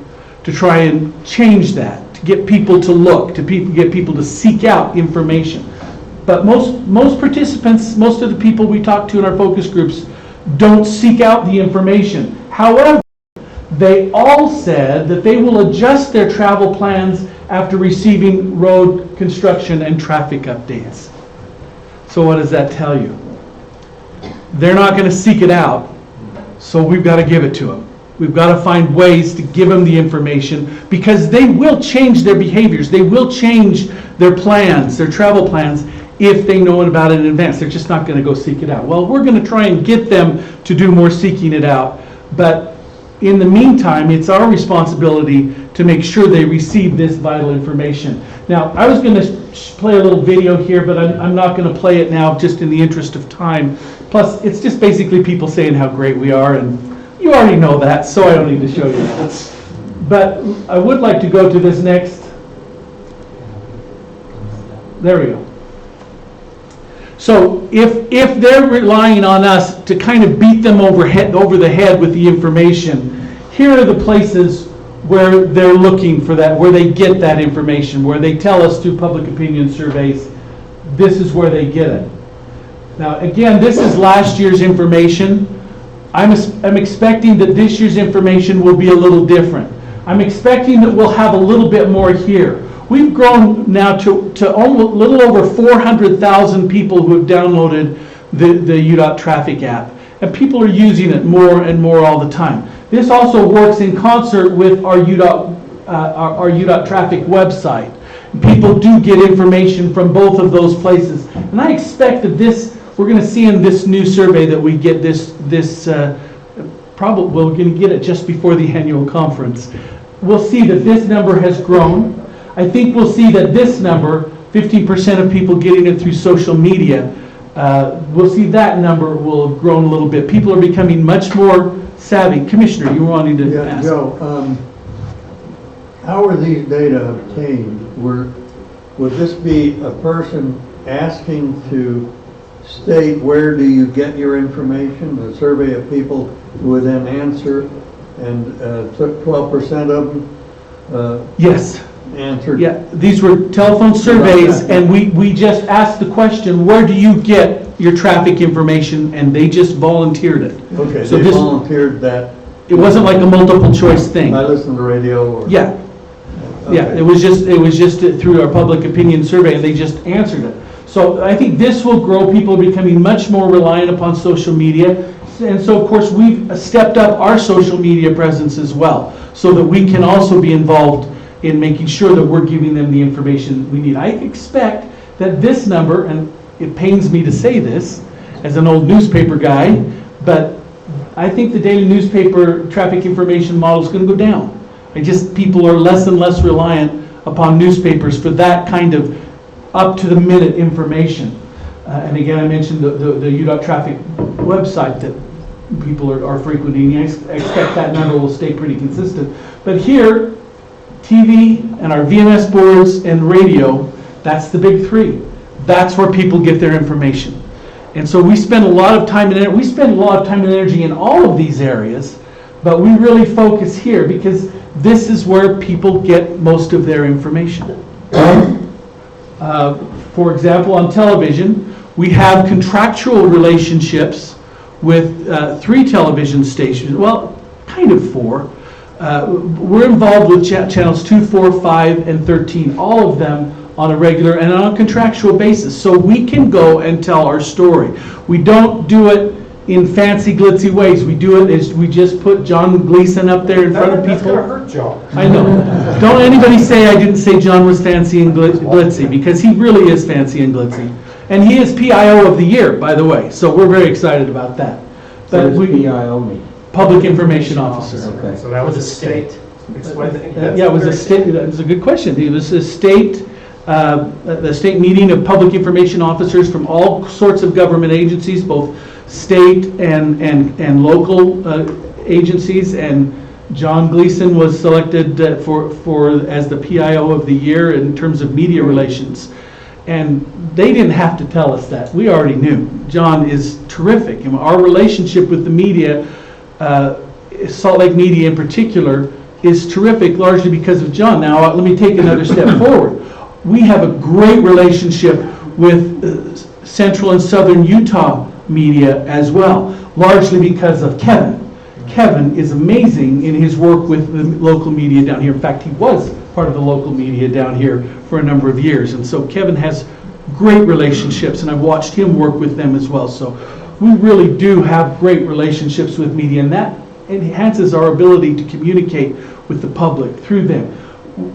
to try and change that, to get people to look, get people to seek out information. But most participants, most of the people we talk to in our focus groups don't seek out the information. However, they all said that they will adjust their travel plans after receiving road construction and traffic updates. So what does that tell you? They're not going to seek it out, so we've got to give it to them. We've got to find ways to give them the information because they will change their behaviors. They will change their plans, their travel plans, if they know about it in advance. They're just not going to go seek it out. Well, we're going to try and get them to do more seeking it out, but in the meantime, it's our responsibility to make sure they receive this vital information. Now, I was going to play a little video here, but I'm not going to play it now just in the interest of time. Plus, it's just basically people saying how great we are, and you already know that, so I don't need to show you that. But I would like to go to this next. There we go. So if they're relying on us to kind of beat them over the head with the information, here are the places where they're looking for that, where they get that information, where they tell us through public opinion surveys, this is where they get it. Now, again, this is last year's information. I'm expecting that this year's information will be a little different. I'm expecting that we'll have a little bit more here. We've grown now to almost a little over 400,000 people who have downloaded the UDOT traffic app. And people are using it more and more all the time. This also works in concert with our UDOT traffic website. People do get information from both of those places. And I expect that we're going to see in this new survey that we get probably we're going to get it just before the annual conference. We'll see that this number has grown. I think we'll see that this number, 15% of people getting it through social media, we'll see that number will have grown a little bit. People are becoming much more savvy. Commissioner, you were wanting to ask. Joe, how are these data obtained? Would this be a person asking to state where do you get your information, a survey of people who would then answer, and took 12% of them? Yes. answered? Yeah, these were telephone surveys, and we just asked the question, where do you get your traffic information? And they just volunteered it. Okay, So they this- volunteered that. It wasn't like a multiple choice thing. I listened to the radio or? Yeah. Yeah, Okay. it was just through our public opinion survey, and they just answered it. So I think this will grow. People are becoming much more reliant upon social media. And so, of course, we've stepped up our social media presence as well, so that we can also be involved in making sure that we're giving them the information we need. I expect that this number, and it pains me to say this as an old newspaper guy, but I think the daily newspaper traffic information model is going to go down. People are less and less reliant upon newspapers for that kind of up-to-the-minute information. And again, I mentioned the UDOT traffic website that people are frequenting. I expect that number will stay pretty consistent. But here, TV and our VMS boards and radio, that's the big three. That's where people get their information. And so we spend a lot of time and energy in all of these areas, but we really focus here because this is where people get most of their information. For example, on television, we have contractual relationships with 3 television stations, well, kind of 4. We're involved with channels 2, 4, 5, and 13, all of them on a regular and on a contractual basis. So we can go and tell our story. We don't do it in fancy, glitzy ways. We do it as we just put John Gleason up there in front of people. That's gonna hurt John. I know. Don't anybody say I didn't say John was fancy and glitzy, because he really is fancy and glitzy. And he is PIO of the year, by the way, so we're very excited about that. What does PIO mean? Public Information Officer. Okay. So that was a state. Explain that. Yeah, it was a state, that was a good question. It was a state, the state meeting of public information officers from all sorts of government agencies, both state and local agencies, and John Gleason was selected as the PIO of the year in terms of media relations. And they didn't have to tell us that. We already knew. John is terrific. And our relationship with the media, Salt Lake media in particular, is terrific largely because of John. Now, let me take another step forward. We have a great relationship with Central and Southern Utah media as well, largely because of Kevin. Kevin is amazing in his work with the local media down here. In fact, he was part of the local media down here for a number of years. And so Kevin has great relationships, and I've watched him work with them as well. So we really do have great relationships with media, and that enhances our ability to communicate with the public through them.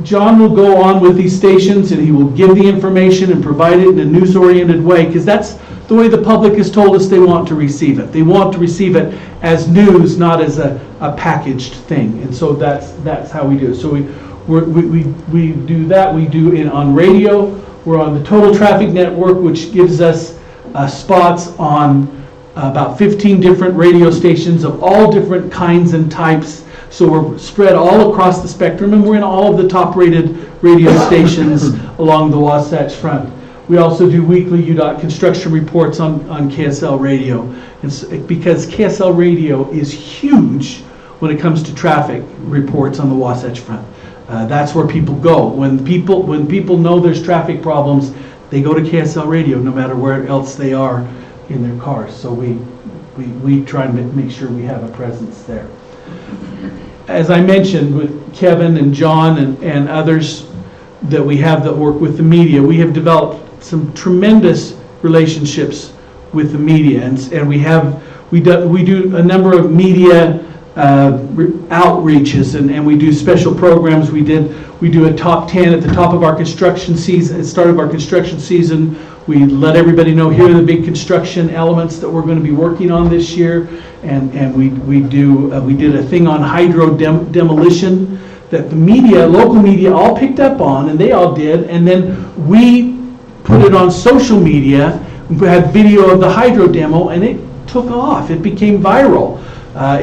John will go on with these stations, and he will give the information and provide it in a news-oriented way, because that's the way the public has told us they want to receive it. They want to receive it as news, not as a packaged thing. And so that's how we do it. So we do that. We do it on radio. We're on the Total Traffic Network, which gives us spots on about 15 different radio stations of all different kinds and types. So we're spread all across the spectrum, and we're in all of the top-rated radio stations along the Wasatch Front. We also do weekly UDOT construction reports on KSL Radio, because KSL Radio is huge when it comes to traffic reports on the Wasatch Front. That's where people go. When people know there's traffic problems, they go to KSL Radio no matter where else they are in their cars. So we try and make sure we have a presence there. As I mentioned with Kevin and John and others that we have that work with the media, we have developed some tremendous relationships with the media, and we do a number of media outreaches, and we do special programs. We do a top 10 at the top of our construction season. At the start of our construction season, we let everybody know, here are the big construction elements that we're going to be working on this year, and we did a thing on hydro demolition that the media, local media, all picked up on, and they all did, and then we put it on social media. We had video of the hydro demo, and it took off. It became viral.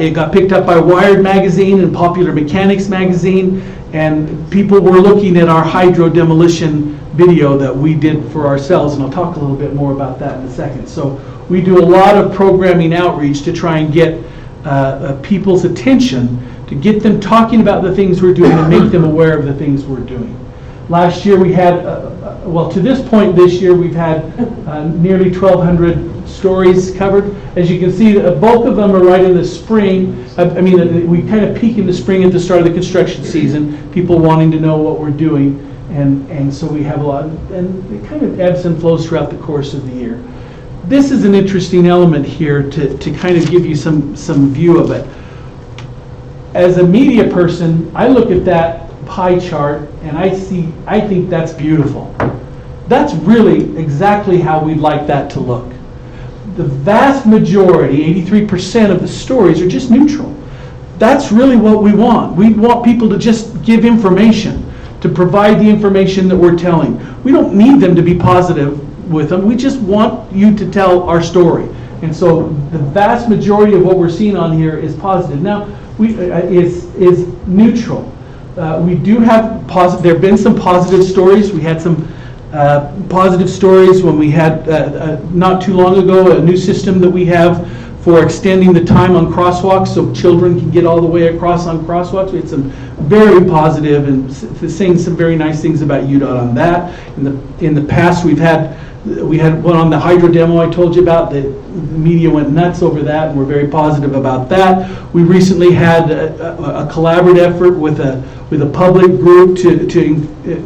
It got picked up by Wired magazine and Popular Mechanics magazine, and people were looking at our hydro demolition video that we did for ourselves, and I'll talk a little bit more about that in a second. So we do a lot of programming outreach to try and get people's attention, to get them talking about the things we're doing and make them aware of the things we're doing. Last year we had, well, to this point this year, we've had nearly 1,200 stories covered. As you can see, the bulk of them are right in the spring. We kind of peak in the spring at the start of the construction season, people wanting to know what we're doing. And so we have a lot, and it kind of ebbs and flows throughout the course of the year. This is an interesting element here to kind of give you some view of it. As a media person, I look at that pie chart and I think that's beautiful. That's really exactly how we'd like that to look. The vast majority, 83% of the stories are just neutral. That's really what we want. We want people to just give information, to provide the information that we're telling. We don't need them to be positive with them. We just want you to tell our story. And so the vast majority of what we're seeing on here is positive. Now, is neutral. We do have positive. There have been some positive stories. We had some positive stories when we had not too long ago a new system that we have for extending the time on crosswalks so children can get all the way across on crosswalks. We had some very positive and saying some very nice things about UDOT on that. In the past, we had one on the hydro demo I told you about. The media went nuts over that, and we're very positive about that. We recently had a collaborative effort with a public group to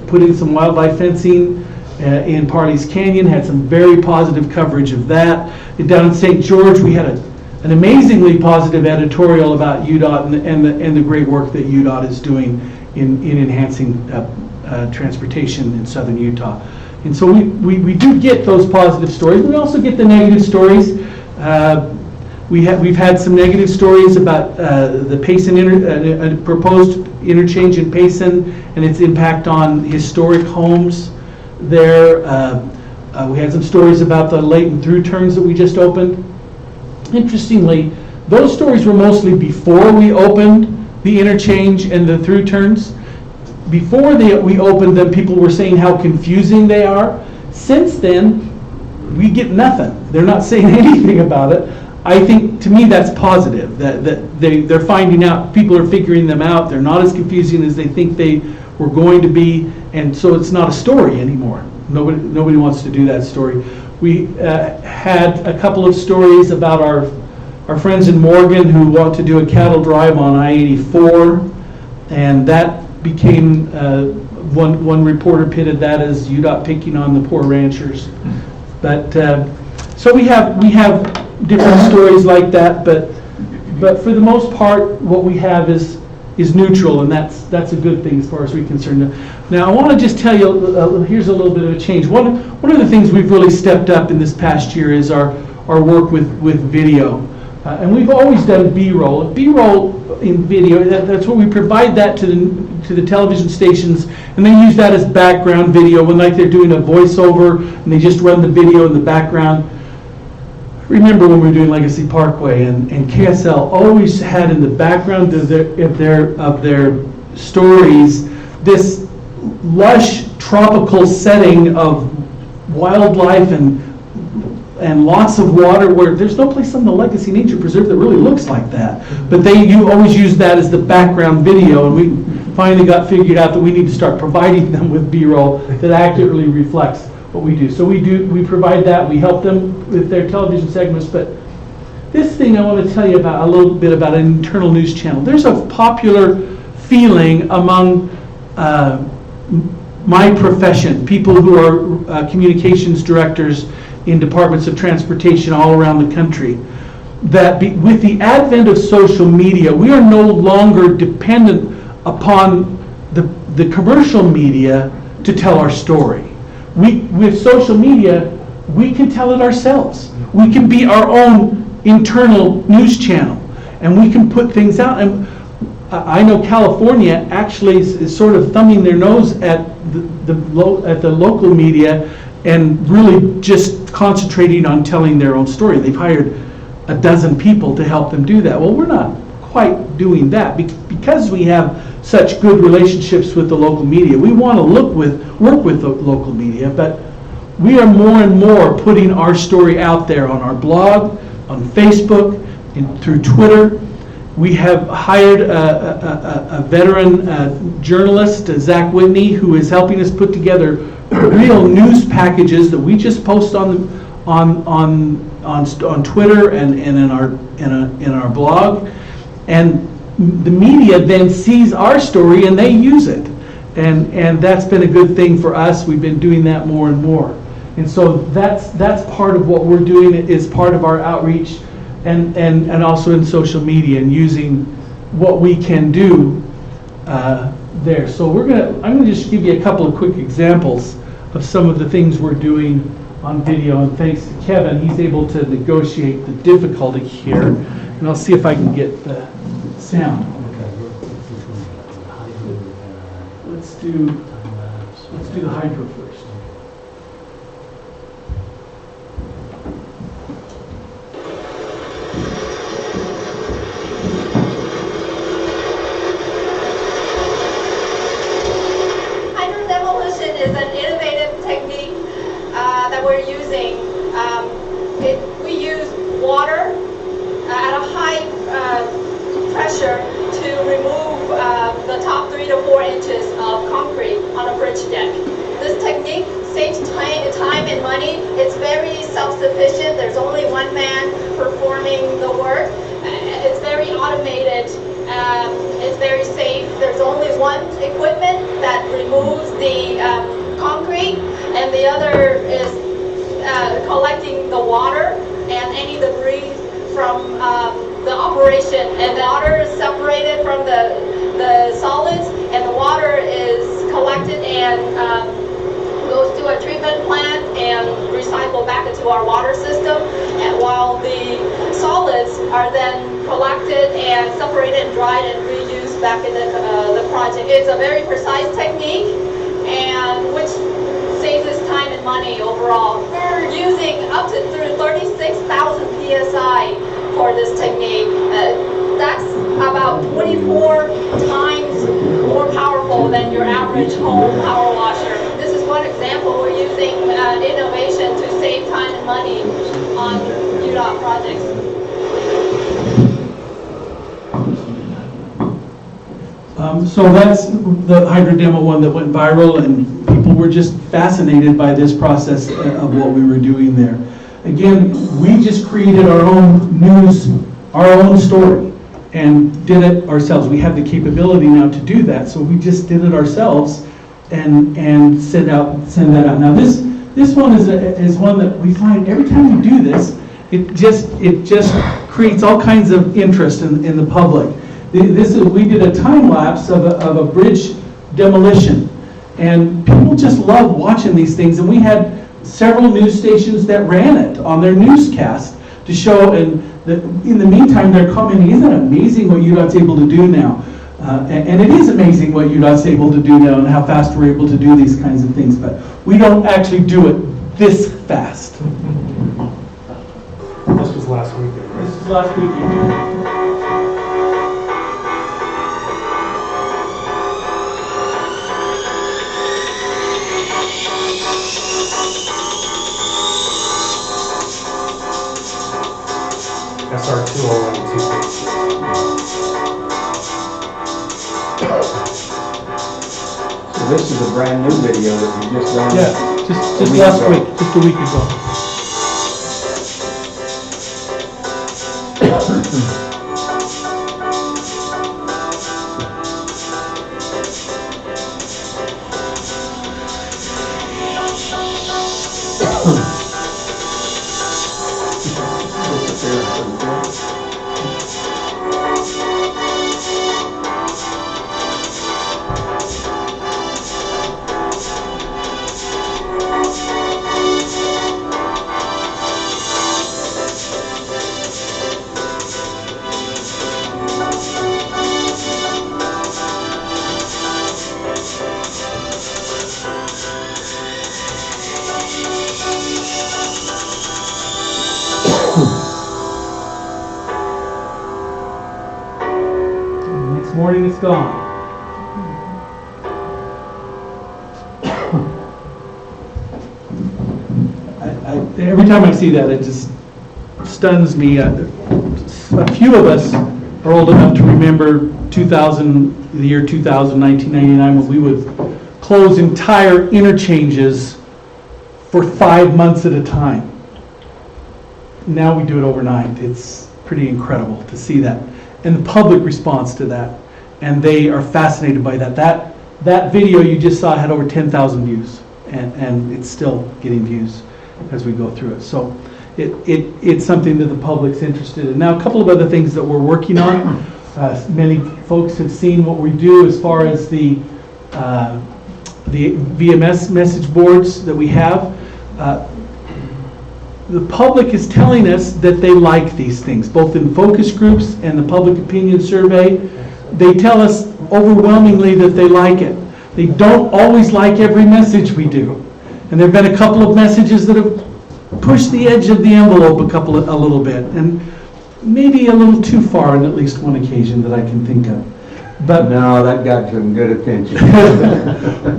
put in some wildlife fencing in Parley's Canyon. Had some very positive coverage of that. Down in St. George, we had an amazingly positive editorial about UDOT and the great work that UDOT is doing in enhancing transportation in southern Utah. And so we do get those positive stories. We also get the negative stories. We've had some negative stories about the Payson proposed interchange in Payson and its impact on historic homes there. We had some stories about the late and through turns that we just opened. Interestingly, those stories were mostly before we opened the interchange and the through turns. Before we opened them, people were saying how confusing they are. Since then, we get nothing. They're not saying anything about it. I think, to me, that's positive, that they're finding out, people are figuring them out. They're not as confusing as they think they were going to be, and so it's not a story anymore. Nobody wants to do that story. We had a couple of stories about our friends in Morgan who want to do a cattle drive on I-84, and that became, one reporter pitted that as UDOT picking on the poor ranchers. But so we have different stories like that, but for the most part, what we have is neutral, and that's a good thing as far as we're concerned. Now, I want to just tell you, here's a little bit of a change. One of the things we've really stepped up in this past year is our work with video. And we've always done B-roll. B-roll in video, that's what we provide that to the television stations, and they use that as background video when they're doing a voiceover and they just run the video in the background. Remember when we were doing Legacy Parkway, and KSL always had in the background of their stories this lush tropical setting of wildlife and lots of water, where there's no place on the Legacy Nature Preserve that really looks like that. But you always use that as the background video, and we finally got figured out that we need to start providing them with B-roll that accurately reflects what we do. So we provide that, we help them with their television segments. But this thing I want to tell you about a little bit about an internal news channel. There's a popular feeling among my profession, people who are communications directors in departments of transportation all around the country, that with the advent of social media, we are no longer dependent upon the commercial media to tell our story. With social media, we can tell it ourselves. We can be our own internal news channel, and we can put things out. And I know California actually is sort of thumbing their nose at the local media and really just concentrating on telling their own story. They've hired a dozen people to help them do that. Well, we're not quite doing that because we have such good relationships with the local media. We want to work with the local media, but we are more and more putting our story out there on our blog, on Facebook, through Twitter, We have hired a veteran journalist, Zach Whitney, who is helping us put together real news packages that we just post on Twitter and in our blog, and the media then sees our story and they use it, and that's been a good thing for us. We've been doing that more and more, and so that's part of what we're doing. It is part of our outreach, and also in social media and using what we can do there. So I'm gonna just give you a couple of quick examples of some of the things we're doing on video, and thanks to Kevin, he's able to negotiate the difficulty here, and I'll see if I can get the sound. Let's do the hydro first. Hydro demolition is an innovative technique that we're using. We use water at a high pressure to remove the top 3 to 4 inches of concrete on a bridge deck. This technique saves time and money. It's very self-sufficient. There's only one man performing the work. It's very automated. It's very safe. There's only one equipment that removes the concrete, and the other is collecting the water and any debris from the operation. And the water is separated from the solids, and the water is collected and goes to a treatment plant and recycled back into our water system. And while the solids are then collected and separated and dried and reused back in the project. It's a very precise technique, and which saves us time and money overall. We're using up to 36,000 PSI for this technique. That's about 24 times more powerful than your average home power washer. This is one example. We're using innovation to save time and money on UDOT projects. So that's the hydro demo one that went viral, and people were just fascinated by this process of what we were doing there. Again, we just created our own news, our own story, and did it ourselves. We have the capability now to do that, so we just did it ourselves and send that out. Now this one is one that we find every time we do this, it just creates all kinds of interest in the public. We did a time lapse of a bridge demolition, and people just love watching these things, and we had several news stations that ran it on their newscast to show, and in the meantime they're commenting, isn't it amazing what UDOT's able to do now? And it is amazing what UDOT's able to do now and how fast we're able to do these kinds of things, but we don't actually do it this fast. This was last weekend, right? This was last weekend. SR 201 and 260. So this is a brand new video that we just ran. Yeah, just last week, just a week ago. Next morning it's gone. Every time I see that, it just stuns me. A few of us are old enough to remember 2000, the year 2000, 1999, when we would close entire interchanges for 5 months at a time. Now we do it overnight. It's pretty incredible to see that. And the public response to that. And they are fascinated by that. That video you just saw had over 10,000 views. And it's still getting views as we go through it. So it's something that the public's interested in. Now, a couple of other things that we're working on. Many folks have seen what we do as far as the VMS message boards that we have. The public is telling us that they like these things, both in focus groups and the public opinion survey. They tell us overwhelmingly that they like it. They don't always like every message we do. And there have been a couple of messages that have pushed the edge of the envelope a little bit, and maybe a little too far on at least one occasion that I can think of. But no, that got some good attention.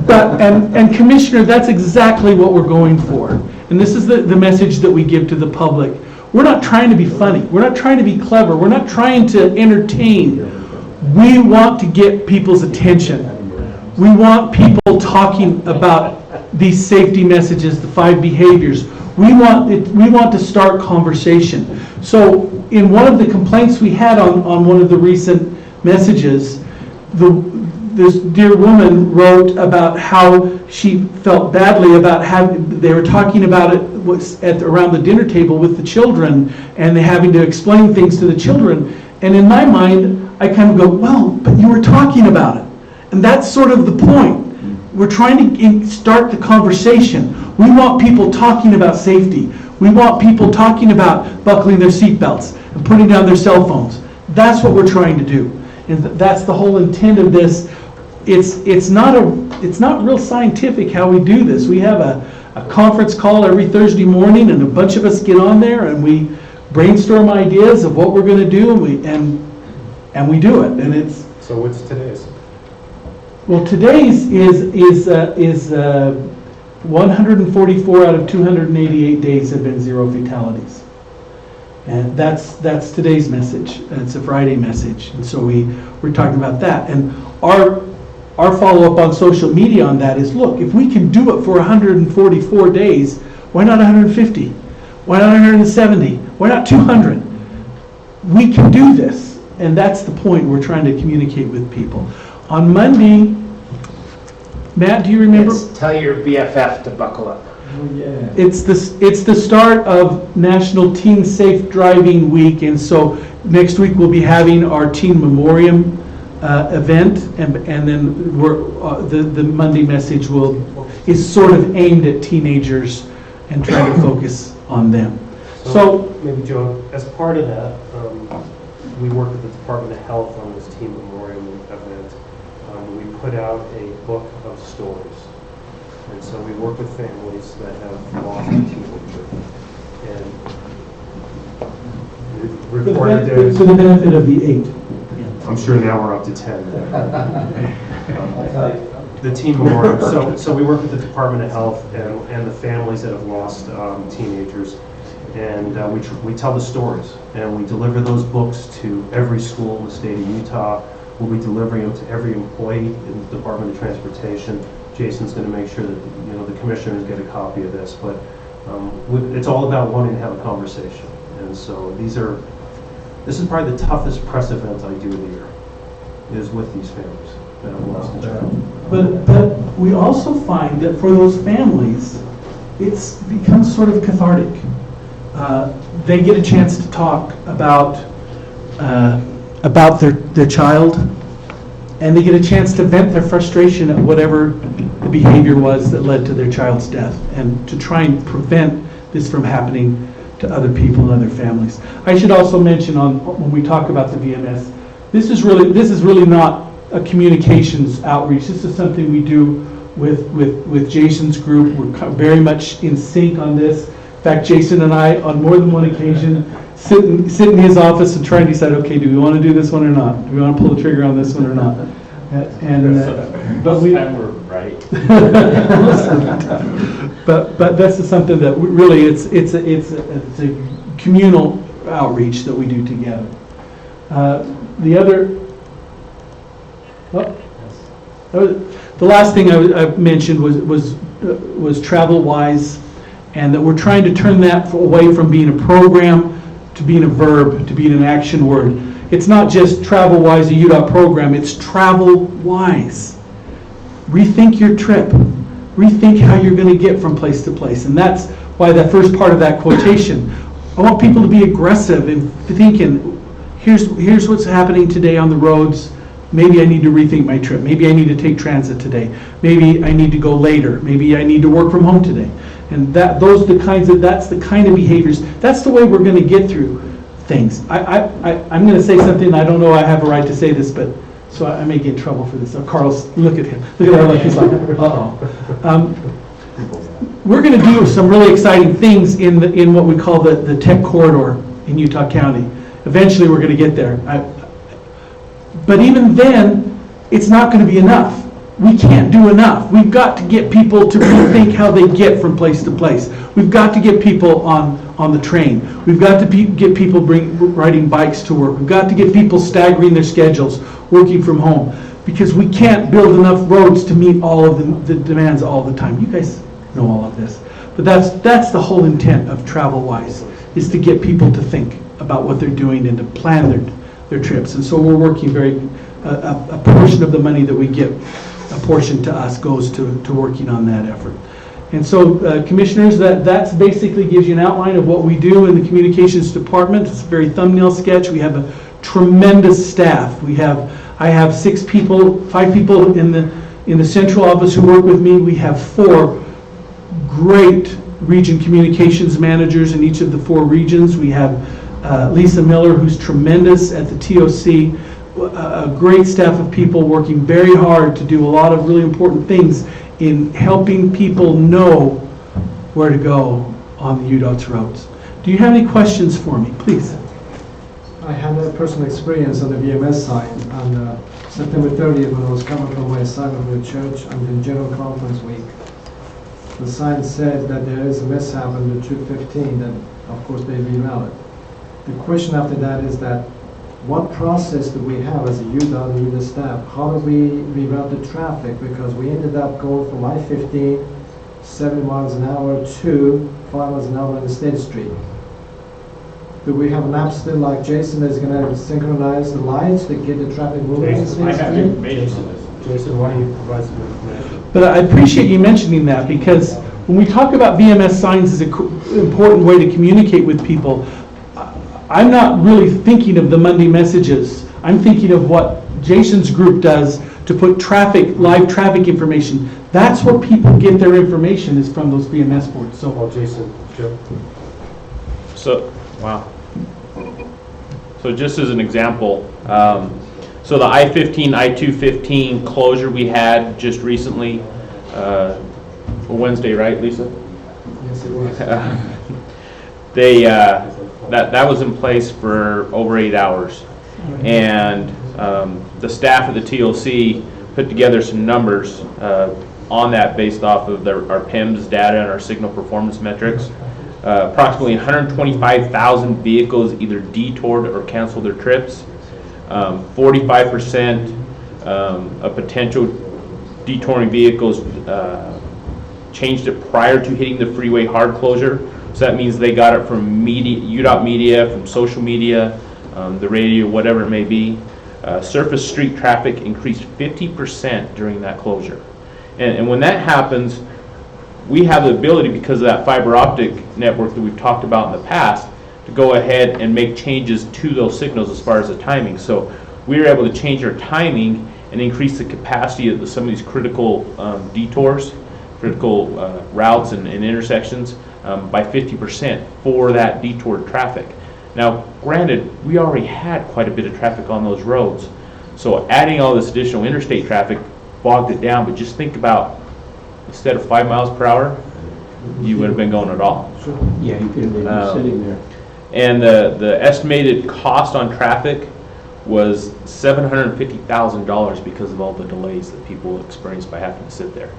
and Commissioner, that's exactly what we're going for. And this is the message that we give to the public. We're not trying to be funny. We're not trying to be clever. We're not trying to entertain. We want to get people's attention. We want people talking about these safety messages, the 5 behaviors. We want to start conversation. So in one of the complaints we had on one of the recent messages, this dear woman wrote about how she felt badly about they were talking about it around the dinner table with the children, and they having to explain things to the children. And in my mind, I kind of go, well, but you were talking about it. And that's sort of the point. We're trying to start the conversation. We want people talking about safety. We want people talking about buckling their seatbelts and putting down their cell phones. That's what we're trying to do. And that's the whole intent of this. It's not real scientific how we do this. We have a conference call every Thursday morning, and a bunch of us get on there and we brainstorm ideas of what we're going to do, and we do it. And it's So what's today's? Well, today's is 144 out of 288 days have been 0 fatalities. And that's today's message. It's a Friday message. And so we're talking about that. And our follow-up on social media on that is, look, if we can do it for 144 days, why not 150? Why not 170? Why not 200? We can do this. And that's the point we're trying to communicate with people. On Monday, Matt, do you remember? Yes, tell your BFF to buckle up. Oh, yeah. It's the start of National Teen Safe Driving Week, and so next week we'll be having our Teen Memoriam event, and then the Monday message is sort of aimed at teenagers and trying to focus on them. So maybe, Joe, as part of that, we work with the Department of Health on this Teen Memoriam event. We put out a book of stories. And so we work with families that have lost a teenager. And we've recorded those. For the benefit of the 8. I'm sure now we're up to 10. The Teen Memoriam. So we work with the Department of Health and the families that have lost teenagers. And we tell the stories. And we deliver those books to every school in the state of Utah. We'll be delivering them to every employee in the Department of Transportation. Jason's going to make sure that the commissioners get a copy of this, but it's all about wanting to have a conversation. And so this is probably the toughest press event I do of the year, is with these families that have lost a child. But we also find that for those families, it's become sort of cathartic. They get a chance to talk about their child, and they get a chance to vent their frustration at whatever the behavior was that led to their child's death, and to try and prevent this from happening to other people and other families. I should also mention, when we talk about the VMS, this is really not a communications outreach. This is something we do with Jason's group. We're very much in sync on this. In fact, Jason and I, on more than one occasion, sit in his office and try and decide, okay, do we want to do this one or not? Do we want to pull the trigger on this one or not? But we're right. but this is something that really it's a communal outreach that we do together. The other, the last thing I mentioned was travel-wise, and that we're trying to turn that away from being a program to being a verb, to being an action word. It's not just travel-wise, a UDOT program, it's travel-wise. Rethink your trip. Rethink how you're going to get from place to place. And that's why that first part of that quotation. I want people to be aggressive in thinking, here's what's happening today on the roads. Maybe I need to rethink my trip. Maybe I need to take transit today. Maybe I need to go later. Maybe I need to work from home today. And that's the kind of behaviors. That's the way we're going to get through things. I'm going to say something. I don't know I have a right to say this, but so I may get in trouble for this. Carlos, look at him. Look at our look. He's like, uh-oh. We're going to do some really exciting things in what we call the tech corridor in Utah County. Eventually, we're going to get there. But even then, it's not going to be enough. We can't do enough. We've got to get people to rethink how they get from place to place. We've got to get people on the train. We've got to get people riding bikes to work. We've got to get people staggering their schedules, working from home, because we can't build enough roads to meet all of the demands all the time. You guys know all of this. But that's the whole intent of TravelWise, is to get people to think about what they're doing and to plan their trips. And so we're working a portion of the money that we get, a portion to us goes to working on that effort. And so, commissioners, that basically gives you an outline of what we do in the communications department. It's a very thumbnail sketch. We have a tremendous staff. I have 5 people in the central office who work with me. We have 4 great region communications managers in each of the 4 regions. We have Lisa Miller, who's tremendous at the TOC, a great staff of people working very hard to do a lot of really important things in helping people know where to go on the UDOT's roads. Do you have any questions for me? Please. I had a personal experience on the VMS sign on September 30th when I was coming from my assignment with church and the General Conference Week. The sign said that there is a mishap on the 215, and of course they rerouted. The question after that is that what process do we have as a UDOT and UDOT staff? How do we reroute the traffic? Because we ended up going from I-15, 70 miles an hour to 5 miles an hour on the State Street. Do we have an app still like Jason that's going to synchronize the lights to get the traffic moving? I have information on this. Jason, why don't you provide some information? But I appreciate you mentioning that, because when we talk about VMS signs as an important way to communicate with people, I'm not really thinking of the Monday messages. I'm thinking of what Jason's group does to put live traffic information. That's where people get their information, is from those VMS boards. So, Jason, Joe. Wow. So just as an example, so the I-15, I-215 closure we had just recently, Wednesday, right, Lisa? Yes, it was. That was in place for over 8 hours, and the staff of the TOC put together some numbers on that based off of our PIMS data and our signal performance metrics. Approximately 125,000 vehicles either detoured or canceled their trips. 45% of potential detouring vehicles changed it prior to hitting the freeway hard closure. So that means they got it from media, UDOT media, from social media, the radio, whatever it may be. Surface street traffic increased 50% during that closure. And when that happens, we have the ability, because of that fiber optic network that we've talked about in the past, to go ahead and make changes to those signals as far as the timing. So we were able to change our timing and increase the capacity of some of these critical detours, critical routes and intersections by 50% for that detoured traffic. Now, granted, we already had quite a bit of traffic on those roads, so adding all this additional interstate traffic bogged it down. But just think about, instead of 5 miles per hour, you would have been going at all. Sure. Yeah, you could have been sitting there. And the estimated cost on traffic was $750,000 because of all the delays that people experienced by having to sit there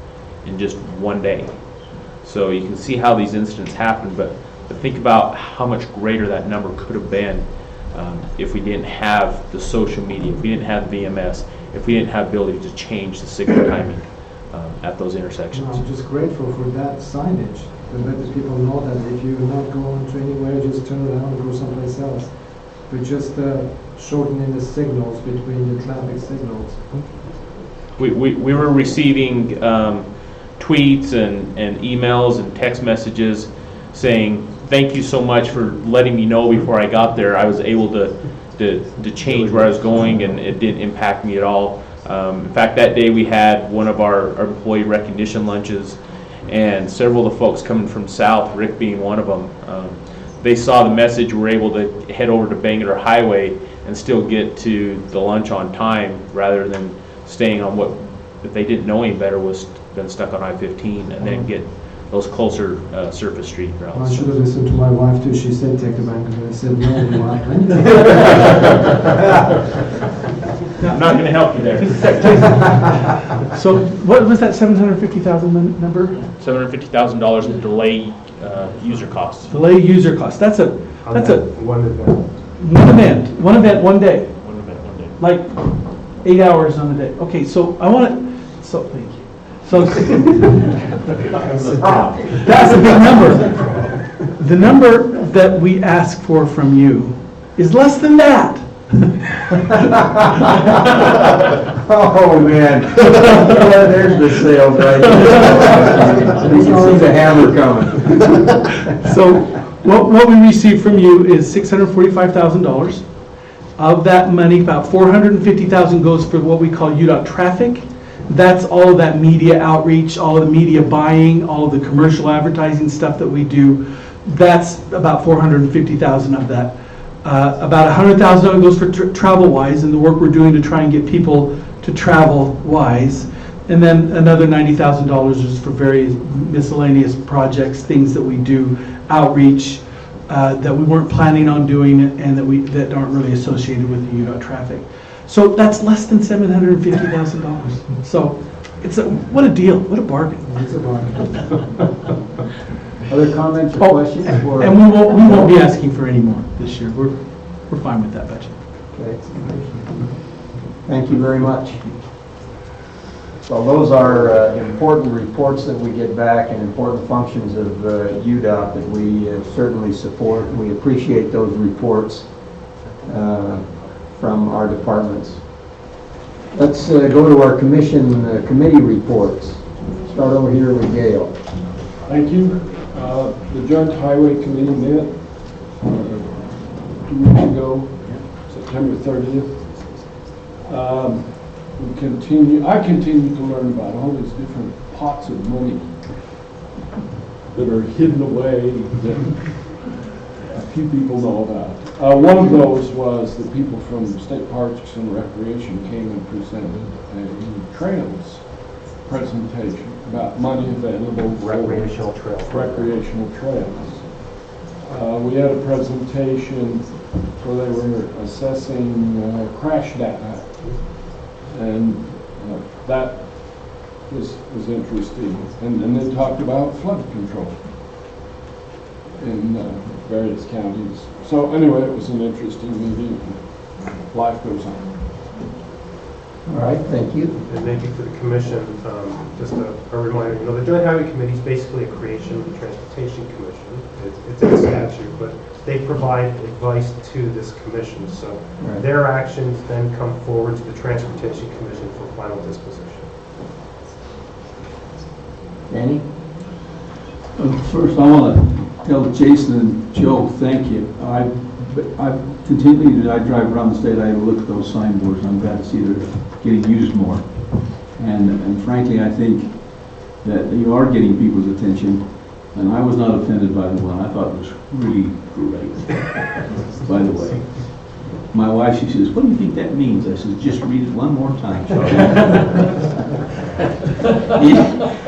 in just one day. So you can see how these incidents happen, but think about how much greater that number could have been if we didn't have the social media, if we didn't have VMS, if we didn't have the ability to change the signal timing at those intersections. I'm just grateful for that signage, to let the people know that if you're not going to anywhere, just turn around and go someplace else. We're just shortening the signals between the traffic signals. We were receiving tweets and emails and text messages saying, thank you so much for letting me know before I got there. I was able to change where I was going, and it didn't impact me at all. In fact, that day we had one of our employee recognition lunches, and several of the folks coming from south, Rick being one of them, they saw the message, were able to head over to Bangor Highway and still get to the lunch on time, rather than staying on what, if they didn't know any better, was been stuck on I-15 and then get those closer surface street routes. Well, I should have listened to my wife too. She said take the bank, and I said no. I'm not going to help you there. So what was that 750,000 number? $750,000 in delay user costs. Delay user costs. That's a One event. one event, one day. One event, one day. Like 8 hours on a day. Okay, so I want to, so thank you. So that's a big number. The number that we ask for from you is less than that. Oh, man. There's the sales right there. You can see the hammer coming. So what we received from you is $645,000. Of that money, about $450,000 goes for what we call UDOT traffic. That's all of that media outreach, all of the media buying, all of the commercial advertising stuff that we do. That's about $450,000 of that. About $100,000 goes for travel-wise and the work we're doing to try and get people to travel-wise. And then another $90,000 is for various miscellaneous projects, things that we do, outreach, that we weren't planning on doing and that aren't really associated with the UDOT traffic. So that's less than $750,000. So what a deal, what a bargain. It's a bargain. Other comments or questions? And we won't be asking for any more this year. We're fine with that budget. Okay. Thank you very much. Well, those are important reports that we get back and important functions of UDOT that we certainly support. We appreciate those reports from our departments. Let's go to our committee reports. Start over here with Gail. Thank you. The Joint Highway Committee met 2 weeks ago, September 30th. I continue to learn about all these different pots of money that are hidden away that a few people know about. One of those was the people from State Parks and Recreation came and presented a trails presentation about money available for Recreational trails. recreational trails. We had a presentation where they were assessing crash data, and that was interesting. And they talked about flood control in various counties. So anyway, it was an interesting meeting. Life goes on. All right, thank you. And thank you for the commission. Just a reminder, the Joint Highway Committee is basically a creation of the Transportation Commission. It's in statute, but they provide advice to this commission. So their actions then come forward to the Transportation Commission for final disposition. Danny? First, I want to tell Jason and Joe, thank you. I continually, I drive around the state, I look at those signboards, and I'm glad to see they're getting used more. And frankly, I think that you are getting people's attention, and I was not offended by the one. I thought it was really great, by the way. My wife, she says, what do you think that means? I says, just read it one more time, Charlie.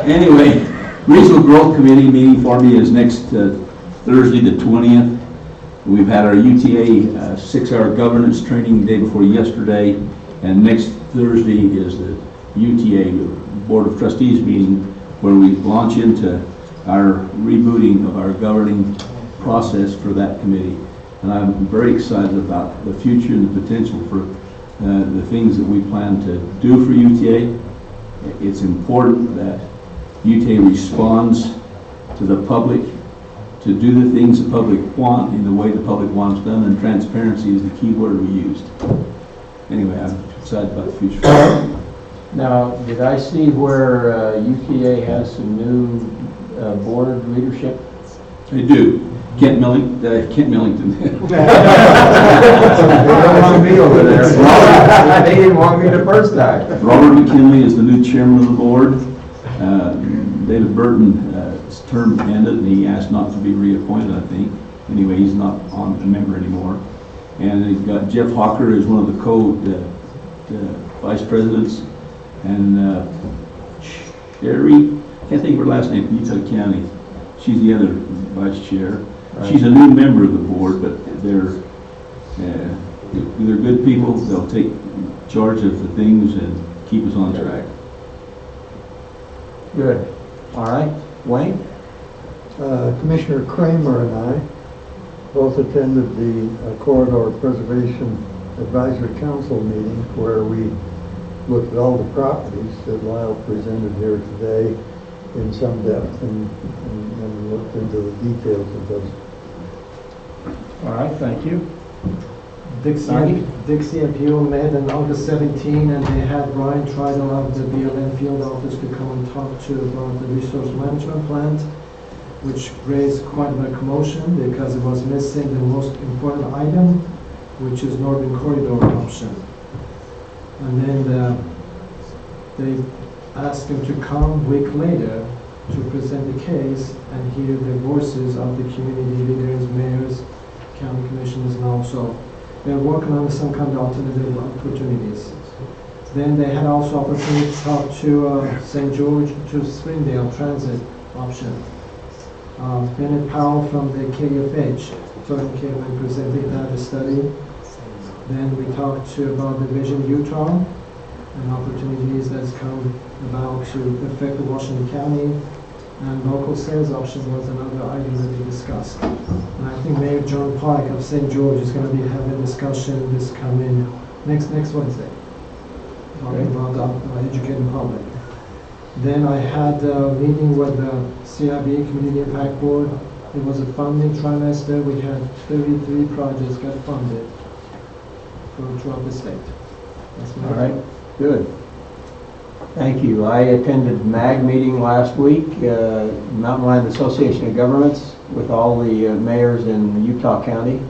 Anyway, Regional Growth Committee meeting for me is next Thursday the 20th. We've had our UTA 6-hour governance training the day before yesterday, and next Thursday is the UTA Board of Trustees meeting where we launch into our rebooting of our governing process for that committee. And I'm very excited about the future and the potential for the things that we plan to do for UTA. It's important that UTA responds to the public, to do the things the public want in the way the public wants done, and transparency is the key word we used. Anyway, I'm excited about the future. Now, did I see where UTA has some new board leadership? I do. Kent Millington. They don't want me over there. They didn't want me the first time. Robert McKinley is the new chairman of the board. David Burton's term ended, and he asked not to be reappointed, I think. Anyway, he's not a member anymore. And they've got Jeff Hawker, who's one of the vice presidents, and Sherry, can't think of her last name, from Utah County. She's the other vice chair. Right. She's a new member of the board, but they're good people. They'll take charge of the things and keep us on track. Good. All right. Wayne? Commissioner Kramer and I both attended the Corridor Preservation Advisory Council meeting where we looked at all the properties that Lyle presented here today in some depth and looked into the details of those. All right, thank you. Dixie and Peel met on August 17, and they had Brian Tridle of the BLM field office to come and talk to about the resource management plant, which raised quite a bit of commotion because it was missing the most important item, which is Northern Corridor option. And then they asked him to come a week later to present the case and hear the voices of the community leaders, mayors, county commissioners, and also they're working on some kind of alternative opportunities. Then they had also opportunity to talk to St. George to Springdale transit option. Bennett Powell from the KFH came and presented that study. Then we talked about the Vision Utah and opportunities that's come about to affect Washington County, and local sales option was another item that we discussed. And I think Mayor John Pike of St. George is going to be having a discussion this coming next Wednesday, talking about educating the public. Then I had a meeting with the CIB Community Impact Board. It was a funding trimester. We had 33 projects got funded throughout the state. All right, good. Thank you. I attended MAG meeting last week, Mountain Lion Association of Governments, with all the mayors in Utah County.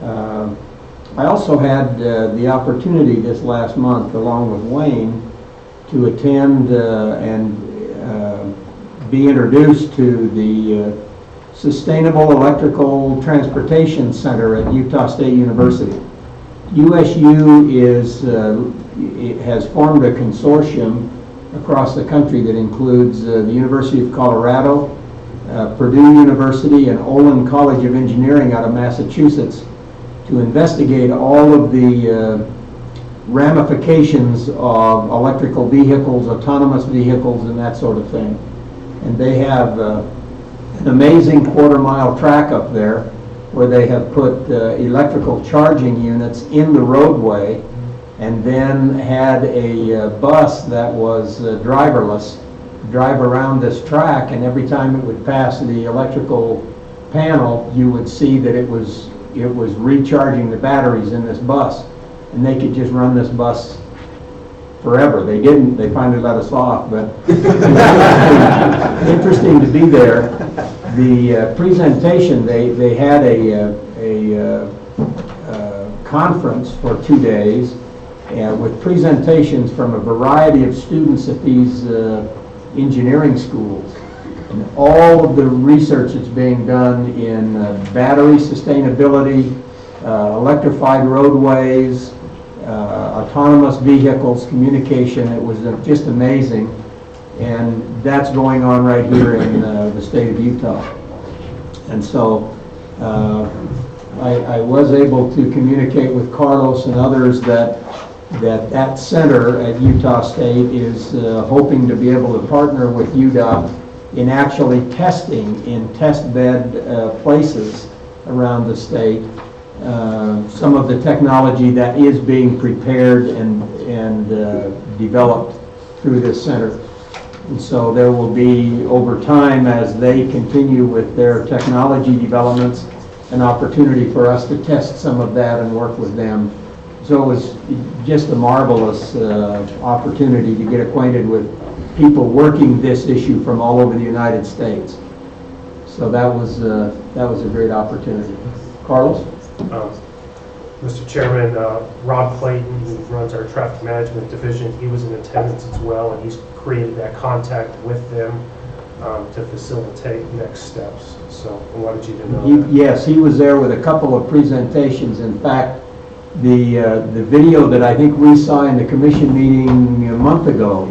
I also had the opportunity this last month, along with Wayne, to attend and be introduced to the Sustainable Electrical Transportation Center at Utah State University. USU has formed a consortium across the country that includes the University of Colorado, Purdue University, and Olin College of Engineering out of Massachusetts to investigate all of the ramifications of electrical vehicles, autonomous vehicles, and that sort of thing. And they have an amazing quarter-mile track up there where they have put electrical charging units in the roadway, and then had a bus that was driverless drive around this track, and every time it would pass the electrical panel, you would see that it was recharging the batteries in this bus, and they could just run this bus forever. They didn't. They finally let us off, but interesting to be there. The presentation, they had a conference for 2 days with presentations from a variety of students at these engineering schools. And all of the research that's being done in battery sustainability, electrified roadways, autonomous vehicles, communication. It was just amazing. And that's going on right here in the state of Utah. And so I was able to communicate with Carlos and others that center at Utah State is hoping to be able to partner with UDOT in actually testing in test bed places around the state. Some of the technology that is being prepared and developed through this center. And so there will be, over time, as they continue with their technology developments, an opportunity for us to test some of that and work with them. So it was just a marvelous opportunity to get acquainted with people working this issue from all over the United States. So that was a great opportunity. Carlos? Mr. Chairman, Rob Clayton, who runs our traffic management division, he was in attendance as well, and he's created that contact with them to facilitate next steps. So I wanted you to know that. Yes, he was there with a couple of presentations. In fact, the video that I think we saw in the commission meeting a month ago,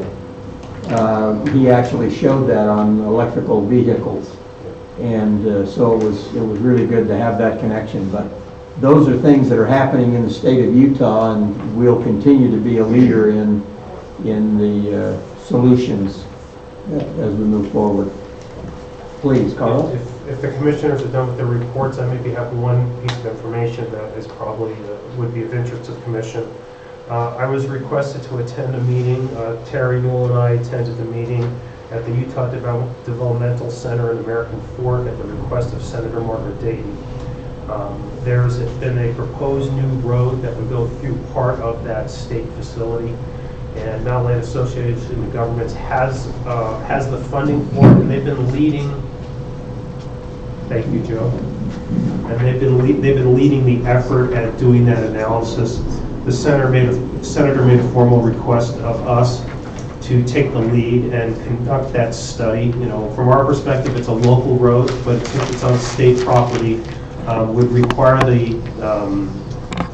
he actually showed that on electrical vehicles. And so it was really good to have that connection. But those are things that are happening in the state of Utah, and we'll continue to be a leader in the solutions as we move forward. Please, Carl. If the commissioners are done with their reports, I maybe have one piece of information that is probably would be of interest to the commission. I was requested to attend a meeting. Terry Newell and I attended the meeting at the Utah Developmental Center in American Fork at the request of Senator Margaret Dayton. There's been a proposed new road that would go through part of that state facility, and Mountain Land Association of Governments has the funding for it, and they've been leading. Thank you, Joe. And they've been leading the effort at doing that analysis. The senator made a formal request of us to take the lead and conduct that study. You know, from our perspective, it's a local road, but since it's on state property, would require the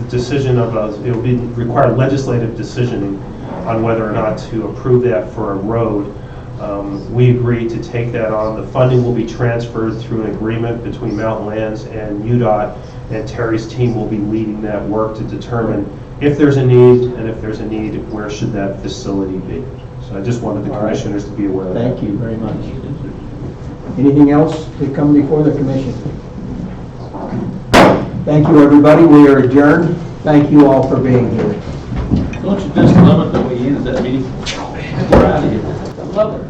decision of it would require legislative decisioning on whether or not to approve that for a road. We agreed to take that on. The funding will be transferred through an agreement between Mountain Lands and UDOT, and Terry's team will be leading that work to determine if there's a need, and if there's a need, where should that facility be. So I just wanted the commissioners to be aware of that. Thank you very much. Anything else to come before the commission? Thank you, everybody. We are adjourned. Thank you all for being here. Don't you just love it that we ended that meeting? We're out of here. I love it.